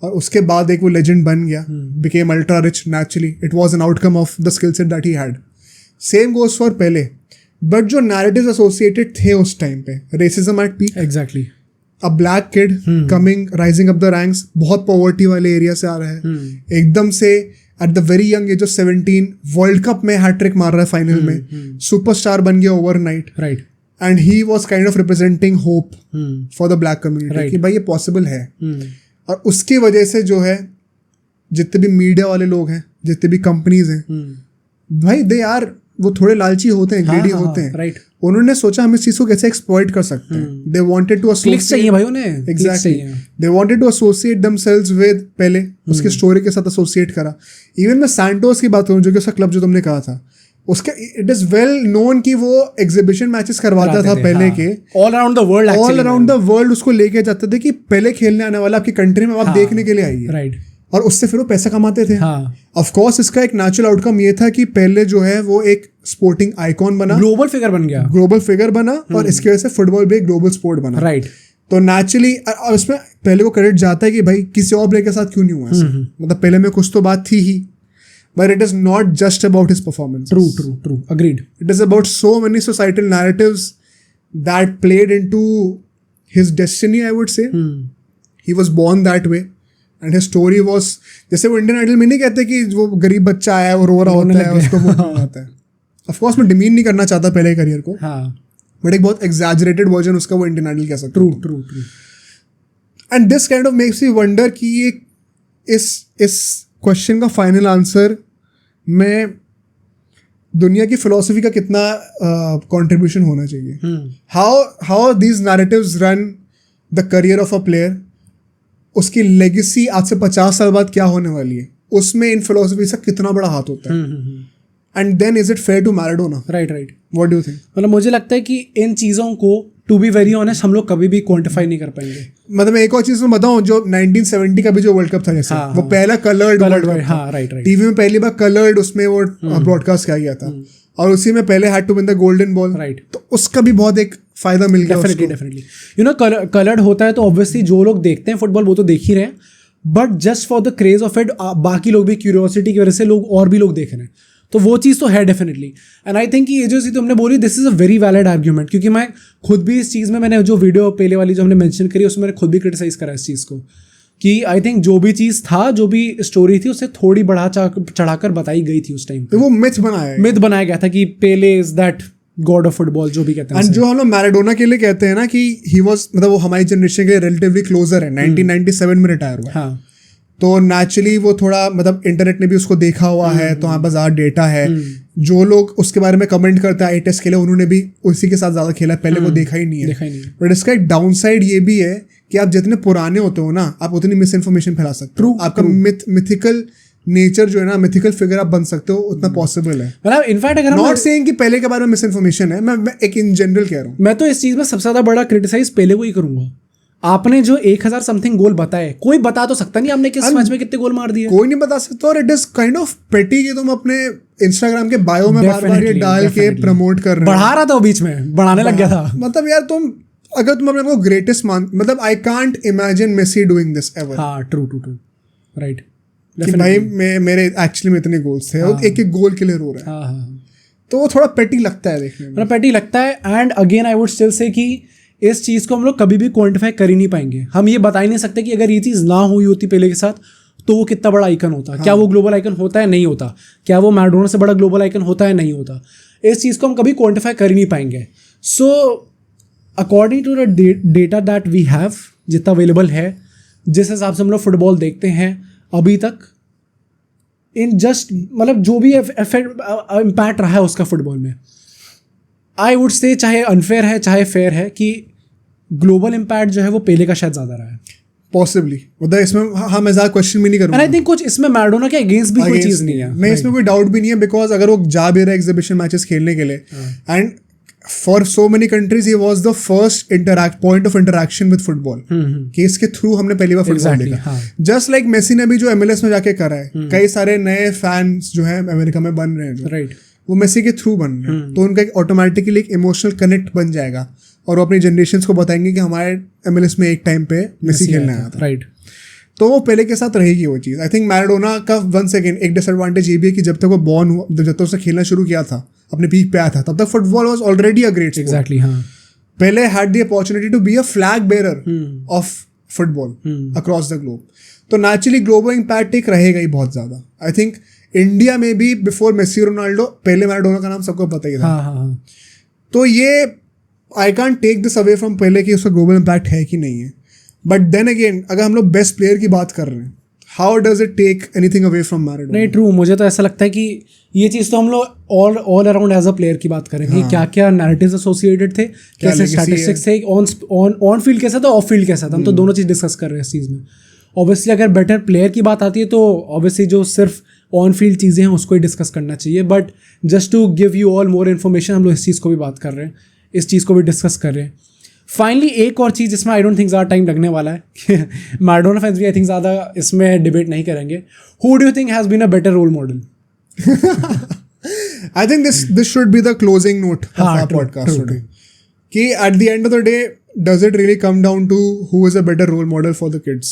और उसके बाद एक वो लेजेंड बन गया, became ultra rich naturally. It was an outcome of the skill set that he had. Same goes for Pele. But जो नैरेटिव्स एसोसिएटेड थे उस टाइम पे, racism at peak, exactly, a black kid coming rising up the ranks, बहुत poverty वाले area से आ रहा है, एकदम से at the very young age of 17 world cup में हैट्रिक मार रहा है फाइनल में, सुपरस्टार बन गया overnight. Right. And he was kind of representing hope for the black community कि भाई ये पॉसिबल है. और उसकी वजह से जो है जितने भी मीडिया वाले लोग हैं, जितने भी कंपनीज हैं, भाई दे आर, वो थोड़े लालची होते हैं, ग्रीडी होते हैं. राइट. उन्होंने सोचा हम इस चीज को कैसे एक्सप्लॉइट कर सकते हैं. दे वांटेड टू एसोसिएट, भाई उन्हें exactly, they wanted to associate themselves with Pele, उसके स्टोरी के साथ एसोसिएट करा. इवन मैं सैंटोस की बात करूं, जो कि उसका क्लब जो तुमने कहा था, उसका इट इज वेल नोन कि वो एग्जीबिशन मैचेस करवाता था पहले के ऑल अराउंड द वर्ल्ड उसको लेके जाते थे कि पहले खेलने आने वाला आपकी कंट्री में, आप देखने के लिए आइए. राइट. और उससे फिर वो पैसा कमाते थे. ऑफ कोर्स इसका एक नेचुरल आउटकम ये था कि पहले जो है वो एक स्पोर्टिंग आइकॉन बना, ग्लोबल फिगर बना, और इसकी वजह से फुटबॉल भी एक ग्लोबल स्पोर्ट बना. राइट. तो नेचुरली, और उसमें पहले को क्रेडिट जाता है कि भाई किसी और प्लेयर के साथ क्यों नहीं हुआ ऐसा, मतलब पहले में कुछ तो बात थी ही. but it is not just about his performance. True. Agreed. It is about so many societal narratives that played into his destiny, I would say. He was born that way. And his story was, जैसे वो Indian idol में नहीं कहते कि वो गरीब बच्चा आया और रो रहा होता है उसको वो आता है. Of course मैं डिमीन नहीं करना चाहता पहले करियर को, बट एक बहुत एग्जैजरेटेड वर्जन उसका वो इंडियन आइडल कह सकते हैं. True. And this kind of makes you wonder कि ये इस क्वेश्चन का फाइनल आंसर में दुनिया की फिलोसफी का कितना कंट्रीब्यूशन होना चाहिए. How these narratives run the career of a player, उसकी लेगेसी आज से 50 साल बाद क्या होने वाली है, उसमें इन फिलोसफी का कितना बड़ा हाथ होता है. And then is it fair to Maradona? Right. What do you think? मतलब मुझे लगता है कि इन चीज़ों को टू बी वेरी ऑनेस्ट हम लोग कभी भी क्वांटिफाई नहीं कर पाएंगे. मतलब एक और चीज़ मैं बताऊं, जो 1970 का भी जो वर्ल्ड कप था जैसे, वो पहला कलर्ड राइट. टीवी में पहली बार कलर्ड उसमें वो ब्रॉडकास्ट किया गया था, और उसी में Pele had to win the golden ball. Right. तो उसका भी बहुत एक फायदा मिल गया. डेफिनेटली. यू नो कलर्ड होता है तो ऑब्वियसली जो लोग देखते हैं फुटबॉल वो तो देख ही रहे हैं, but just for the craze of it बाकी लोग भी क्यूरियोसिटी की वजह से लोग और भी लोग देख रहे हैं, तो वो चीज़ तो है डेफिनेटली. एंड आई थिंक ये जो चीज़ तुमने बोली, this is a very valid argument, क्योंकि मैं खुद भी इस चीज़ में, मैंने जो वीडियो पहले वाली जो हमने मेंशन करी उसमें मैंने खुद भी क्रिटिसाइज करा इस चीज़ को, कि आई थिंक जो भी चीज़ था, जो भी स्टोरी थी, उसे थोड़ी बढ़ा चढ़ाकर बताई गई थी उस टाइम पे. वो मिथ बनाया गया था कि Pele is that god of football, जो भी कहते हैं. एंड जो हम लोग मैराडोना के लिए कहते हैं ना कि ही वाज, मतलब वो हमारी जनरेशन के रिलेटिवली क्लोजर है, 1997 में रिटायर हुआ. हाँ. तो नेचुरली वो थोड़ा, मतलब इंटरनेट ने भी उसको देखा हुआ है, तो हमारे पास ज़्यादा डेटा है. जो लोग उसके बारे में कमेंट करते हैं आई टेस्ट के लिए, उन्होंने भी उसी के साथ ज़्यादा खेला, पहले वो देखा ही नहीं है. बट इसका एक डाउन साइड ये भी है कि आप जितने पुराने होते हो ना, आप उतनी मिस इन्फॉर्मेशन फैला सकते हो. आपका मिथिकल नेचर जो है ना, मिथिकल फिगर आप बन सकते हो, उतना पॉसिबल है. मतलब इनफैक्ट अगर नॉट सेइंग कि पहले के बारे में मिस इन्फॉर्मेशन है, मैं एक इन जनरल कह रहा हूँ. मैं तो इस चीज़ में सबसे ज़्यादा बड़ा क्रिटिसाइज पहले को ही करूँगा. आपने जो 1000 समथिंग गोल बताए, कोई बता तो सकता नहीं आपने किस मैच में कितने गोल मार दिए. कोई नहीं बता सकता. और इट इज काइंड ऑफ पेटी कि तुम अपने इंस्टाग्राम के बायो में बार-बार ये डाल के प्रमोट कर रहे हो. बढ़ा रहा था वो बीच में, बढ़ाने लग गया था. मतलब यार तुम, अगर तुम अपने को ग्रेटेस्ट मान, मतलब I can't imagine Messi doing this ever. हाँ, ट्रू. राइट. कि भाई मेरे एक्चुअली में इतने गोल्स थे, और एक गोल के लिए रो रहा है. हाँ. तो वो थोड़ा पेटी लगता है देखने में. पेटी लगता है. And again I would still say कि इस चीज़ को हम लोग कभी भी क्वांटिफाई कर ही नहीं पाएंगे. हम ये बता ही नहीं सकते कि अगर ये चीज़ ना हुई होती पहले के साथ तो वो कितना बड़ा आइकन होता. क्या वो ग्लोबल आइकन होता है? नहीं होता. क्या वो मैराडोना से बड़ा ग्लोबल आइकन होता है? नहीं होता. इस चीज़ को हम कभी क्वांटिफाई कर ही नहीं पाएंगे. So according to the data that we have, जितना अवेलेबल है, जिस हिसाब से हम लोग फुटबॉल देखते हैं अभी तक, इन जस्ट मतलब जो भी इम्पैक्ट रहा है उसका फुटबॉल में, आई वुड से चाहे अनफेयर है चाहे फेयर है, कि ग्लोबल इम्पैक्ट जो है वो पहले का शायद ज़्यादा रहा है. पॉसिबली. मतलब इसमें हाँ मैं ज़्यादा क्वेश्चन भी नहीं करूँगा. आई थिंक कुछ इसमें मैराडोना के अगेंस्ट भी कोई चीज़ नहीं है. नहीं, इसमें कोई डाउट भी नहीं है, बिकॉज अगर वो जा भी रहा है एग्जीबिशन मैचेस खेलने के लिए, and for so many countries he was the first point of interaction with football, कि इसके थ्रू हमने पहली बार फुटबॉल देखा. जस्ट लाइक मेसी ने भी जो MLS में जाके करा है, कई सारे नए फैंस जो है अमेरिका में बन रहे हैं, राइट, वो मेसी के थ्रू बन रहे हैं. तो उनका एक ऑटोमेटिकली एक इमोशनल कनेक्ट बन जाएगा, और वो अपनी जनरेशन्स को बताएंगे कि हमारे MLS में एक टाइम पे मेसी खेलने आया था. राइट. तो वो पहले के साथ रहेगी वो चीज़. आई थिंक मैराडोना का वंस अगेन एक डिसएडवांटेज ये भी है कि जब तक वो बॉर्न हुआ, जब तक उसने खेलना शुरू किया था, अपने पीक पे आया था, तब तक football was already a great sport. Exactly. हाँ, Pele had the opportunity to be a flag bearer of football across the globe. तो नेचुरली ग्लोबल इम्पैक्ट एक रहेगा ही बहुत ज़्यादा. आई थिंक इंडिया में भी बिफोर मेसी रोनाल्डो, पहले मैराडोना का नाम सबको पता ही था. हाँ. तो ये I can't take this away from Pele कि उसका ग्लोबल इम्पैक्ट है कि नहीं है. बट देन अगेन अगर हम लोग बेस्ट प्लेयर की बात कर रहे हैं, how does it take anything away from Maradona? नहीं, ट्रू. मुझे तो ऐसा लगता है कि ये चीज़ तो हम लोग all around as a player की बात करें कि क्या क्या नैरेटिव्स एसोसिएटेड थे, कैसे स्टैटिस्टिक्स थे, ऑन फील्ड कैसा था, ऑफ फील्ड कैसा था. हम तो दोनों चीज़ डिस्कस कर रहे हैं इस चीज़ में. ऑब्वियसली अगर बेटर प्लेयर की बात आती है तो ऑब्वियसली जो सिर्फ ऑन फील्ड चीज़ें हैं उसको ही डिस्कस करना चाहिए. But just to give you all more information, हम लोग इस चीज़ को भी बात कर रहे हैं, इस चीज़ को भी डिस्कस कर रहे हैं. फाइनली एक और चीज़ जिसमें आई डोंट थिंक ज़्यादा टाइम लगने वाला है, मैराडोना फैंस भी आई थिंक ज़्यादा इसमें डिबेट नहीं करेंगे. Who do you think has been a better role model? I think this should be the closing note of our podcast today. कि at the end of the day, does it really come down to who is a better role model for the kids?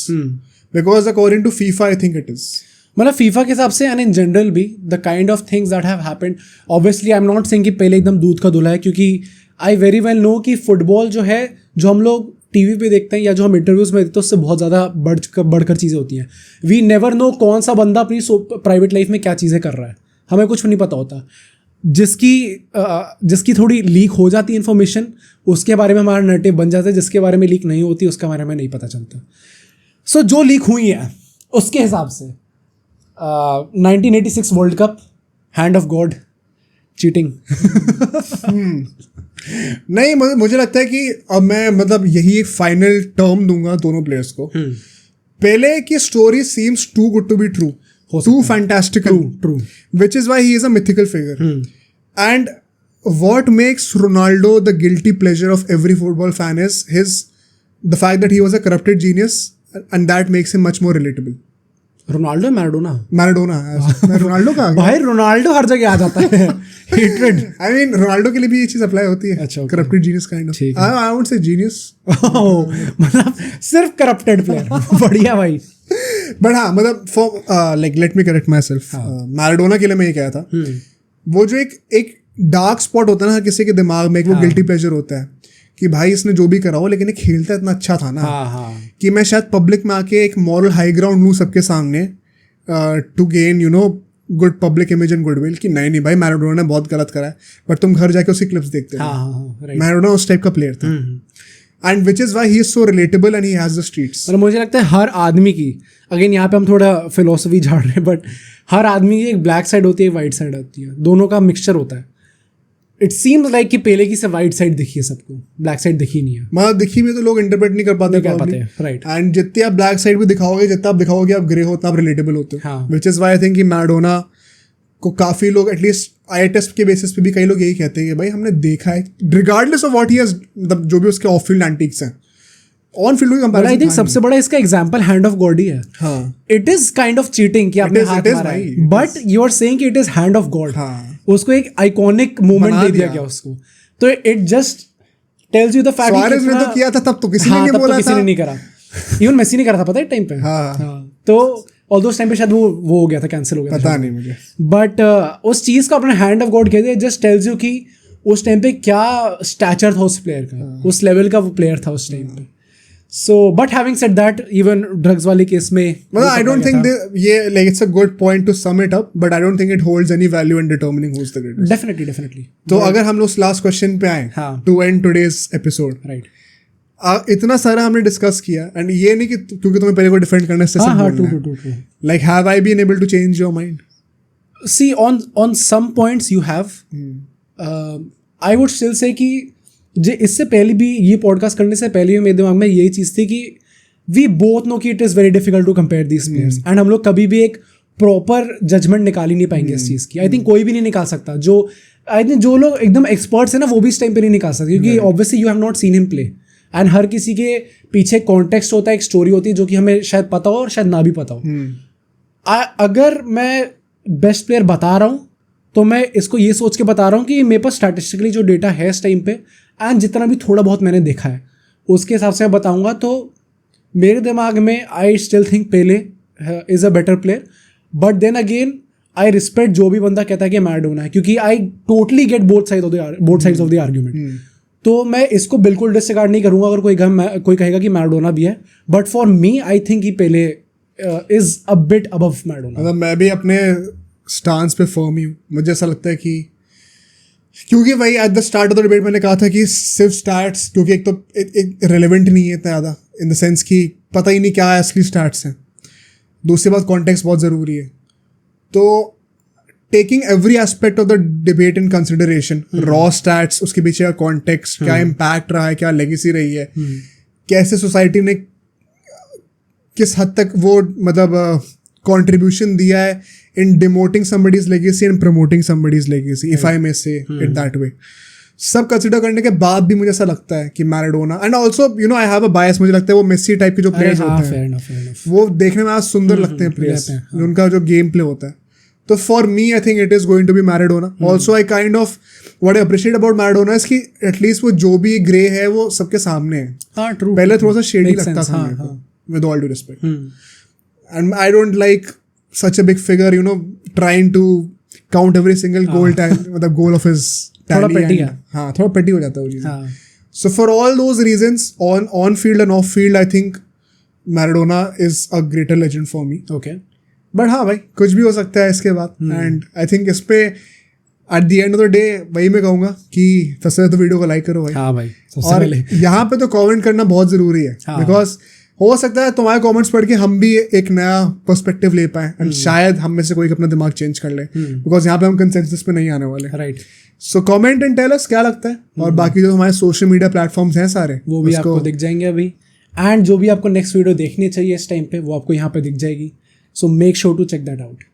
Because according to FIFA, I think it is. मतलब FIFA के हिसाब से and in general भी the kind of things that have happened, obviously I am not saying कि पहले एकदम दूध का धुला है, क्योंकि आई वेरी वेल नो कि फुटबॉल जो है, जो हम लोग टीवी पे देखते हैं या जो हम इंटरव्यूज़ में देखते हैं, उससे बहुत ज़्यादा बढ़कर चीज़ें होती हैं. वी नेवर नो कौन सा बंदा अपनी प्राइवेट लाइफ में क्या चीज़ें कर रहा है, हमें कुछ नहीं पता होता. जिसकी थोड़ी लीक हो जाती है इन्फॉर्मेशन, उसके बारे में हमारा नैरेटिव बन जाता है. जिसके बारे में लीक नहीं होती उसके बारे में नहीं पता चलता. सो जो लीक हुई है उसके हिसाब से 1986 world cup, hand of God, cheating. नहीं, मुझे लगता है कि अब मैं मतलब यही एक फाइनल टर्म दूंगा दोनों प्लेयर्स को. पहले की story seems too good to be true, too fantastical, true, which is why he is a mythical figure. And what makes Ronaldo the guilty pleasure of every football fan is the fact that he was a corrupted genius, and that makes him much more relatable. Ronaldo Maradona मैं Ronaldo का भाई, Ronaldo हर जगह आ जाता है. Hatred. I mean Ronaldo के लिए भी ये चीज अप्लाई होती है. अच्छा, corrupted genius kind of. I would से जीनियस. मतलब सिर्फ करप्टेड प्लेयर. बढ़िया भाई. बट हाँ, मतलब for like let me correct my self, Maradona के लिए मैं ये कहा था, वो जो एक डार्क स्पॉट होता है ना हर किसी के दिमाग में, एक वो गिल्टी प्लेजर होता है कि भाई इसने जो भी करा हो, लेकिन ये खेलता इतना अच्छा था ना कि मैं शायद पब्लिक में आके एक मॉरल हाई ग्राउंड लूँ सबके सामने to gain you know good public image and goodwill, कि नहीं भाई मैराडोना ने बहुत गलत करा है, बट तुम घर जाके उसकी क्लिप्स देखते हो. मैराडोना उस टाइप का प्लेयर था. And which is why he is so relatable and he has the streets. और मुझे लगता है हर आदमी की, अगेन यहाँ पे हम थोड़ा फिलोसफी झाड़ रहे हैं, बट हर आदमी की एक ब्लैक साइड होती है, एक वाइट साइड होती है, दोनों का मिक्सचर होता है. इट सीम्स लाइक कि पहले की से वाइट साइड दिखी है सबको, ब्लैक साइड दिखी नहीं है. मतलब दिखी भी तो लोग इंटरप्रेट नहीं कर पाते. राइट. एंड जितने आप ब्लैक साइड भी दिखाओगे, जितना आप दिखाओगे आप ग्रे हो, उतना आप रिलेटेबल होते हो. Which is why I think कि मैराडोना को काफ़ी लोग एटलीस्ट आई टेस्ट के बेसिस पे भी कई लोग यही कहते हैं कि भाई हमने देखा है, regardless of what he has, मतलब जो भी उसके ऑफ फील्ड एंटिक्स हैं, on field comparison. I think सबसे बड़ा इसका एग्जांपल हैंड ऑफ गॉड ही है. It is kind of cheating कि आपने हाथ मारा है, बट यू आर सेइंग कि it is hand of God. उसको एक आइकॉनिक मोमेंट दे दिया गया उसको, तो it just tells you the fact. Suarez ने तो किया था, तब तो किसी ने नहीं बोला था, किसी ने नहीं करा. इवन मेसी ने करा था, पता है टाइम पे. तो ऑल दोस टाइम पे शायद वो हो गया था, कैंसिल हो गया था, पता नहीं मुझे. बट उस चीज को अपने हैंड ऑफ गॉड कहते हैं. जस्ट टेल्स यू कि उस टाइम पे क्या स्टैचर था उस प्लेयर का, उस लेवल का वो प्लेयर था उस टाइम पे. So, but having said that, even drugs वाले केस में, well, I don't think ये like it's a good point to sum it up, but I don't think it holds any value in determining who's the greatest. Definitely. तो अगर हम लोग last question पे आए to end today's episode, right? इतना सारा हमने डिस्कस किया, एंड ये नहीं कि क्योंकि तुम्हें पहले को डिफेंड करने से true. Like, have I been able to change your mind? See, on some points you have. I would still say कि इससे पहले भी, ये पॉडकास्ट करने से पहले भी मेरे दिमाग में यही चीज़ थी कि वी बोथ नो कि it is very difficult to compare these players, and हम लोग कभी भी एक प्रॉपर जजमेंट निकाल ही नहीं पाएंगे इस चीज़ की. आई थिंक कोई भी नहीं निकाल सकता. आई थिंक जो लोग एकदम एक्सपर्ट्स हैं ना, वो भी इस टाइम पे नहीं निकाल सकते, क्योंकि obviously you have not seen him play, and हर किसी के पीछे कॉन्टेक्स्ट होता है, एक स्टोरी होती है जो कि हमें शायद पता हो और शायद ना भी पता हो. अगर मैं बेस्ट प्लेयर बता रहा हूँ तो मैं इसको ये सोच के बता रहा हूँ कि मेरे पास स्टैटिस्टिकली जो डेटा है इस टाइम पे, एंड जितना भी थोड़ा बहुत मैंने देखा है उसके हिसाब से मैं बताऊँगा. तो मेरे दिमाग में I still think Pele is a better player, but then again I respect जो भी बंदा कहता है कि मैराडोना है, क्योंकि I totally get both sides of the argument. तो मैं इसको बिल्कुल डिसरिगार्ड नहीं करूँगा अगर कोई कहेगा कि मैराडोना भी है, but for me I think he Pele is a bit above Maradona. मतलब मैं भी अपने स्टांस पे फर्म ही हूँ. मुझे ऐसा लगता है कि क्योंकि भाई at the start of the debate मैंने कहा था कि सिर्फ स्टैट्स, क्योंकि एक तो एक रेलेवेंट नहीं है इतना ज़्यादा, इन द सेंस कि पता ही नहीं क्या असली स्टैट्स हैं. दूसरी बात कॉन्टेक्स्ट बहुत ज़रूरी है. तो taking every aspect of the debate in consideration, raw stats, उसके पीछे का कॉन्टेक्स्ट, क्या इम्पैक्ट रहा है, क्या लेगेसी रही है, कैसे सोसाइटी ने किस हद तक वो मतलब contribution दिया है in demoting somebody's legacy and promoting somebody's legacy, if I may say it that way. सब कंसिडर करने के बाद भी मुझे ऐसा लगता है कि Maradona, and also you know I have a bias, मुझे लगता है वो मेसी टाइप के जो प्लेयर्स होते हैं वो देखने में आज सुंदर लगते हैं प्लेयर्स, उनका जो गेम प्ले होता है. तो for me I think it is going to be Maradona. Also I kind of what I appreciate about Maradona is कि एटलीस्ट वो जो भी ग्रे है वो सबके सामने है. पहले थोड़ा सा शेडी लगता था with all due respect, and I don't like such a big figure, you know, trying to count every single goal मतलब goal of his थोड़ा tally petty and- है। हाँ थोड़ा petty हो जाता है वो चीज़। हाँ So for all those reasons, on field and off field, I think Maradona is a greater legend for me. Okay But हाँ भाई कुछ भी हो सकता है इसके बाद, and I think इस पे at the end of the day वही मैं कहूँगा कि सबसे पहले तो वीडियो को लाइक करो भाई, हाँ भाई सबसे और पहले यहाँ पे तो कमेंट करना बहुत जरूरी है, हाँ। बिकॉज हो सकता है तुम्हारे कमेंट्स पढ़ के हम भी एक नया पर्सपेक्टिव ले पाए, एंड शायद हम में से कोई अपना दिमाग चेंज कर ले, बिकॉज यहाँ पे हम कंसेंसस पे नहीं आने वाले। Right so comment and tell us क्या लगता है, और बाकी जो हमारे सोशल मीडिया प्लेटफॉर्म्स हैं सारे वो भी आपको दिख जाएंगे अभी, एंड जो भी आपको नेक्स्ट वीडियो देखनी चाहिए इस टाइम पे वो आपको यहाँ पे दिख जाएगी, so make sure to check that out.